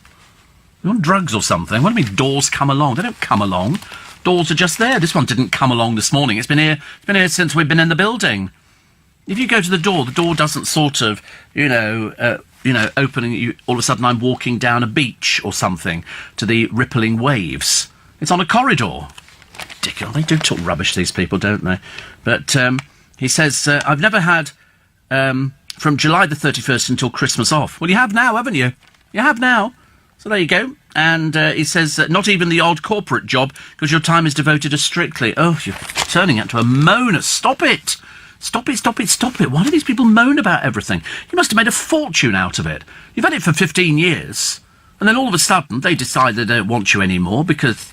You're on drugs or something. What do you mean doors come along? They don't come along. Doors are just there. This one didn't come along this morning. It's been here since we've been in the building. If you go to the door doesn't sort of, opening. You all of a sudden, I'm walking down a beach or something to the rippling waves. It's on a corridor. Ridiculous. They do talk rubbish, these people, don't they? But he says, I've never had from July the 31st until Christmas off. Well, you have now, haven't you? You have now. So there you go. And he says, not even the odd corporate job, because your time is devoted to Strictly. Oh, you're turning into a moaner. Stop it. Stop it, stop it, stop it. Why do these people moan about everything? You must have made a fortune out of it. You've had it for 15 years. And then all of a sudden, they decide they don't want you anymore because,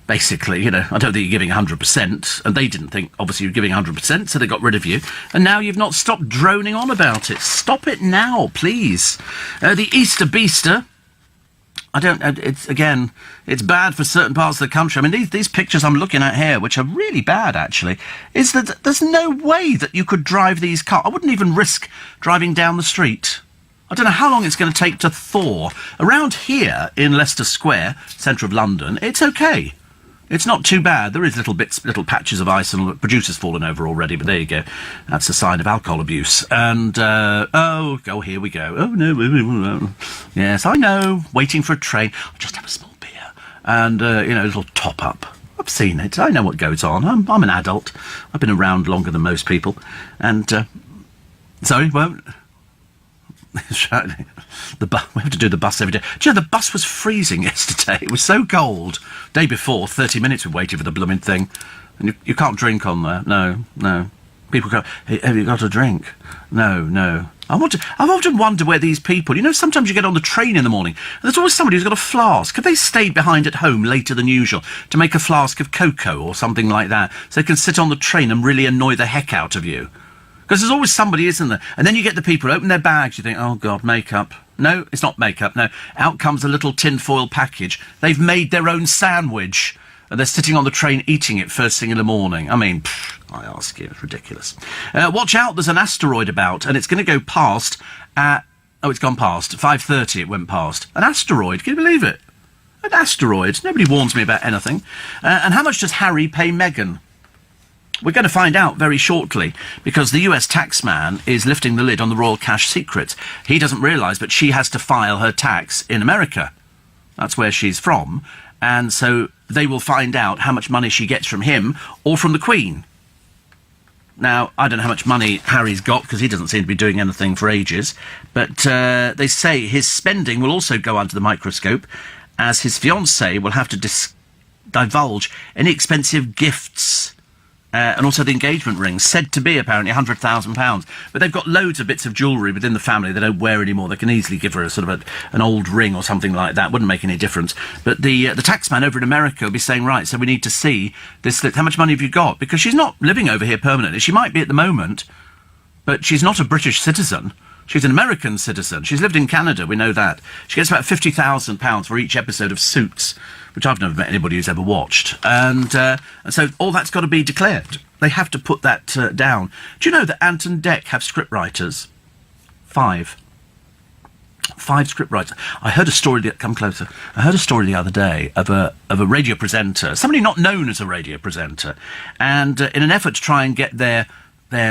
basically, I don't think you're giving 100%. And they didn't think, obviously, you're giving 100%, so they got rid of you. And now you've not stopped droning on about it. Stop it now, please. The Easter Beaster. It's bad for certain parts of the country. I mean, these pictures I'm looking at here, which are really bad, actually, is that there's no way that you could drive these cars. I wouldn't even risk driving down the street. I don't know how long it's going to take to thaw. Around here in Leicester Square, centre of London, it's okay. It's not too bad. There is little patches of ice and producers fallen over already, but there you go. That's a sign of alcohol abuse. And, here we go. Oh, no. Yes, I know. Waiting for a train. I'll just have a small beer. And, a little top-up. I've seen it. I know what goes on. I'm an adult. I've been around longer than most people. And, sorry, won't... We have to do the bus every day. Do you know, the bus was freezing yesterday. It was so cold. Day before, 30 minutes we waited for the blooming thing. And you can't drink on there. No. People go, hey, have you got a drink? No. I've often wondered where these people... You know, sometimes you get on the train in the morning, and there's always somebody who's got a flask. Have they stayed behind at home later than usual to make a flask of cocoa or something like that, so they can sit on the train and really annoy the heck out of you? Because there's always somebody, isn't there? And then you get the people who open their bags, you think, oh, God, makeup. No, it's not makeup, no. Out comes a little tinfoil package. They've made their own sandwich, and they're sitting on the train eating it first thing in the morning. I mean, I ask you, it's ridiculous. Watch out, there's an asteroid about, and it's going to go past at... Oh, it's gone past. 5:30 it went past. An asteroid, can you believe it? An asteroid. Nobody warns me about anything. And how much does Harry pay Meghan? We're going to find out very shortly, because the US taxman is lifting the lid on the royal cash secrets. He doesn't realise, but she has to file her tax in America. That's where she's from. And so they will find out how much money she gets from him or from the Queen. Now, I don't know how much money Harry's got, because he doesn't seem to be doing anything for ages. But they say his spending will also go under the microscope, as his fiancée will have to divulge any expensive gifts. And also the engagement ring, said to be apparently £100,000. But they've got loads of bits of jewellery within the family they don't wear anymore. They can easily give her a sort of an old ring or something like that. Wouldn't make any difference. But the taxman over in America will be saying, right, so we need to see this. How much money have you got? Because she's not living over here permanently. She might be at the moment, but she's not a British citizen. She's an American citizen. She's lived in Canada, we know that. She gets about £50,000 for each episode of Suits, which I've never met anybody who's ever watched. And so all that's got to be declared. They have to put that down. Do you know that Ant and Dec have scriptwriters? 5 scriptwriters. I heard a story... Come closer. I heard a story the other day of a radio presenter, somebody not known as a radio presenter, and in an effort to try and get their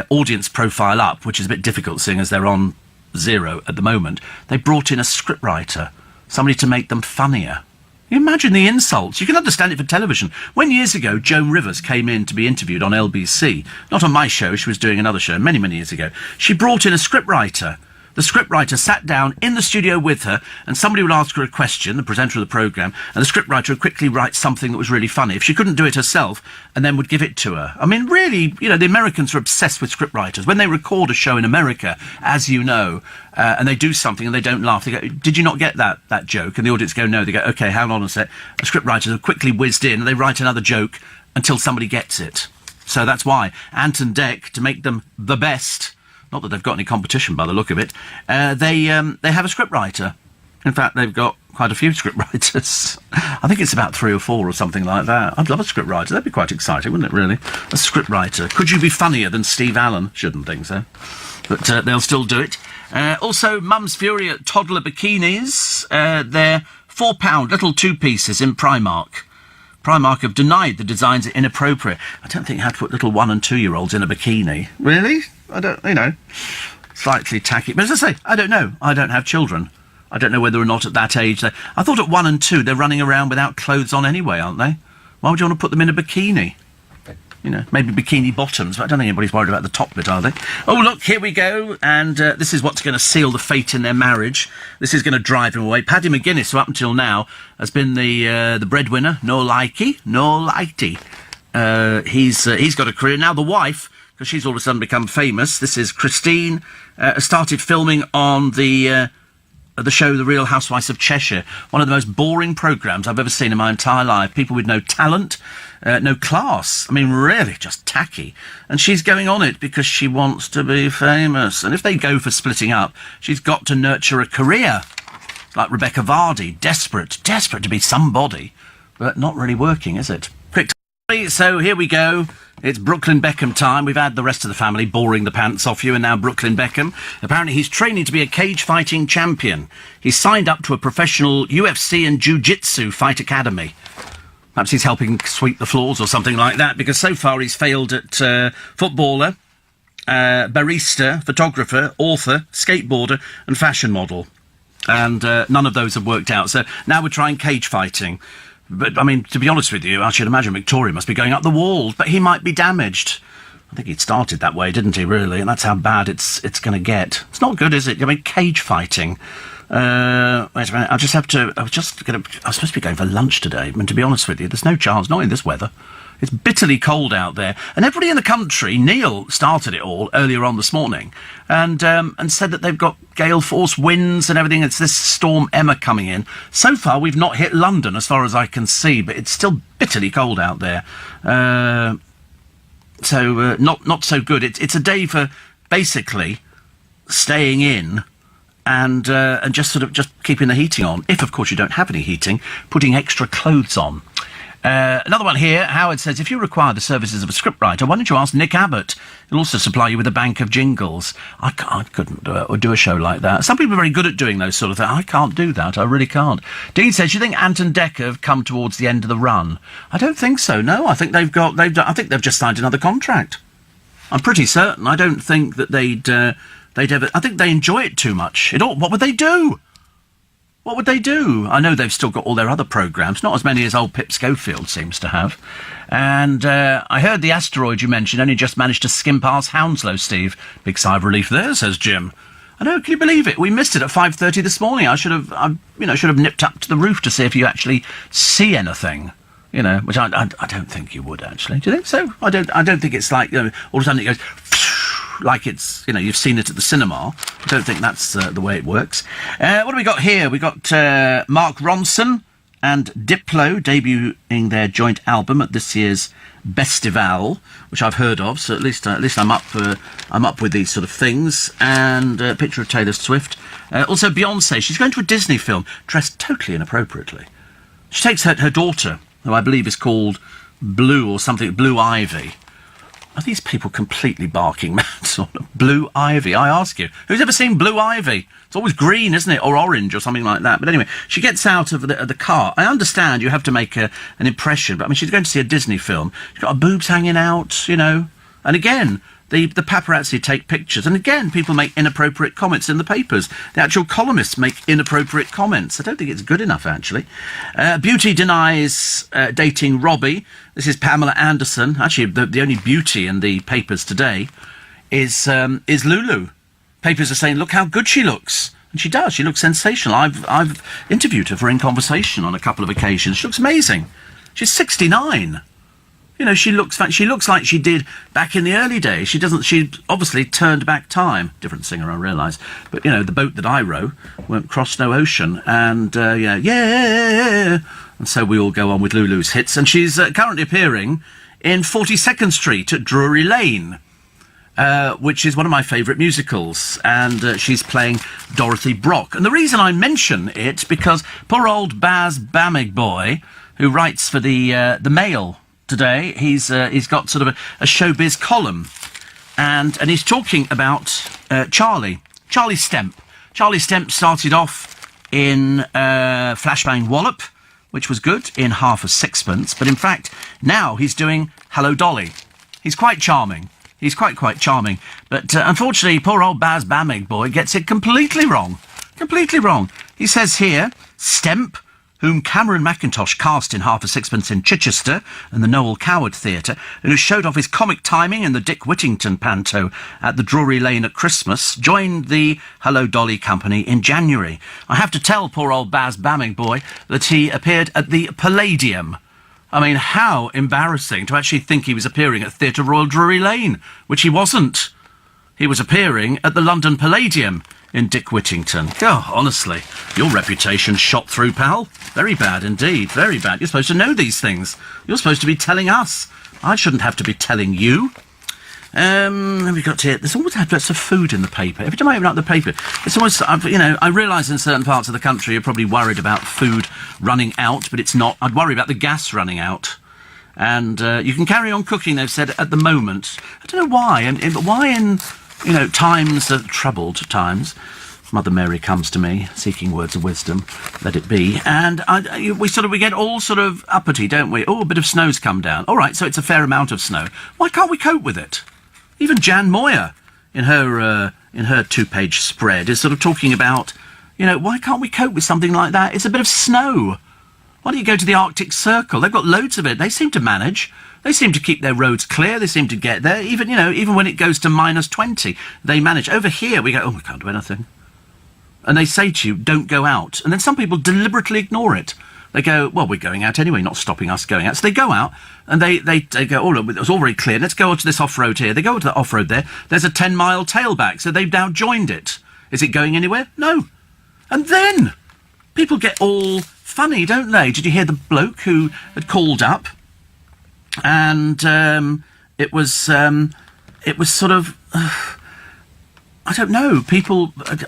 audience profile up, which is a bit difficult seeing as they're on 0 at the moment, they brought in a scriptwriter, somebody to make them funnier. You imagine the insults. You can understand it for television. When years ago Joan Rivers came in to be interviewed on LBC, not on my show, she was doing another show many years ago, she brought in a scriptwriter. The scriptwriter sat down in the studio with her, and somebody would ask her a question, the presenter of the programme, and the scriptwriter would quickly write something that was really funny, if she couldn't do it herself, and then would give it to her. I mean, really, you know, the Americans are obsessed with scriptwriters. When they record a show in America, as you know, and they do something and they don't laugh, they go, did you not get that joke? And the audience go, no. They go, OK, hang on a sec. The scriptwriters have quickly whizzed in, and they write another joke until somebody gets it. So that's why Ant and Dec, to make them the best... Not that they've got any competition by the look of it. They have a scriptwriter. In fact, they've got quite a few scriptwriters. I think it's about 3 or 4 or something like that. I'd love a scriptwriter. That'd be quite exciting, wouldn't it, really? A scriptwriter. Could you be funnier than Steve Allen? Shouldn't think so. But they'll still do it. Also, Mum's fury at toddler bikinis. They're £4 little 2-pieces in Primark. Primark have denied the designs are inappropriate. I don't think you have to put little 1- and 2-year-olds in a bikini. Really? I don't, you know, slightly tacky. But as I say, I don't know. I don't have children. I don't know whether or not at that age they... I thought at 1 and 2 they're running around without clothes on anyway, aren't they? Why would you want to put them in a bikini? You know, maybe bikini bottoms, but I don't think anybody's worried about the top bit, are they? Oh, look, here we go, and this is what's going to seal the fate in their marriage. This is going to drive him away. Paddy McGuinness, who up until now has been the breadwinner, no likey. He's got a career. Now the wife, because she's all of a sudden become famous, this is Christine, started filming on the show The Real Housewives of Cheshire, one of the most boring programmes I've ever seen in my entire life. People with no talent, no class. I mean, really, just tacky. And she's going on it because she wants to be famous. And if they go for splitting up, she's got to nurture a career. Like Rebecca Vardy, desperate to be somebody, but not really working, is it? Quick. So here we go. It's Brooklyn Beckham time. We've had the rest of the family boring the pants off you, and now Brooklyn Beckham. Apparently he's training to be a cage fighting champion. He's signed up to a professional UFC and jiu-jitsu fight academy. Perhaps he's helping sweep the floors or something like that, because so far he's failed at footballer, barista, photographer, author, skateboarder and fashion model. And none of those have worked out. So now we're trying cage fighting. But, I mean, to be honest with you, I should imagine Victoria must be going up the walls, but he might be damaged. I think he started that way, didn't he, really? And that's how bad it's going to get. It's not good, is it? I mean, cage fighting. Wait a minute, I was supposed to be going for lunch today, and to be honest with you, there's no chance, not in this weather. It's bitterly cold out there. And everybody in the country, Neil started it all earlier on this morning, and said that they've got gale force winds and everything. It's this storm Emma coming in. So far, we've not hit London, as far as I can see, but it's still bitterly cold out there. So not so good. It's a day for basically staying in and just keeping the heating on. If, of course, you don't have any heating, putting extra clothes on. Another one here. Howard says, if you require the services of a scriptwriter, why don't you ask Nick Abbott? He'll also supply you with a bank of jingles. I couldn't do a show like that. Some people are very good at doing those sort of things. I can't do that. I really can't. Dean says, do you think Ant and Decker have come towards the end of the run? I don't think so. No, I think I think they've just signed another contract. I'm pretty certain. I don't think that they'd ever. I think they enjoy it too much. What would they do? What would they do? I know they've still got all their other programmes, not as many as old Pip Schofield seems to have. And I heard the asteroid you mentioned only just managed to skim past Hounslow, Steve. Big sigh of relief there, says Jim. I know, can you believe it? We missed it at 5:30 this morning. I should have nipped up to the roof to see if you actually see anything. You know, which I don't think you would, actually. Do you think so? I don't think it's like, all of a sudden it goes like it's, you've seen it at the cinema. I don't think that's the way it works. What do we got here? We got Mark Ronson and Diplo debuting their joint album at this year's Bestival, which I've heard of. So at least I'm up with these sort of things. And a picture of Taylor Swift. Also Beyonce. She's going to a Disney film dressed totally inappropriately. She takes her daughter, who I believe is called Blue or something, Blue Ivy. Are these people completely barking mad? Sort of Blue Ivy, I ask you. Who's ever seen Blue Ivy? It's always green, isn't it? Or orange or something like that. But anyway, she gets out of the car. I understand you have to make an impression, but I mean, she's going to see a Disney film. She's got her boobs hanging out, And again, the paparazzi take pictures. And again, people make inappropriate comments in the papers. The actual columnists make inappropriate comments. I don't think it's good enough, actually. Beauty denies dating Robbie. This is Pamela Anderson. Actually, the only beauty in the papers today is Lulu. Papers are saying, look how good she looks. And she does. She looks sensational. I've interviewed her for In Conversation on a couple of occasions. She looks amazing. She's 69. She looks like she did back in the early days. She obviously turned back time. Different singer, I realise. But, the boat that I row won't cross no ocean. And, yeah. And so we all go on with Lulu's hits. And she's currently appearing in 42nd Street at Drury Lane, which is one of my favourite musicals. And she's playing Dorothy Brock. And the reason I mention it, because poor old Baz Bamigboy, who writes for the Mail today, he's got sort of a showbiz column, and he's talking about Charlie Stemp. Charlie Stemp started off in Flashbang Wallop, which was good, in half a sixpence, but in fact now he's doing Hello Dolly. He's quite charming. He's quite charming, but unfortunately poor old Baz Bamigboy gets it completely wrong. He says here, Stemp, whom Cameron McIntosh cast in Half a Sixpence in Chichester and the Noel Coward Theatre, and who showed off his comic timing in the Dick Whittington panto at the Drury Lane at Christmas, joined the Hello Dolly company in January. I have to tell poor old Baz Bamigboy that he appeared at the Palladium. I mean, how embarrassing to actually think he was appearing at Theatre Royal Drury Lane, which he wasn't. He was appearing at the London Palladium in Dick Whittington. Oh, honestly, your reputation shot through, pal. Very bad indeed, very bad. You're supposed to know these things. You're supposed to be telling us. I shouldn't have to be telling you. We've got here, there's always lots of food in the paper. Every time I open up the paper, it's almost, I realise in certain parts of the country you're probably worried about food running out, but it's not. I'd worry about the gas running out. And you can carry on cooking, they've said, at the moment. I don't know why. But why in times, troubled times, Mother Mary comes to me, seeking words of wisdom, let it be. And we get all sort of uppity, don't we? Oh, a bit of snow's come down. All right, so it's a fair amount of snow. Why can't we cope with it? Even Jan Moyer, in her 2-page spread, is sort of talking about, why can't we cope with something like that? It's a bit of snow. Why don't you go to the Arctic Circle? They've got loads of it. They seem to manage. They seem to keep their roads clear. They seem to get there. Even, even when it goes to -20, they manage. Over here, we go, oh, we can't do anything. And they say to you, don't go out. And then some people deliberately ignore it. They go, well, we're going out anyway, not stopping us going out. So they go out, and they go, oh, look, it was all very clear. Let's go to this off-road here. They go to the off-road there. There's a 10-mile tailback, so they've now joined it. Is it going anywhere? No. And then people get all funny, don't they? Did you hear the bloke who had called up? And it was sort of... I don't know.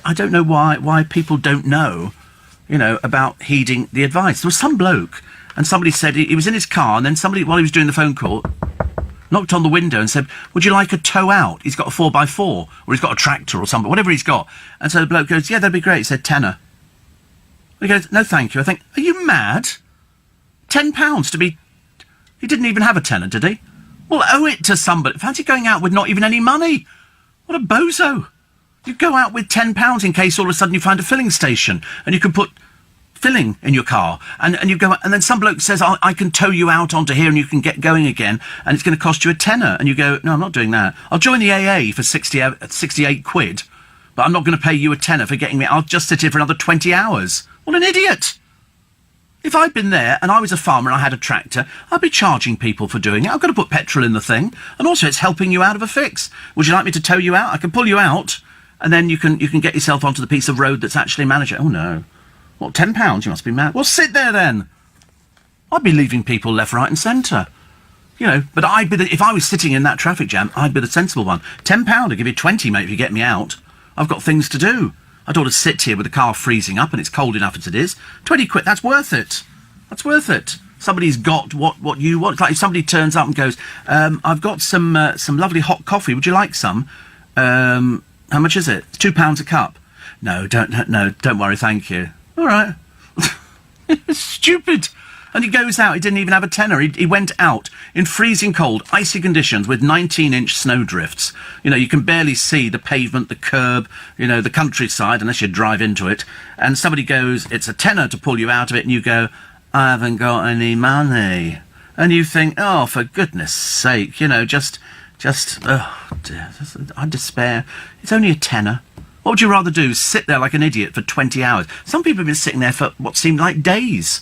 I don't know why people don't know, about heeding the advice. There was some bloke, and somebody said he was in his car, and then somebody, while he was doing the phone call, knocked on the window and said, would you like a tow out? He's got a 4x4, or he's got a tractor or something, whatever he's got. And so the bloke goes, yeah, that'd be great. He said, tenner. He goes, no, thank you. I think, are you mad? £10 to be... He didn't even have a tenner, did he? Well, owe it to somebody. Fancy going out with not even any money. What a bozo. You go out with £10 in case all of a sudden you find a filling station and you can put filling in your car, and you go, and then some bloke says, I can tow you out onto here and you can get going again, and it's going to cost you a tenner, and you go, no, I'm not doing that. I'll join the AA for 68 quid, but I'm not going to pay you a tenner for getting me. I'll just sit here for another 20 hours. What an idiot. If I'd been there and I was a farmer and I had a tractor, I'd be charging people for doing it. I've got to put petrol in the thing, and also it's helping you out of a fix. Would you like me to tow you out? I can pull you out, and then you can get yourself onto the piece of road that's actually managed. Oh, no. What, £10? You must be mad. Well, sit there, then. I'd be leaving people left, right and centre. But if I was sitting in that traffic jam, I'd be the sensible one. £10, I'd give you 20, mate, if you get me out. I've got things to do. I don't want to sit here with the car freezing up and it's cold enough as it is. 20 quid, that's worth it. That's worth it. Somebody's got what you want. It's like if somebody turns up and goes, I've got some lovely hot coffee. Would you like some? How much is it? It's £2 a cup. No, don't worry, thank you. All right. It's stupid. And he goes out, he didn't even have a tenner. He went out in freezing cold, icy conditions with 19-inch snowdrifts. You can barely see the pavement, the curb, the countryside, unless you drive into it. And somebody goes, it's a tenner to pull you out of it, and you go, I haven't got any money. And you think, oh, for goodness sake, oh dear, I despair. It's only a tenner. What would you rather do? Sit there like an idiot for 20 hours? Some people have been sitting there for what seemed like days.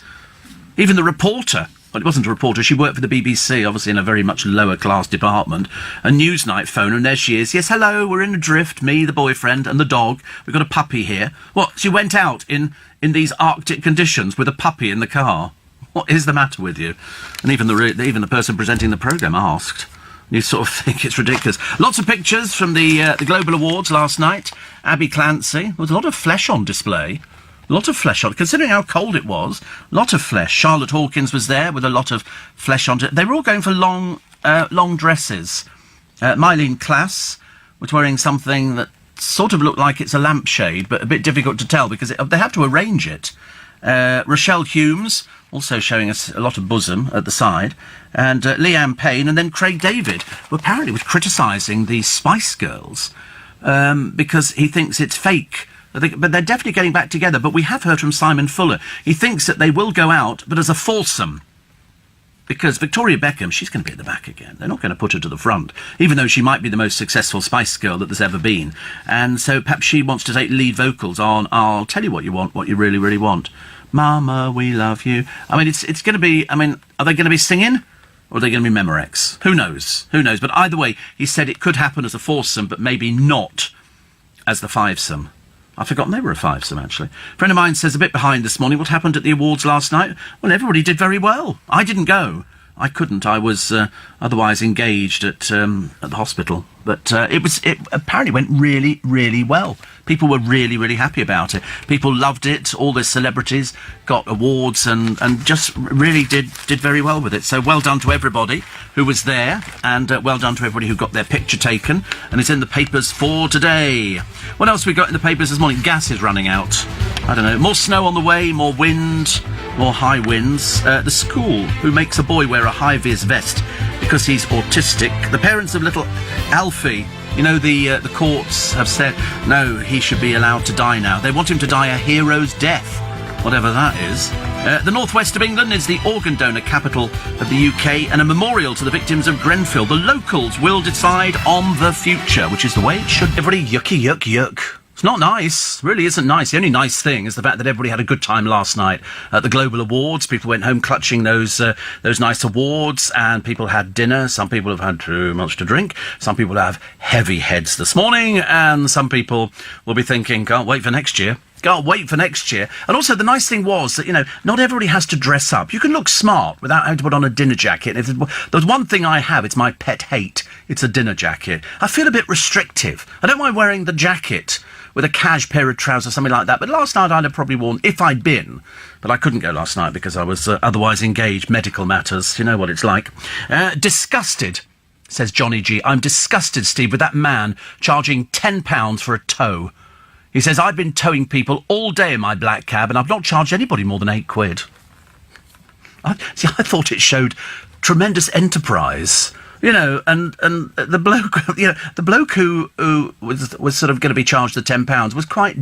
Even the reporter, well, it wasn't a reporter, she worked for the BBC, obviously in a very much lower class department, a Newsnight phone, and there she is. Yes, hello, we're in a drift, me, the boyfriend, and the dog. We've got a puppy here. What, she went out in these Arctic conditions with a puppy in the car? What is the matter with you? And even the person presenting the programme asked. You sort of think it's ridiculous. Lots of pictures from the Global Awards last night. Abby Clancy. There was a lot of flesh on display. A lot of flesh on, considering how cold it was. A lot of flesh. Charlotte Hawkins was there with a lot of flesh on it. They were all going for long dresses. Mylene Klass was wearing something that sort of looked like it's a lampshade, but a bit difficult to tell because they have to arrange it. Rochelle Humes, also showing us a lot of bosom at the side, and Leanne Payne, and then Craig David, who apparently was criticising the Spice Girls because he thinks it's fake. But they're definitely getting back together. But we have heard from Simon Fuller. He thinks that they will go out, but as a foursome. Because Victoria Beckham, she's going to be at the back again. They're not going to put her to the front, even though she might be the most successful Spice Girl that there's ever been. And so perhaps she wants to take lead vocals on I'll Tell You What You Want, What You Really, Really Want. Mama, we love you. I mean, it's going to be... I mean, are they going to be singing? Or are they going to be Memorex? Who knows? Who knows? But either way, he said it could happen as a foursome, but maybe not as the fivesome. I've forgotten they were a fivesome, actually. A friend of mine says, a bit behind this morning, what happened at the awards last night? Well, everybody did very well. I didn't go. I couldn't. I was otherwise engaged at the hospital. But it apparently went really, really well. People were really, really happy about it. People loved it. All the celebrities got awards and just really did very well with it. So well done to everybody who was there, and well done to everybody who got their picture taken. And it's in the papers for today. What else we got in the papers this morning? Gas is running out. I don't know. More snow on the way, more wind, more high winds. The school who makes a boy wear a high-vis vest because he's autistic. The parents of little Alfie, you know, the courts have said, no, he should be allowed to die now. They want him to die a hero's death, whatever that is. The northwest of England is the organ donor capital of the UK, and a memorial to the victims of Grenfell. The locals will decide on the future, which is the way it should. Everybody yucky, yuck, yuck. It's not nice. Really isn't nice. The only nice thing is the fact that everybody had a good time last night at the Global Awards. People went home clutching those nice awards, and people had dinner. Some people have had too much to drink. Some people have heavy heads this morning, and some people will be thinking, can't wait for next year. Can't wait for next year. And also, the nice thing was that, not everybody has to dress up. You can look smart without having to put on a dinner jacket. If there's one thing I have, it's my pet hate. It's a dinner jacket. I feel a bit restrictive. I don't mind wearing the jacket with a cash pair of trousers, something like that. But last night I'd have probably worn, if I'd been, but I couldn't go last night because I was otherwise engaged, medical matters. You know what it's like. Disgusted, says Johnny G. I'm disgusted, Steve, with that man charging £10 for a tow. He says, I've been towing people all day in my black cab and I've not charged anybody more than £8. I thought it showed tremendous enterprise. And the bloke who was sort of going to be charged the £10 was quite,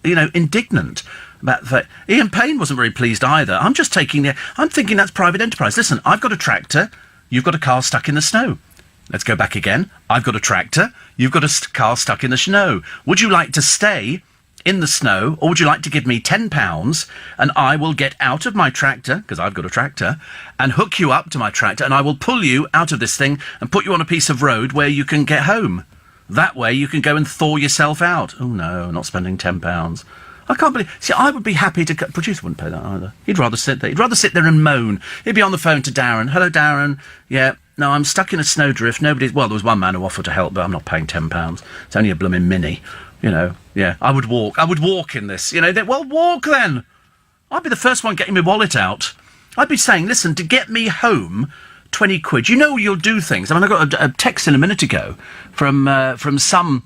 indignant about the fact. Ian Payne wasn't very pleased either. I'm thinking that's private enterprise. Listen, I've got a tractor, you've got a car stuck in the snow. Let's go back again. I've got a tractor, you've got a car stuck in the snow. Would you like to stay in the snow, or would you like to give me £10 and I will get out of my tractor, because I've got a tractor, and hook you up to my tractor, and I will pull you out of this thing and put you on a piece of road where you can get home. That way you can go and thaw yourself out. Oh no, not spending £10. I can't believe... See, I would be happy to... Producer wouldn't pay that either. He'd rather sit there. He'd rather sit there and moan. He'd be on the phone to Darren. Hello, Darren. Yeah, no, I'm stuck in a snowdrift. Nobody's... Well, there was one man who offered to help, but I'm not paying £10. It's only a blooming Mini. Yeah, I would walk. I would walk in this. Well, walk then. I'd be the first one getting my wallet out. I'd be saying, listen, to get me home, 20 quid. You'll do things. I got a text in a minute ago from some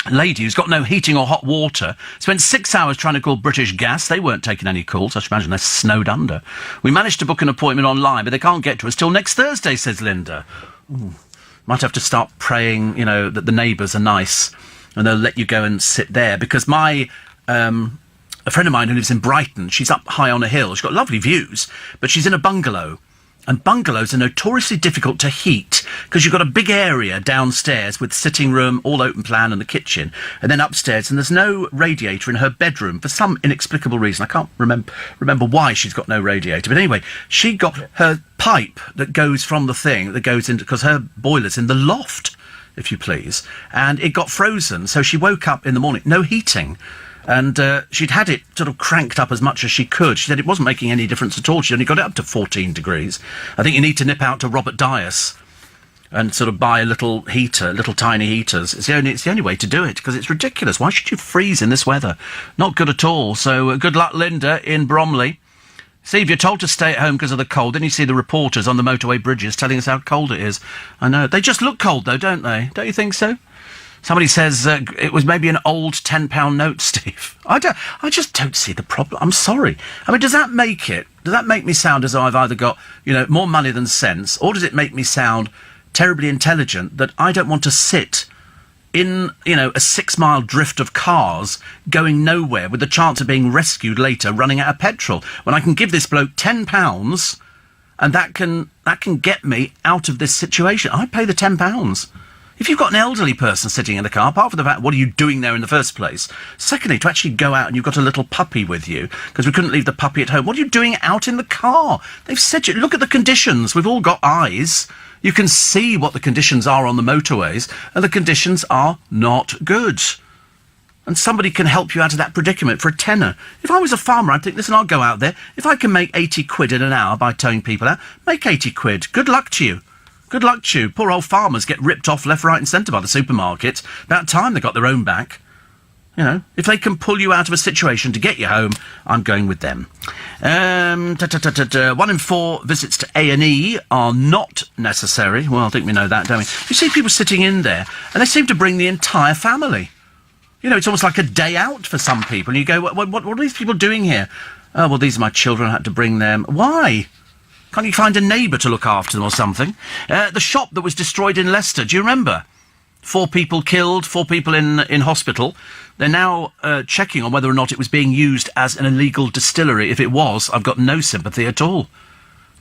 lady who's got no heating or hot water, spent 6 hours trying to call British Gas. They weren't taking any calls. I should imagine they're snowed under. We managed to book an appointment online, but they can't get to us till next Thursday, says Linda. Ooh. Might have to start praying, that the neighbours are nice and they'll let you go and sit there, because a friend of mine who lives in Brighton, she's up high on a hill. She's got lovely views, but she's in a bungalow. And bungalows are notoriously difficult to heat because you've got a big area downstairs with sitting room, all open plan, and the kitchen. And then upstairs, and there's no radiator in her bedroom for some inexplicable reason. I can't remember why she's got no radiator. But anyway, she got her pipe that goes from the thing that goes into... Because her boiler's in the loft, if you please. And it got frozen, so she woke up in the morning, no heating. And she'd had it sort of cranked up as much as she could. She said it wasn't making any difference at all. She only got it up to 14 degrees. I think you need to nip out to Robert Dyas and sort of buy a little heater, little tiny heaters. It's the only way to do it, because it's ridiculous. Why should you freeze in this weather? Not good at all. So good luck, Linda, in Bromley. See, if you're told to stay at home because of the cold, then you see the reporters on the motorway bridges telling us how cold it is. I know. They just look cold, though, don't they? Don't you think so? Somebody says it was maybe an old £10 note, Steve. I just don't see the problem. I'm sorry. I mean, does that make me sound as though I've either got, more money than sense, or does it make me sound terribly intelligent that I don't want to sit in, a 6-mile drift of cars going nowhere with the chance of being rescued later, running out of petrol, when I can give this bloke £10 and that can get me out of this situation? I'd pay the £10. If you've got an elderly person sitting in the car, apart from the fact, what are you doing there in the first place? Secondly, to actually go out and you've got a little puppy with you, because we couldn't leave the puppy at home. What are you doing out in the car? They've said, look at the conditions. We've all got eyes. You can see what the conditions are on the motorways, and the conditions are not good. And somebody can help you out of that predicament for a tenner. If I was a farmer, I'd think, listen, I'll go out there. If I can make 80 quid in an hour by towing people out, make 80 quid. Good luck to you. Good luck to you. Poor old farmers get ripped off left, right and centre by the supermarkets. About time they got their own back. If they can pull you out of a situation to get you home, I'm going with them. 1 in 4 visits to A&E are not necessary. Well, I think we know that, don't we? You see people sitting in there, and they seem to bring the entire family. It's almost like a day out for some people. And you go, what are these people doing here? Oh, well, these are my children. I had to bring them. Why? Can't you find a neighbour to look after them or something? The shop that was destroyed in Leicester, do you remember? 4 people killed, 4 people in hospital. They're now checking on whether or not it was being used as an illegal distillery. If it was, I've got no sympathy at all.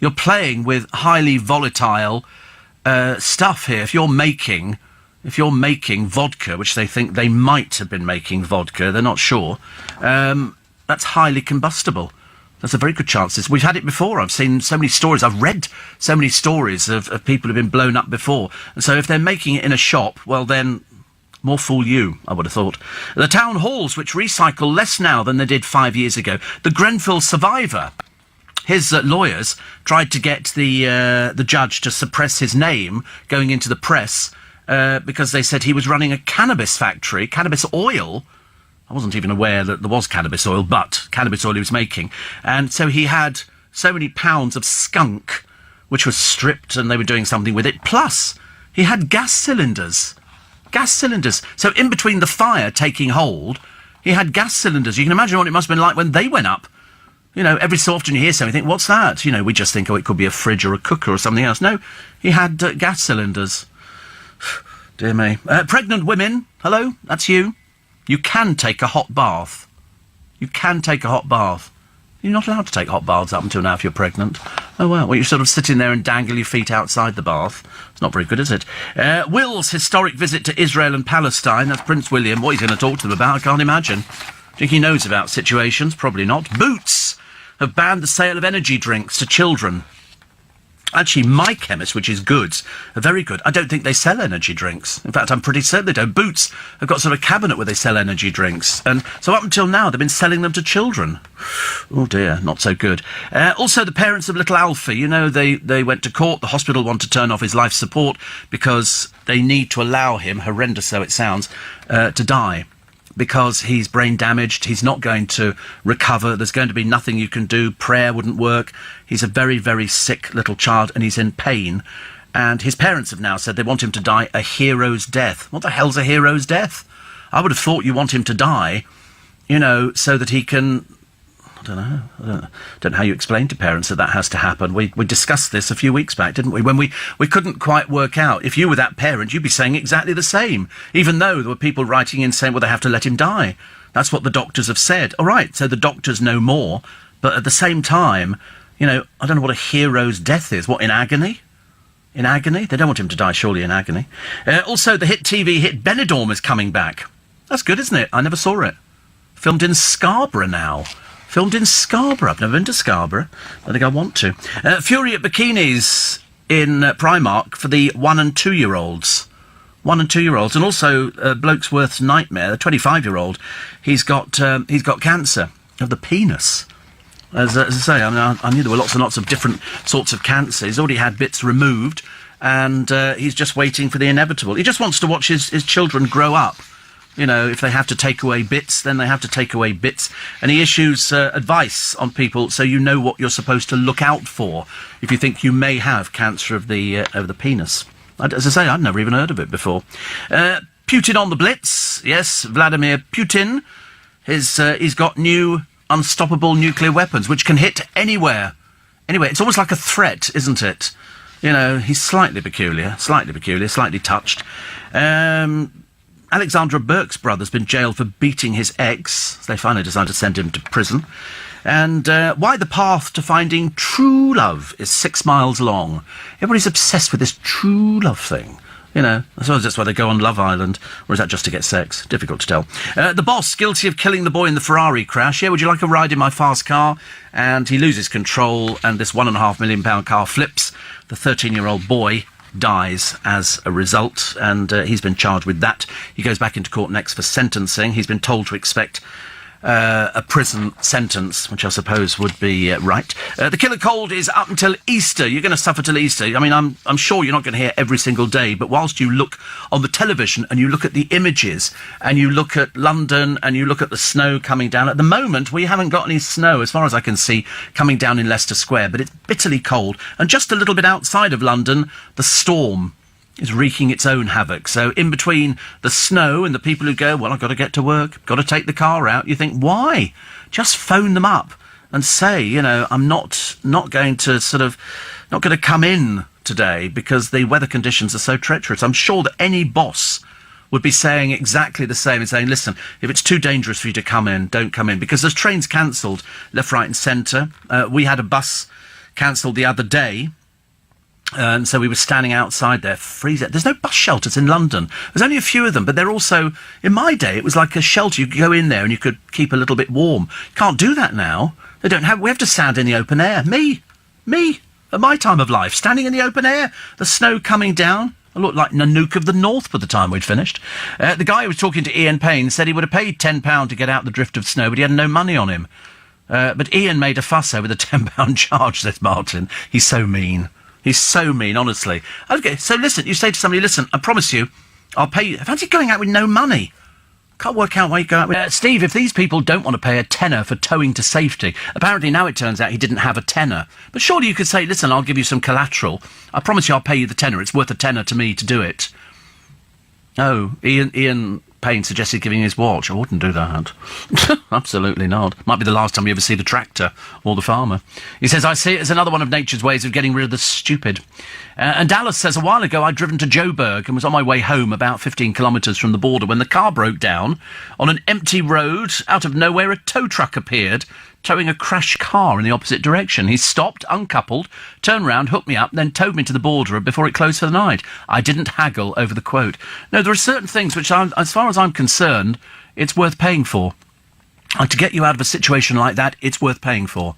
You're playing with highly volatile stuff here. If you're making vodka, which they think they might have been making vodka, they're not sure, that's highly combustible. There's a very good chance. We've had it before. I've seen so many stories. I've read so many stories of people who've been blown up before. And so if they're making it in a shop, well then, more fool you, I would have thought. The town halls, which recycle less now than they did 5 years ago. The Grenfell survivor, his lawyers tried to get the judge to suppress his name going into the press because they said he was running a cannabis factory, cannabis oil. I wasn't even aware that there was cannabis oil, but cannabis oil he was making. And so he had so many pounds of skunk, which was stripped, and they were doing something with it. Plus, he had gas cylinders. Gas cylinders. So in between the fire taking hold, he had gas cylinders. You can imagine what it must have been like when they went up. You know, every so often you hear something, you think, what's that? You know, we just think, oh, it could be a fridge or a cooker or something else. No, he had gas cylinders. Dear me. Pregnant women, hello, that's you. You can take a hot bath. You can take a hot bath. You're not allowed to take hot baths up until now if you're pregnant. Oh, well, you're sort of sitting there and dangle your feet outside the bath. It's not very good, is it? Will's historic visit to Israel and Palestine. That's Prince William. What he's going to talk to them about, I can't imagine. Do you think he knows about situations? Probably not. Boots have banned the sale of energy drinks to children. Actually, My Chemist, which is Goods, are very good. I don't think they sell energy drinks. In fact, I'm pretty certain they don't. Boots have got sort of a cabinet where they sell energy drinks. And so up until now, they've been selling them to children. Oh, dear, not so good. Also, the parents of little Alfie, you know, they went to court. The hospital want to turn off his life support because they need to allow him, horrendous though it sounds, to die. Because he's brain damaged, he's not going to recover, there's going to be nothing you can do, prayer wouldn't work. He's a very, very sick little child and he's in pain. And his parents have now said they want him to die a hero's death. What the hell's a hero's death? I would have thought you want him to die, you know, so that he can... I don't know how you explain to parents that has to happen. We discussed this a few weeks back, didn't we? When we couldn't quite work out. If you were that parent, you'd be saying exactly the same, even though there were people writing in saying, well, they have to let him die. That's what the doctors have said. All right, so the doctors know more, but at the same time, you know, I don't know what a hero's death is. What, in agony? In agony? They don't want him to die, surely, in agony. Also, the TV hit Benidorm is coming back. That's good, isn't it? I never saw it. Filmed in Scarborough now. Filmed in Scarborough. I've never been to Scarborough. I think I want to. Fury at bikinis in Primark for the 1 and 2 year olds. 1 and 2 year olds, and also Blokesworth's nightmare. The 25-year-old, he's got cancer of the penis. As I say, I mean, I knew there were lots and lots of different sorts of cancer. He's already had bits removed, and he's just waiting for the inevitable. He just wants to watch his children grow up. You know, if they have to take away bits, then they have to take away bits. And he issues advice on people so you know what you're supposed to look out for if you think you may have cancer of the penis. As I say, I'd never even heard of it before. Putin on the Blitz. Yes, Vladimir Putin. He's got new unstoppable nuclear weapons, which can hit anywhere. Anyway, it's almost like a threat, isn't it? You know, he's slightly peculiar, slightly touched. Alexandra Burke's brother's been jailed for beating his ex. They finally decided to send him to prison. And why the path to finding true love is 6 miles long. Everybody's obsessed with this true love thing. You know, I suppose that's why they go on Love Island. Or is that just to get sex? Difficult to tell. The boss, guilty of killing the boy in the Ferrari crash. Yeah, would you like a ride in my fast car? And he loses control, and this £1.5 million car flips. The 13-year-old boy dies as a result, and he's been charged with that. He goes back into court next for sentencing. He's been told to expect a prison sentence, which I suppose would be right. The killer cold is up until Easter. You're going to suffer till Easter. I mean, I'm sure you're not going to hear every single day, but whilst you look on the television and you look at the images and you look at London and you look at the snow coming down, at the moment we haven't got any snow, as far as I can see, coming down in Leicester Square, but it's bitterly cold. And just a little bit outside of London, the storm is wreaking its own havoc. So in between the snow and the people who go, well, I've got to get to work, got to take the car out, you think, why? Just phone them up and say, you know, I'm not going to come in today because the weather conditions are so treacherous. I'm sure that any boss would be saying exactly the same and saying, listen, if it's too dangerous for you to come in, don't come in. Because there's trains cancelled left, right and centre. We had a bus cancelled the other day. And so we were standing outside there, freezing. There's no bus shelters in London. There's only a few of them, but they're also... In my day, it was like a shelter. You could go in there and you could keep a little bit warm. You can't do that now. They don't have... We have to stand in the open air. Me, at my time of life, standing in the open air, the snow coming down. I looked like Nanook of the North by the time we'd finished. The guy who was talking to Ian Payne said he would have paid £10 to get out the drift of snow, but he had no money on him. But Ian made a fuss over the £10 charge, says Martin. He's so mean. He's so mean, honestly. Okay, so listen, you say to somebody, listen, I promise you, I'll pay you. Fancy going out with no money. Can't work out why you go out with... Steve, if these people don't want to pay a tenner for towing to safety, apparently now it turns out he didn't have a tenner. But surely you could say, listen, I'll give you some collateral. I promise you I'll pay you the tenner. It's worth a tenner to me to do it. Oh, Ian Payne suggested giving his watch. I wouldn't do that. Absolutely not. Might be the last time you ever see the tractor or the farmer. He says, I see it as another one of nature's ways of getting rid of the stupid. And Dallas says, a while ago I'd driven to Joburg and was on my way home about 15 kilometres from the border when the car broke down. On an empty road, out of nowhere, a tow truck appeared, towing a crashed car in the opposite direction. He stopped, uncoupled, turned round, hooked me up, then towed me to the border before it closed for the night. I didn't haggle over the quote. No, there are certain things which, as far as I'm concerned, it's worth paying for. And to get you out of a situation like that, it's worth paying for.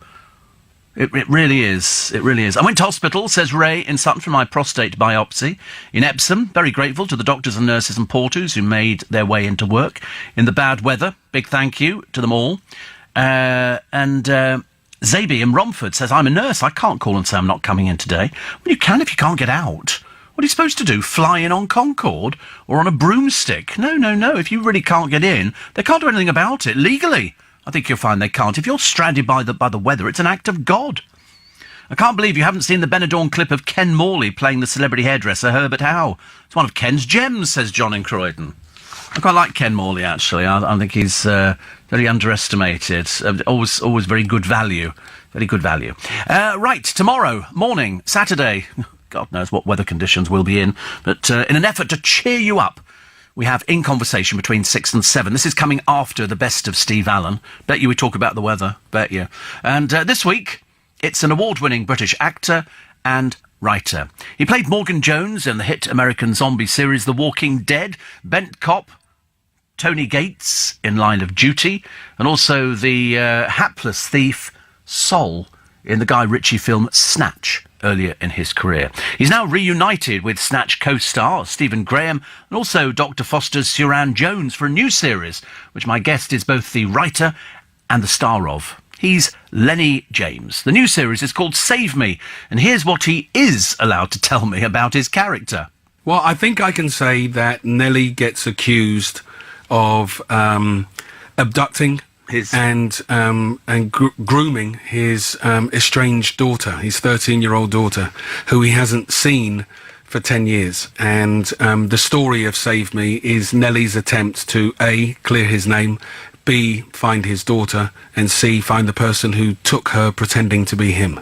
It really is. It really is. I went to hospital, says Ray, in Sutton for my prostate biopsy. In Epsom, very grateful to the doctors and nurses and porters who made their way into work in the bad weather. Big thank you to them all. Zabi in Romford says, I'm a nurse. I can't call and say I'm not coming in today. Well, you can if you can't get out. What are you supposed to do? Fly in on Concorde or on a broomstick? No. If you really can't get in, they can't do anything about it legally. I think you'll find they can't. If you're stranded by the weather, it's an act of God. I can't believe you haven't seen the Benidorm clip of Ken Morley playing the celebrity hairdresser Herbert Howe. It's one of Ken's gems, says John in Croydon. I quite like Ken Morley, actually. I think he's very underestimated. Always very good value. Very good value. Right, tomorrow morning, Saturday, God knows what weather conditions we'll be in, but in an effort to cheer you up, we have In Conversation between 6 and 7. This is coming after the best of Steve Allen. Bet you we talk about the weather. Bet you. And this week, it's an award-winning British actor and writer. He played Morgan Jones in the hit American zombie series The Walking Dead, bent cop Tony Gates in Line of Duty, and also the hapless thief Sol in the Guy Ritchie film Snatch earlier in his career. He's now reunited with Snatch co-star Stephen Graham and also Dr. Foster's Suran Jones for a new series, which my guest is both the writer and the star of. He's Lenny James. The new series is called Save Me, and here's what he is allowed to tell me about his character. Well, I think I can say that Nelly gets accused of abducting and grooming his estranged daughter, his 13-year-old daughter, who he hasn't seen for 10 years. And the story of Save Me is Nelly's attempt to A, clear his name, B, find his daughter, and C, find the person who took her pretending to be him.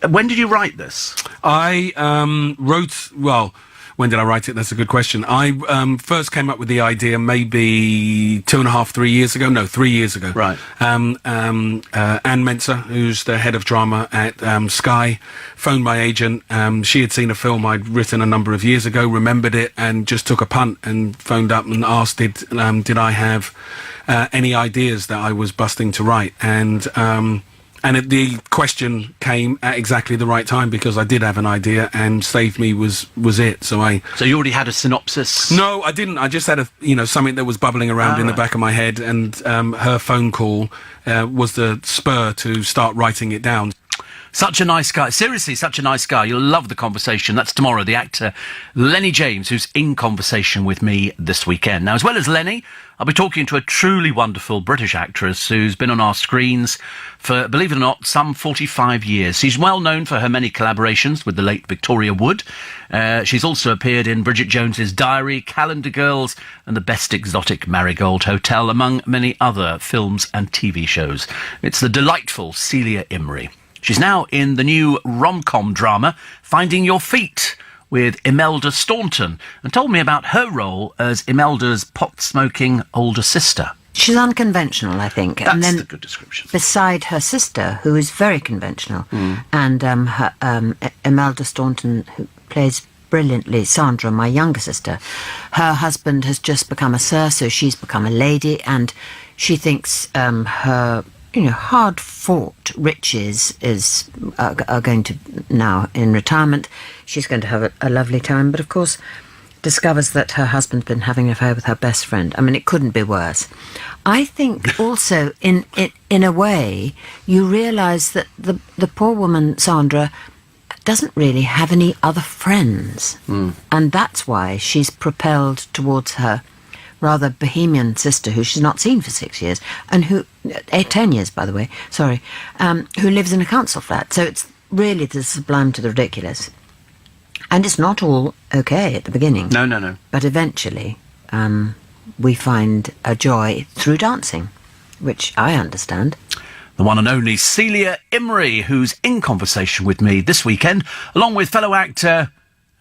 When did you write this? I wrote, well, when did I write it? That's a good question. I first came up with the idea maybe 2.5, 3 years ago. No, 3 years ago. Right. Anne Menser, who's the head of drama at Sky, phoned my agent. She had seen a film I'd written a number of years ago, remembered it, and just took a punt and phoned up and asked did I have any ideas that I was busting to write. And the question came at exactly the right time because I did have an idea, and Save Me was it. So you already had a synopsis? No, I didn't. I just had something that was bubbling around in the back of my head, and her phone call was the spur to start writing it down. Such a nice guy. Seriously, such a nice guy. You'll love the conversation. That's tomorrow. The actor Lenny James, who's in conversation with me this weekend. Now, as well as Lenny, I'll be talking to a truly wonderful British actress who's been on our screens for, believe it or not, some 45 years. She's well known for her many collaborations with the late Victoria Wood. She's also appeared in Bridget Jones's Diary, Calendar Girls, and The Best Exotic Marigold Hotel, among many other films and TV shows. It's the delightful Celia Imrie. She's now in the new rom-com drama Finding Your Feet, with Imelda Staunton and told me about her role as Imelda's pot-smoking older sister. She's unconventional, I think. That's and then a good description. beside her sister, who is very conventional, and Imelda Staunton, who plays brilliantly Sandra, my younger sister, her husband has just become a sir, so she's become a lady, and she thinks her hard-fought riches are going to, now in retirement, she's going to have a lovely time, but of course discovers that her husband's been having an affair with her best friend. I mean, it couldn't be worse. I think also, in a way, you realise that the poor woman, Sandra, doesn't really have any other friends. And that's why she's propelled towards her rather bohemian sister, who she's not seen for 6 years, and who, 10 years, by the way, sorry, who lives in a council flat. So it's really the sublime to the ridiculous. And it's not all okay at the beginning. No. But eventually, we find a joy through dancing, which I understand. The one and only Celia Imrie, who's in conversation with me this weekend, along with fellow actor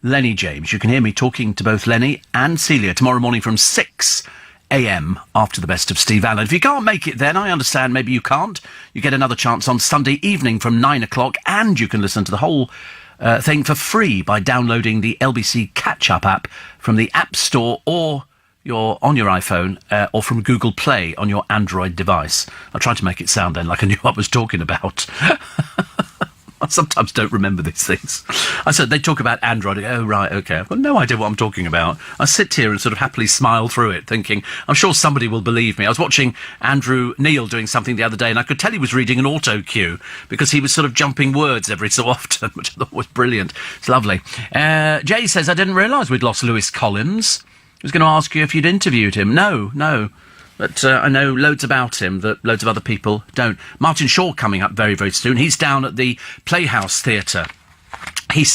Lenny James. You can hear me talking to both Lenny and Celia tomorrow morning from 6 a.m. after the best of Steve Allen. If you can't make it then, I understand maybe you can't. You get another chance on Sunday evening from 9 o'clock, and you can listen to the whole thing for free by downloading the LBC Catch-Up app from the App Store or on your iPhone or from Google Play on your Android device. I tried to make it sound then like I knew what I was talking about. I sometimes don't remember these things. I said, they talk about Android. I go, oh, right, okay. I've got no idea what I'm talking about. I sit here and sort of happily smile through it, thinking, I'm sure somebody will believe me. I was watching Andrew Neil doing something the other day, and I could tell he was reading an auto cue because he was sort of jumping words every so often, which I thought was brilliant. It's lovely. Jay says, I didn't realise we'd lost Lewis Collins. I was going to ask you if you'd interviewed him. No. But I know loads about him that loads of other people don't. Martin Shaw coming up very, very soon. He's down at the Playhouse Theatre.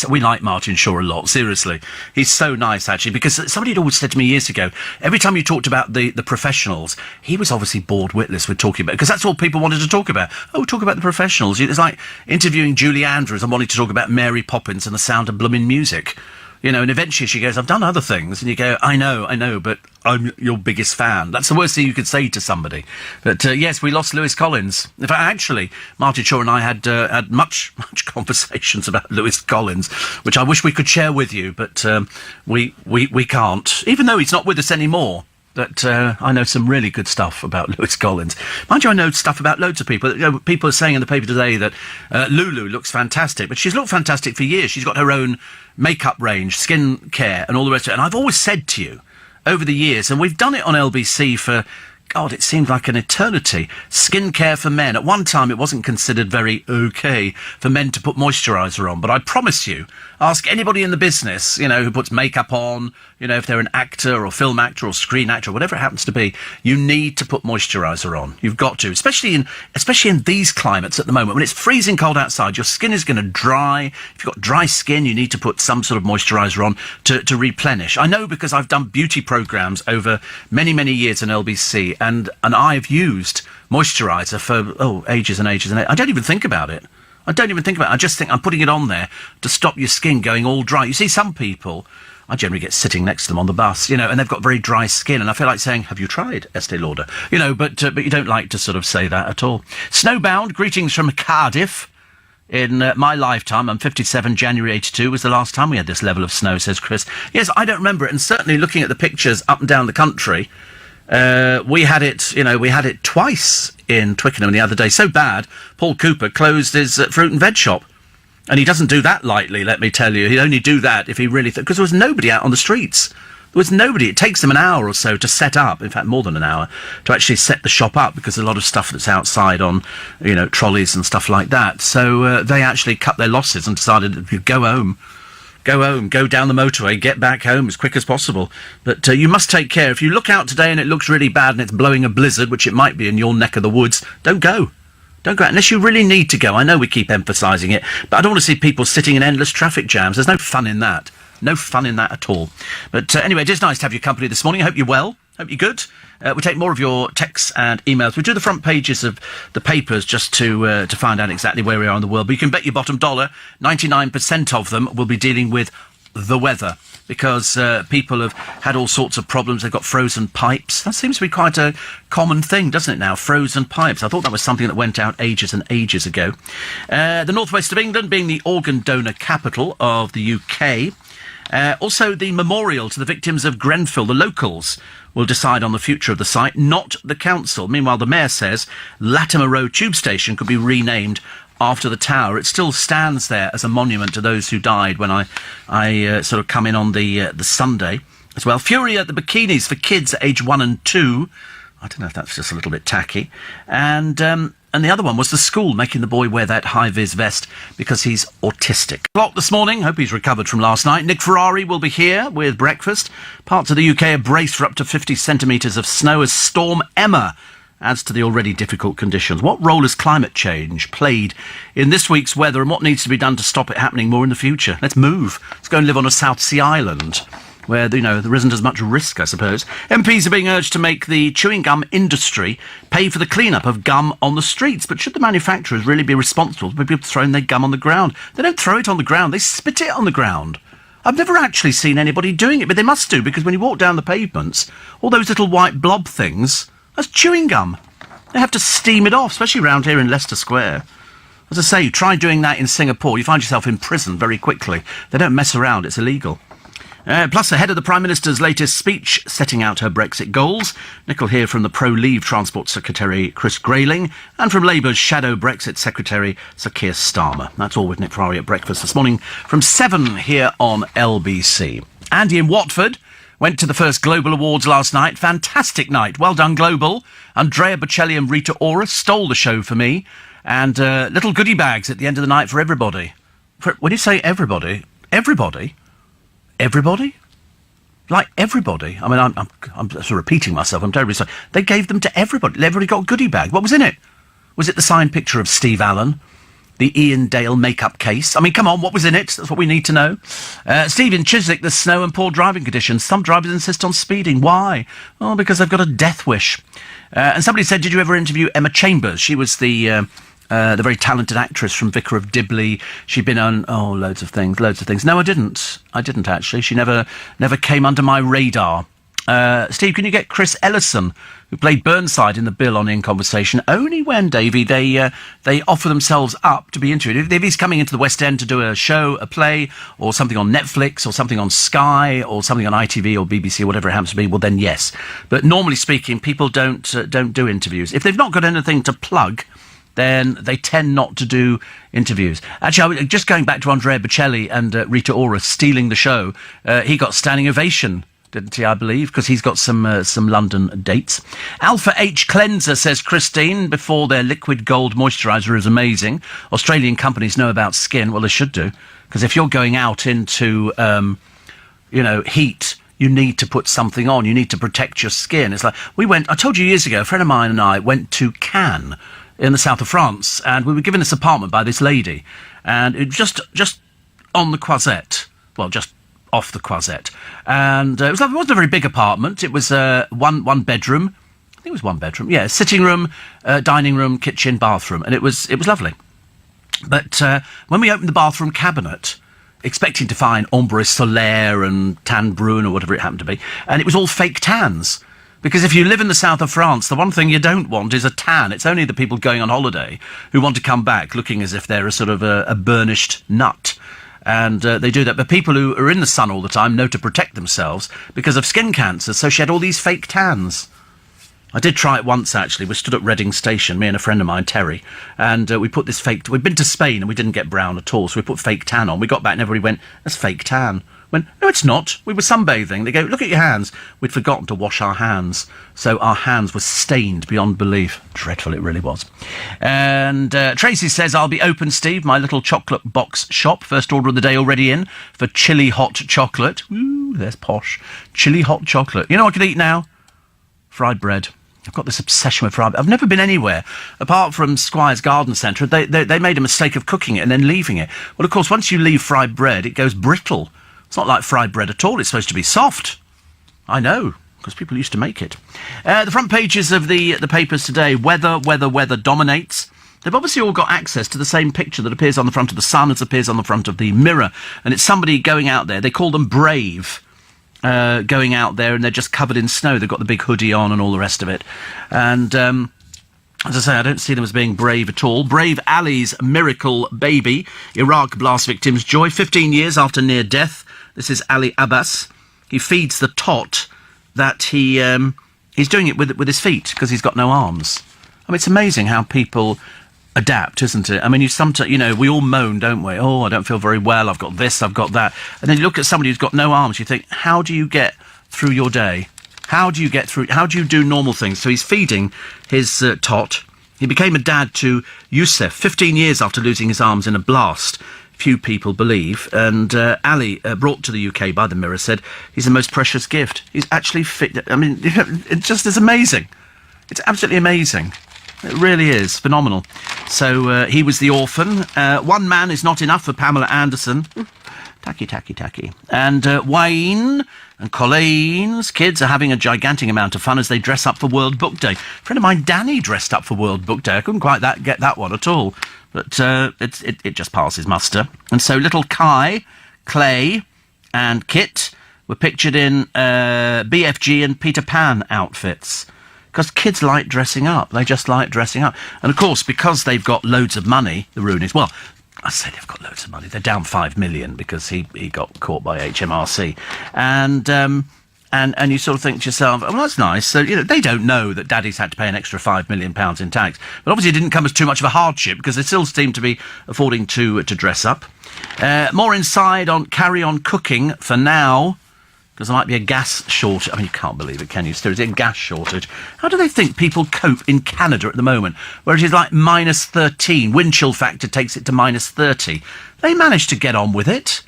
We like Martin Shaw a lot, seriously. He's so nice, actually, because somebody had always said to me years ago, every time you talked about the professionals, he was obviously bored witless with talking about, because that's all people wanted to talk about. Oh, talk about the professionals. It's like interviewing Julie Andrews and wanting to talk about Mary Poppins and the Sound of Blooming Music. You know, and eventually she goes, I've done other things. And you go, I know, but I'm your biggest fan. That's the worst thing you could say to somebody. But, yes, we lost Lewis Collins. In fact, actually, Martin Shaw and I had much conversations about Lewis Collins, which I wish we could share with you, but we can't, even though he's not with us anymore. But I know some really good stuff about Lewis Collins. Mind you, I know stuff about loads of people. You know, people are saying in the paper today that Lulu looks fantastic, but she's looked fantastic for years. She's got her own makeup range, skin care, and all the rest of it. And I've always said to you, over the years, and we've done it on LBC for, God, it seemed like an eternity. Skincare for men. At one time, it wasn't considered very okay for men to put moisturiser on. But I promise you, ask anybody in the business, you know, who puts makeup on, you know, if they're an actor or film actor or screen actor or whatever it happens to be, you need to put moisturiser on. You've got to, especially in these climates at the moment. When it's freezing cold outside, your skin is going to dry. If you've got dry skin, you need to put some sort of moisturiser on to replenish. I know because I've done beauty programmes over many, many years in LBC, and I've used moisturiser for, ages and ages and ages. I don't even think about it. I just think I'm putting it on there to stop your skin going all dry. You see, some people, I generally get sitting next to them on the bus, you know, and they've got very dry skin, and I feel like saying, have you tried Estee Lauder? You know, but you don't like to sort of say that at all. Snowbound, greetings from Cardiff. In my lifetime, I'm 57, January 82 was the last time we had this level of snow, says Chris. Yes, I don't remember it, and certainly looking at the pictures up and down the country, we had it twice in Twickenham the other day. So bad, Paul Cooper closed his fruit and veg shop. And he doesn't do that lightly, let me tell you. He'd only do that if he really... because there was nobody out on the streets. There was nobody. It takes them an hour or so to set up, in fact, more than an hour, to actually set the shop up, because a lot of stuff that's outside on, you know, trolleys and stuff like that. So they actually cut their losses and decided to go home, go down the motorway, get back home as quick as possible. But you must take care. If you look out today and it looks really bad and it's blowing a blizzard, which it might be in your neck of the woods, don't go. Don't go out unless you really need to go. I know we keep emphasising it, but I don't want to see people sitting in endless traffic jams. There's no fun in that. No fun in that at all. But anyway, it is nice to have your company this morning. I hope you're well. Hope you're good. We take more of your texts and emails. We do the front pages of the papers just to find out exactly where we are in the world. But you can bet your bottom dollar, 99% of them will be dealing with the weather, because people have had all sorts of problems. They've got frozen pipes. That seems to be quite a common thing, doesn't it now? Frozen pipes. I thought that was something that went out ages and ages ago. The northwest of England being the organ donor capital of the UK. Also, the memorial to the victims of Grenfell. The locals will decide on the future of the site, not the council. Meanwhile, the mayor says Latimer Road tube station could be renamed after the tower. It still stands there as a monument to those who died when I sort of come in on the Sunday as well. Fury at the bikinis for kids at age 1 and 2. I don't know if that's just a little bit tacky. And the other one was the school making the boy wear that high-vis vest because he's autistic. Clock this morning. Hope he's recovered from last night. Nick Ferrari will be here with breakfast. Parts of the UK are braced for up to 50 centimetres of snow as Storm Emma adds to the already difficult conditions. What role has climate change played in this week's weather, and what needs to be done to stop it happening more in the future? Let's move. Let's go and live on a South Sea island where, there isn't as much risk, I suppose. MPs are being urged to make the chewing gum industry pay for the clean-up of gum on the streets. But should the manufacturers really be responsible for people throwing their gum on the ground? They don't throw it on the ground, they spit it on the ground. I've never actually seen anybody doing it, but they must do, because when you walk down the pavements, all those little white blob things, that's chewing gum. They have to steam it off, especially around here in Leicester Square. As I say, try doing that in Singapore, you find yourself in prison very quickly. They don't mess around, it's illegal. Plus, ahead of the Prime Minister's latest speech setting out her Brexit goals, Nick will hear from the pro-Leave Transport Secretary Chris Grayling and from Labour's shadow Brexit Secretary Sir Keir Starmer. That's all with Nick Ferrari at breakfast this morning from 7 here on LBC. Andy in Watford went to the first Global Awards last night. Fantastic night. Well done, Global. Andrea Bocelli and Rita Ora stole the show for me. And little goodie bags at the end of the night for everybody. When you say everybody, everybody? Everybody? Like everybody? I mean, I'm sort of repeating myself. I'm terribly sorry. They gave them to everybody. Everybody got a goodie bag. What was in it? Was it the signed picture of Steve Allen? The Ian Dale makeup case? I mean, come on, what was in it? That's what we need to know. Steve in Chiswick, the snow and poor driving conditions. Some drivers insist on speeding. Why? Oh, because they've got a death wish. And somebody said, did you ever interview Emma Chambers? She was the very talented actress from Vicar of Dibley. She'd been on, loads of things. No, I didn't actually. She never came under my radar. Steve, can you get Chris Ellison, who played Burnside in the bill on In Conversation? Only when, Davey, they offer themselves up to be interviewed. If he's coming into the West End to do a show, a play, or something on Netflix, or something on Sky, or something on ITV or BBC, or whatever it happens to be, well then yes. But normally speaking, people don't do interviews. If they've not got anything to plug, then they tend not to do interviews. Actually, just going back to Andrea Bocelli and Rita Ora stealing the show, he got standing ovation, didn't he, I believe, because he's got some London dates. Alpha H Cleanser, says Christine, before their liquid gold moisturiser is amazing. Australian companies know about skin. Well, they should do, because if you're going out into, heat, you need to put something on. You need to protect your skin. It's like, I told you years ago, a friend of mine and I went to Cannes, in the south of France, and we were given this apartment by this lady, and it was just on the Croisette, well, just off the Croisette, and it wasn't a very big apartment. It was one bedroom. I think it was one bedroom. Yeah, sitting room, dining room, kitchen, bathroom, and it was lovely. But when we opened the bathroom cabinet, expecting to find Ombre Solaire and Tan Brune or whatever it happened to be, and it was all fake tans. Because if you live in the south of France, the one thing you don't want is a tan. It's only the people going on holiday who want to come back looking as if they're a sort of a burnished nut. And they do that. But people who are in the sun all the time know to protect themselves because of skin cancer. So she had all these fake tans. I did try it once, actually. We stood at Reading Station, me and a friend of mine, Terry, and we put this fake... We'd been to Spain and we didn't get brown at all, so we put fake tan on. We got back and everybody went, that's fake tan. Went, no, it's not. We were sunbathing. They go, look at your hands. We'd forgotten to wash our hands, so our hands were stained beyond belief. Dreadful, it really was. And Tracy says, I'll be open, Steve, my little chocolate box shop. First order of the day already in for chilli hot chocolate. Ooh, there's posh. Chilli hot chocolate. You know what I could eat now? Fried bread. I've got this obsession with fried bread. I've never been anywhere, apart from Squire's Garden Centre. They made a mistake of cooking it and then leaving it. Well, of course, once you leave fried bread, it goes brittle. It's not like fried bread at all. It's supposed to be soft. I know, because people used to make it. The front pages of the papers today. Weather dominates. they've obviously all got access to the same picture that appears on the front of the Sun as appears on the front of the Mirror. And it's somebody going out there. They call them brave. Going out there, and they're just covered in snow. They've got the big hoodie on and all the rest of it. And as I say, I don't see them as being brave at all. Brave Ali's miracle baby. Iraq blast victims' joy. 15 years after near death. This is Ali Abbas. He feeds the tot that he's doing it with his feet because he's got no arms. I mean, it's amazing how people adapt, isn't it? I mean, we all moan, don't we? Oh, I don't feel very well, I've got this, I've got that. And then you look at somebody who's got no arms, you think, how do you get through your day? How do you do normal things? So he's feeding his tot. He became a dad to Youssef 15 years after losing his arms in a blast, few people believe. And Ali, brought to the UK by the Mirror, said he's the most precious gift. He's actually fit. I mean, it just is amazing. It's absolutely amazing. It really is phenomenal. So he was the orphan. One man is not enough for Pamela Anderson. Tacky. And Wayne and Colleen's kids are having a gigantic amount of fun as they dress up for World Book Day. A friend of mine, Danny, dressed up for World Book Day. I couldn't quite get that one at all. But it just passes muster. And so little Kai, Clay and Kit were pictured in BFG and Peter Pan outfits. Because kids like dressing up. They just like dressing up. And, of course, because they've got loads of money, the Roonies... Well, I say they've got loads of money. They're down 5 million because he got caught by HMRC. And you sort of think to yourself, well, that's nice. So, they don't know that Daddy's had to pay an extra £5 million in tax. But obviously it didn't come as too much of a hardship because they still seem to be affording to dress up. More inside on Carry On Cooking for now... because there might be a gas shortage. I mean, you can't believe it, can you? There is a gas shortage. How do they think people cope in Canada at the moment, where it is like minus 13? Wind chill factor takes it to minus 30. They manage to get on with it.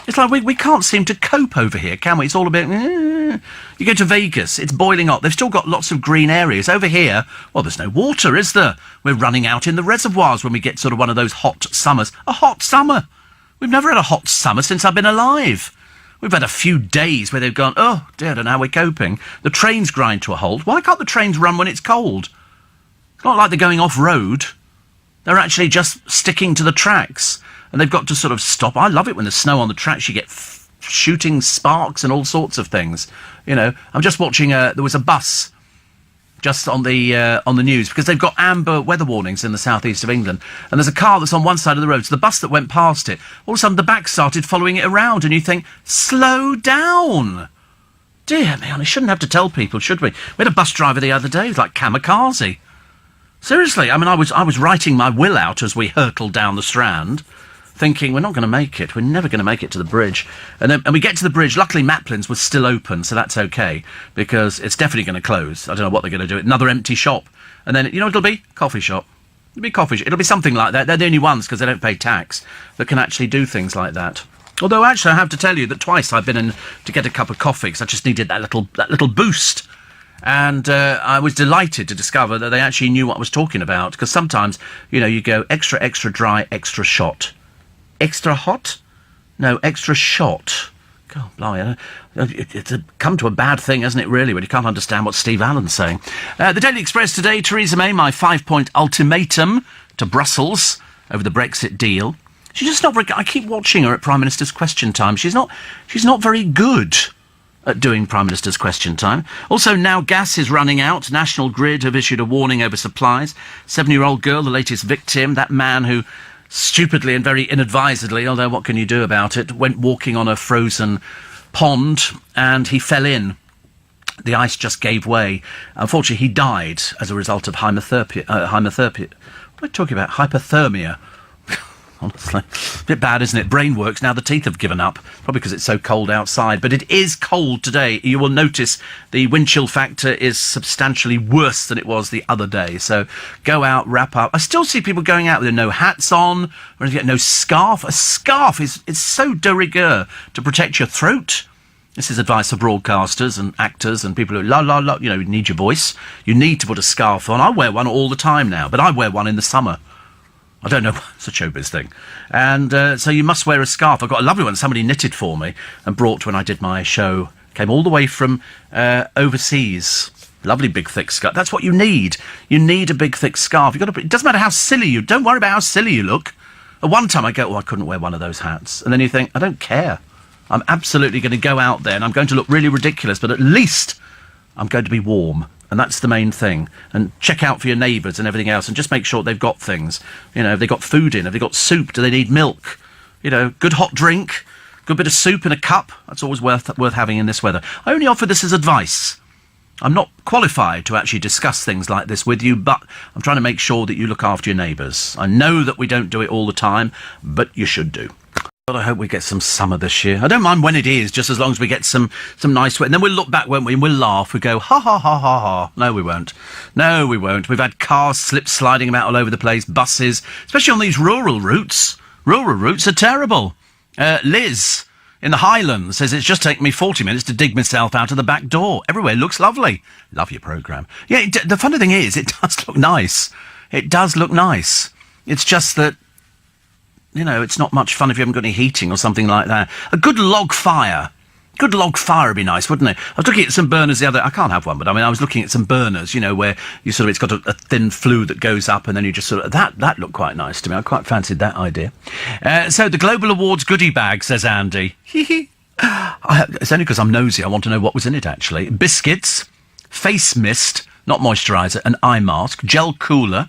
It's like we can't seem to cope over here, can we? It's all a bit... You go to Vegas, it's boiling hot. They've still got lots of green areas. Over here, well, there's no water, is there? We're running out in the reservoirs when we get sort of one of those hot summers. A hot summer! We've never had a hot summer since I've been alive. We've had a few days where they've gone, oh, dear, I don't know how we're coping. The trains grind to a halt. Why can't the trains run when it's cold? It's not like they're going off-road. They're actually just sticking to the tracks. And they've got to sort of stop. I love it when there's snow on the tracks. You get shooting sparks and all sorts of things. I'm just watching, there was a bus just on the news, because they've got amber weather warnings in the southeast of England, and there's a car that's on one side of the road, so the bus that went past it, all of a sudden the back started following it around, and you think, slow down! Dear me, I shouldn't have to tell people, should we? We had a bus driver the other day, it was like kamikaze. Seriously, I mean, I was writing my will out as we hurtled down the Strand, thinking, we're not going to make it. We're never going to make it to the bridge. And we get to the bridge. Luckily, Maplin's was still open, so that's okay, because it's definitely going to close. I don't know what they're going to do. Another empty shop. And then, you know what it'll be? Coffee shop. It'll be coffee shop. It'll be something like that. They're the only ones, because they don't pay tax, that can actually do things like that. Although, actually, I have to tell you that twice I've been in to get a cup of coffee, because I just needed that little boost. And I was delighted to discover that they actually knew what I was talking about, because sometimes, you go extra, extra dry, extra shot. Extra hot? No, extra shot. God, blimey. It's come to a bad thing, hasn't it, really, when you can't understand what Steve Allen's saying. The Daily Express today, Theresa May, my 5-point ultimatum to Brussels over the Brexit deal. She's just not very... I keep watching her at Prime Minister's Question Time. She's not very good at doing Prime Minister's Question Time. Also, now gas is running out. National Grid have issued a warning over supplies. 7-year-old girl, the latest victim, that man who... stupidly and very inadvisedly, although what can you do about it, went walking on a frozen pond and he fell in. The ice just gave way. Unfortunately, he died as a result of hypothermia. What am I talking about? Hypothermia. Honestly. A bit bad, isn't it? Brain works. Now the teeth have given up. Probably because it's so cold outside. But it is cold today. You will notice the wind chill factor is substantially worse than it was the other day. So go out, wrap up. I still see people going out with no hats on, or no scarf. A scarf is so de rigueur to protect your throat. This is advice for broadcasters and actors and people who, you need your voice. You need to put a scarf on. I wear one all the time now, but I wear one in the summer. I don't know, it's a showbiz thing. And so you must wear a scarf. I've got a lovely one somebody knitted for me and brought when I did my show. Came all the way from overseas. Lovely big thick scarf. That's what you need. You need a big thick scarf. It doesn't matter how silly you. Don't worry about how silly you look. At one time I go, oh, I couldn't wear one of those hats, and then you think, I don't care. I'm absolutely going to go out there and I'm going to look really ridiculous, but at least I'm going to be warm. And that's the main thing. And check out for your neighbours and everything else, and just make sure they've got things. You know, have they got food in? Have they got soup? Do they need milk? You know, good hot drink, good bit of soup in a cup. That's always worth having in this weather. I only offer this as advice. I'm not qualified to actually discuss things like this with you, but I'm trying to make sure that you look after your neighbours. I know that we don't do it all the time, but you should do. God, I hope we get some summer this year. I don't mind when it is, just as long as we get some nice weather. And then we'll look back, won't we, and we'll laugh. We go, ha, ha, ha, ha, ha. No, we won't. No, we won't. We've had cars slip-sliding about all over the place, buses, especially on these rural routes. Rural routes are terrible. Liz in the Highlands says it's just taken me 40 minutes to dig myself out of the back door. Everywhere looks lovely. Love your programme. Yeah, the funny thing is, it does look nice. It does look nice. It's just that, you know, it's not much fun if you haven't got any heating or something like that. A good log fire. Good log fire would be nice, wouldn't it? I was looking at some burners I can't have one, but I was looking at some burners, you know, where you sort of, it's got a thin flue that goes up and then you just sort of, that looked quite nice to me. I quite fancied that idea. So the Global Awards goodie bag, says Andy. It's only because I'm nosy. I want to know what was in it, actually. Biscuits, face mist, not moisturiser, an eye mask, gel cooler,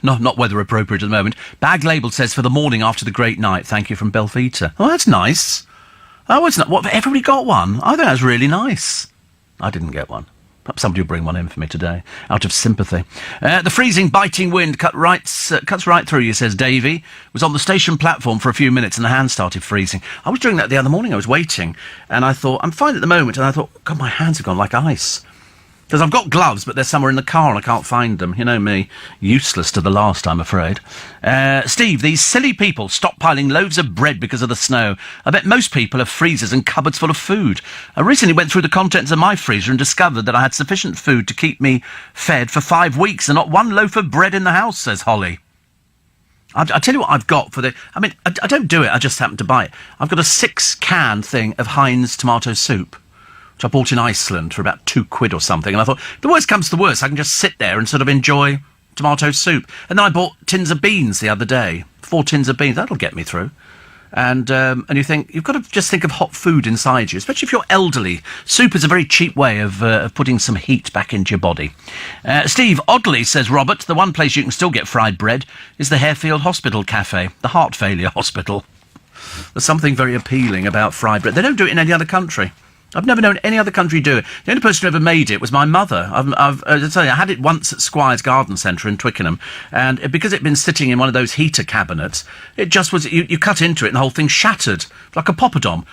not weather appropriate at the moment. Bag label says, for the morning after the great night. Thank you from Belvita. Oh, that's nice. Oh, it's not. What? Everybody got one? I think that's really nice. I didn't get one. Perhaps somebody will bring one in for me today, out of sympathy. The freezing, biting wind cuts right through you, says Davey. Was on the station platform for a few minutes and the hands started freezing. I was doing that the other morning. I was waiting, and I thought, I'm fine at the moment. And I thought, God, my hands have gone like ice. Because I've got gloves, but they're somewhere in the car and I can't find them. You know me. Useless to the last, I'm afraid. Steve, these silly people stockpiling loads of bread because of the snow. I bet most people have freezers and cupboards full of food. I recently went through the contents of my freezer and discovered that I had sufficient food to keep me fed for 5 weeks and not one loaf of bread in the house, says Holly. I'll tell you what I've got for the... I don't do it, I just happen to buy it. I've got a 6-can thing of Heinz tomato soup, which I bought in Iceland for about £2 or something. And I thought, if the worst comes to the worst, I can just sit there and sort of enjoy tomato soup. And then I bought tins of beans the other day. 4 tins of beans. That'll get me through. And you think, you've got to just think of hot food inside you, especially if you're elderly. Soup is a very cheap way of putting some heat back into your body. Steve, oddly, says Robert, the one place you can still get fried bread is the Harefield Hospital Cafe, the heart failure hospital. There's something very appealing about fried bread. They don't do it in any other country. I've never known any other country do it. The only person who ever made it was my mother. I had it once at Squire's Garden Centre in Twickenham, and because it'd been sitting in one of those heater cabinets, it just was, you cut into it and the whole thing shattered, like a poppadom.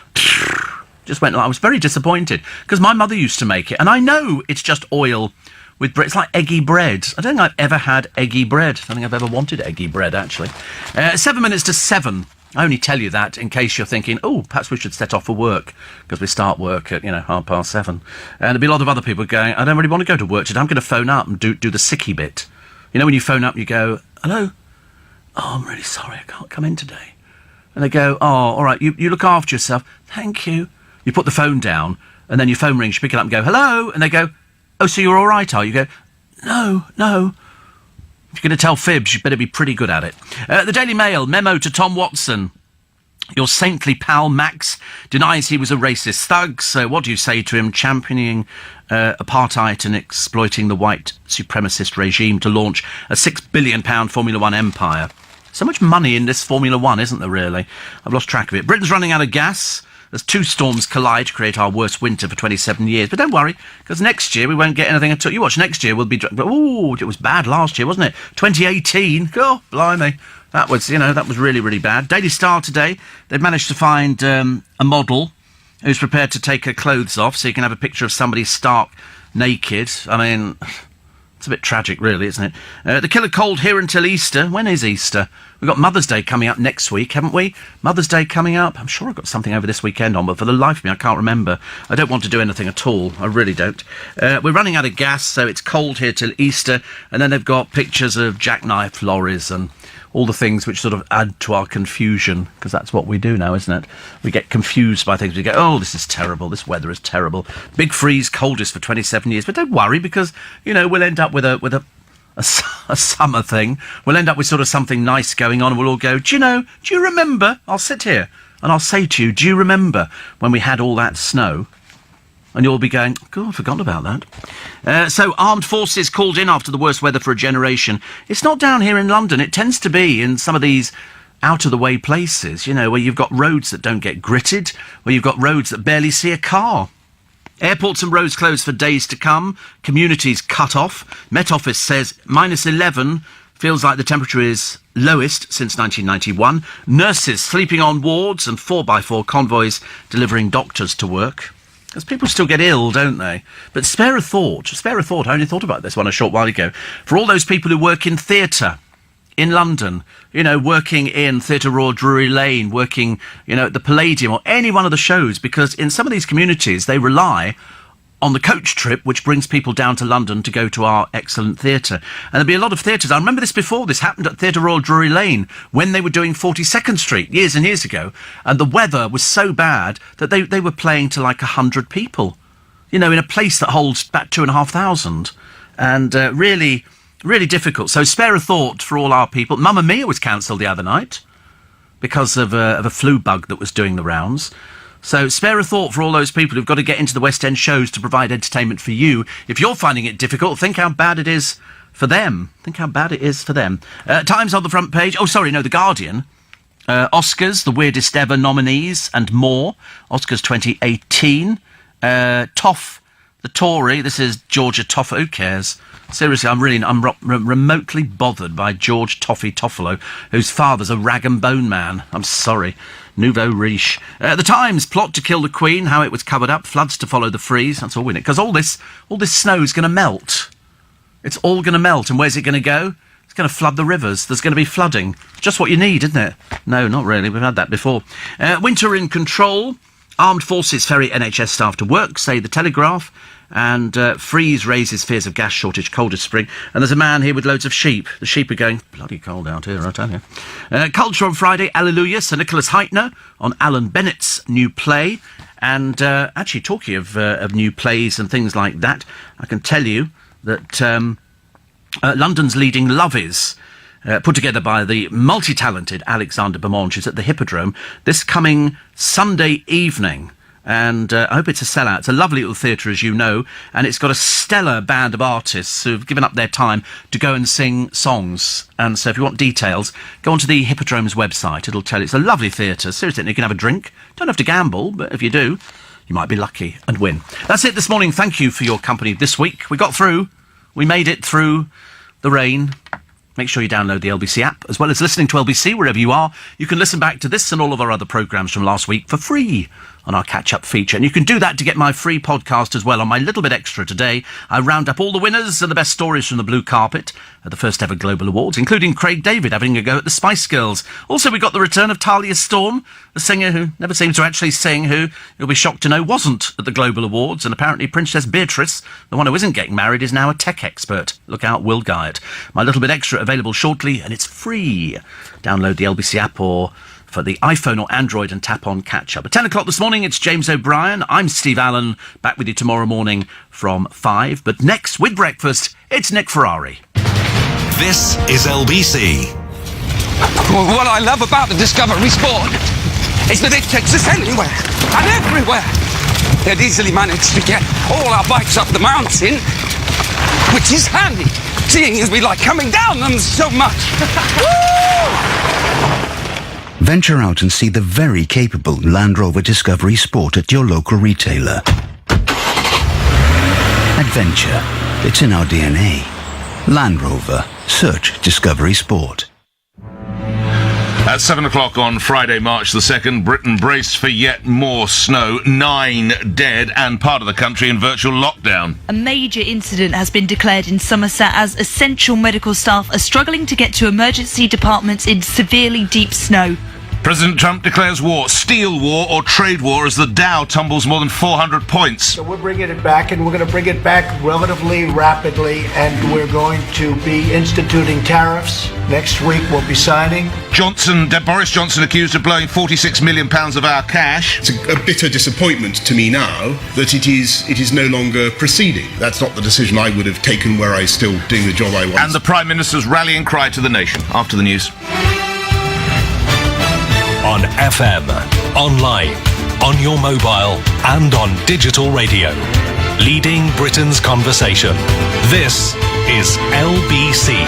Just went, I was very disappointed, because my mother used to make it, and I know it's just oil with bread. It's like eggy bread. I don't think I've ever had eggy bread. I don't think I've ever wanted eggy bread, actually. 7 minutes to 7. I only tell you that in case you're thinking, oh, perhaps we should set off for work, because we start work at, 7:30. And there'll be a lot of other people going, I don't really want to go to work today. I'm going to phone up and do the sicky bit. You know, when you phone up, you go, hello? Oh, I'm really sorry, I can't come in today. And they go, oh, all right, you look after yourself. Thank you. You put the phone down, and then your phone rings, you pick it up and go, hello? And they go, oh, so you're all right, are you? You go, no. If you're going to tell fibs, you better be pretty good at it. The Daily Mail, memo to Tom Watson. Your saintly pal Max denies he was a racist thug, so what do you say to him championing apartheid and exploiting the white supremacist regime to launch a £6 billion Formula One empire? So much money in this Formula One, isn't there, really? I've lost track of it. Britain's running out of gas. As 2 storms collide to create our worst winter for 27 years. But don't worry, because next year we won't get anything at all. You watch, next year we'll be... Oh, it was bad last year, wasn't it? 2018. Oh, blimey. That was, that was really, really bad. Daily Star today, they've managed to find a model who's prepared to take her clothes off so you can have a picture of somebody stark naked. I mean, it's a bit tragic, really, isn't it? The killer cold here until Easter. When is Easter? We've got Mother's Day coming up next week, haven't we? Mother's Day coming up. I'm sure I've got something over this weekend on, but for the life of me, I can't remember. I don't want to do anything at all. I really don't. We're running out of gas, so it's cold here till Easter. And then they've got pictures of jackknife lorries and all the things which sort of add to our confusion, because that's what we do now, isn't it? We get confused by things. We go, oh, this is terrible, this weather is terrible. Big freeze, coldest for 27 years. But don't worry, because, we'll end up with a summer thing. We'll end up with sort of something nice going on, and we'll all go, do you remember? I'll sit here and I'll say to you, do you remember when we had all that snow? And you'll be going, God, I've forgotten about that. So armed forces called in after the worst weather for a generation. It's not down here in London. It tends to be in some of these out-of-the-way places, where you've got roads that don't get gritted, where you've got roads that barely see a car. Airports and roads closed for days to come. Communities cut off. Met Office says -11 feels like the temperature is lowest since 1991. Nurses sleeping on wards and 4x4 convoys delivering doctors to work. Because people still get ill, don't they? But spare a thought. I only thought about this one a short while ago. For all those people who work in theatre in London, working in Theatre Royal Drury Lane, working, at the Palladium or any one of the shows, because in some of these communities, they rely on the coach trip, which brings people down to London to go to our excellent theatre. And there'll be a lot of theatres. I remember this before. This happened at Theatre Royal Drury Lane when they were doing 42nd Street years and years ago. And the weather was so bad that they were playing to like 100 people, in a place that holds about 2,500. And really, really difficult. So spare a thought for all our people. Mamma Mia was cancelled the other night because of a flu bug that was doing the rounds. So spare a thought for all those people who've got to get into the West End shows to provide entertainment for you. If you're finding it difficult, think how bad it is for them. Times on the front page. Oh, sorry, no, The Guardian. Oscars, the weirdest ever nominees and more. Oscars 2018. Toff, the Tory. This is Georgia Toff. Who cares? Seriously, I'm remotely bothered by George Toffee Toffolo, whose father's a rag and bone man. I'm sorry. Nouveau riche. The Times, plot to kill the Queen, how it was covered up, floods to follow the freeze. That's all we need. Because all this snow is going to melt. It's all going to melt. And where's it going to go? It's going to flood the rivers. There's going to be flooding. Just what you need, isn't it? No, not really. We've had that before. Winter in control. Armed forces ferry NHS staff to work, say the Telegraph. And freeze raises fears of gas shortage, coldest spring. And there's a man here with loads of sheep. The sheep are going, bloody cold out here, I tell you. Culture on Friday, Alleluia, Sir Nicholas Heitner on Alan Bennett's new play. And actually, talking of new plays and things like that, I can tell you that London's leading Lovies, put together by the multi-talented Alexander Beaumont, is at the Hippodrome this coming Sunday evening. And I hope it's a sellout. It's a lovely little theatre, as you know, and it's got a stellar band of artists who've given up their time to go and sing songs. And so if you want details, go onto the Hippodrome's website. It'll tell you. It's a lovely theatre. Seriously, you can have a drink. Don't have to gamble, but if you do, you might be lucky and win. That's it this morning. Thank you for your company this week. We got through. We made it through the rain. Make sure you download the LBC app, as well as listening to LBC wherever you are. You can listen back to this and all of our other programmes from last week for free on our catch-up feature. And you can do that to get my free podcast as well. On my Little Bit Extra today, I round up all the winners and the best stories from the blue carpet at the first ever Global Awards, including Craig David having a go at the Spice Girls. Also, we got the return of Talia Storm, the singer who never seems to actually sing, who you'll be shocked to know wasn't at the Global Awards. And apparently Princess Beatrice, the one who isn't getting married, is now a tech expert. Look out, Will Guyatt. My Little Bit Extra available shortly, and it's free. Download the LBC app or for the iPhone or Android and tap on Catch Up. At 10 o'clock this morning, it's James O'Brien. I'm Steve Allen, back with you tomorrow morning from 5. But next, with breakfast, it's Nick Ferrari. This is LBC. Well, what I love about the Discovery Sport is that it takes us anywhere and everywhere. They'd easily manage to get all our bikes up the mountain, which is handy, seeing as we like coming down them so much. Venture out and see the very capable Land Rover Discovery Sport at your local retailer. Adventure. It's in our DNA. Land Rover. Search Discovery Sport. At 7 o'clock on Friday, March the 2nd, Britain braced for yet more snow. 9 dead and part of the country in virtual lockdown. A major incident has been declared in Somerset as essential medical staff are struggling to get to emergency departments in severely deep snow. President Trump declares war, steel war or trade war as the Dow tumbles more than 400 points. So we're bringing it back, and we're going to bring it back relatively rapidly, and we're going to be instituting tariffs. Next week we'll be signing. Boris Johnson accused of blowing £46 million of our cash. It's a bitter disappointment to me now that it is no longer proceeding. That's not the decision I would have taken were I still doing the job I was. And the Prime Minister's rallying cry to the nation. After the news. On FM, online, on your mobile and on digital radio. Leading Britain's conversation. This is LBC.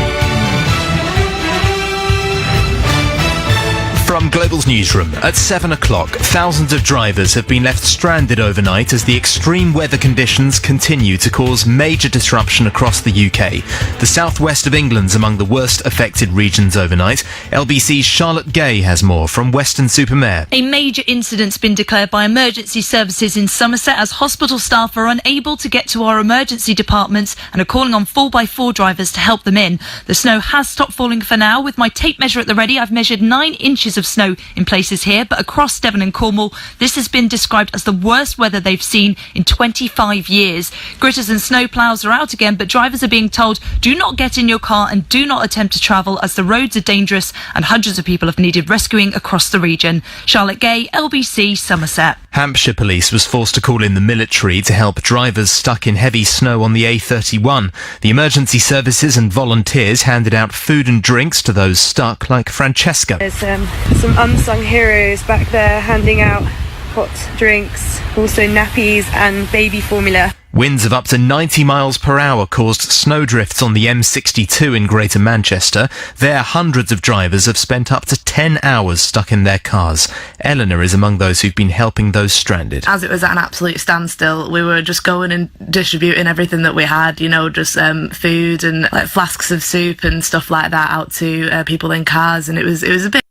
From Global's newsroom, at 7 o'clock, thousands of drivers have been left stranded overnight as the extreme weather conditions continue to cause major disruption across the UK. The southwest of England's among the worst affected regions overnight. LBC's Charlotte Gay has more from Weston-super-Mare. A major incident's been declared by emergency services in Somerset as hospital staff are unable to get to our emergency departments and are calling on 4x4 drivers to help them in. The snow has stopped falling for now. With my tape measure at the ready, I've measured 9 inches of snow in places here, but across Devon and Cornwall, this has been described as the worst weather they've seen in 25 years. Gritters and snowplows are out again, but drivers are being told, do not get in your car and do not attempt to travel as the roads are dangerous and hundreds of people have needed rescuing across the region. Charlotte Gay, LBC, Somerset. Hampshire Police was forced to call in the military to help drivers stuck in heavy snow on the A31. The emergency services and volunteers handed out food and drinks to those stuck, like Francesca. There's some unsung heroes back there handing out hot drinks, also nappies and baby formula. Winds of up to 90 miles per hour caused snowdrifts on the M62 in Greater Manchester. There, hundreds of drivers have spent up to 10 hours stuck in their cars. Eleanor is among those who've been helping those stranded. As it was at an absolute standstill, we were just going and distributing everything that we had, just food and like flasks of soup and stuff like that out to people in cars, and it was a bit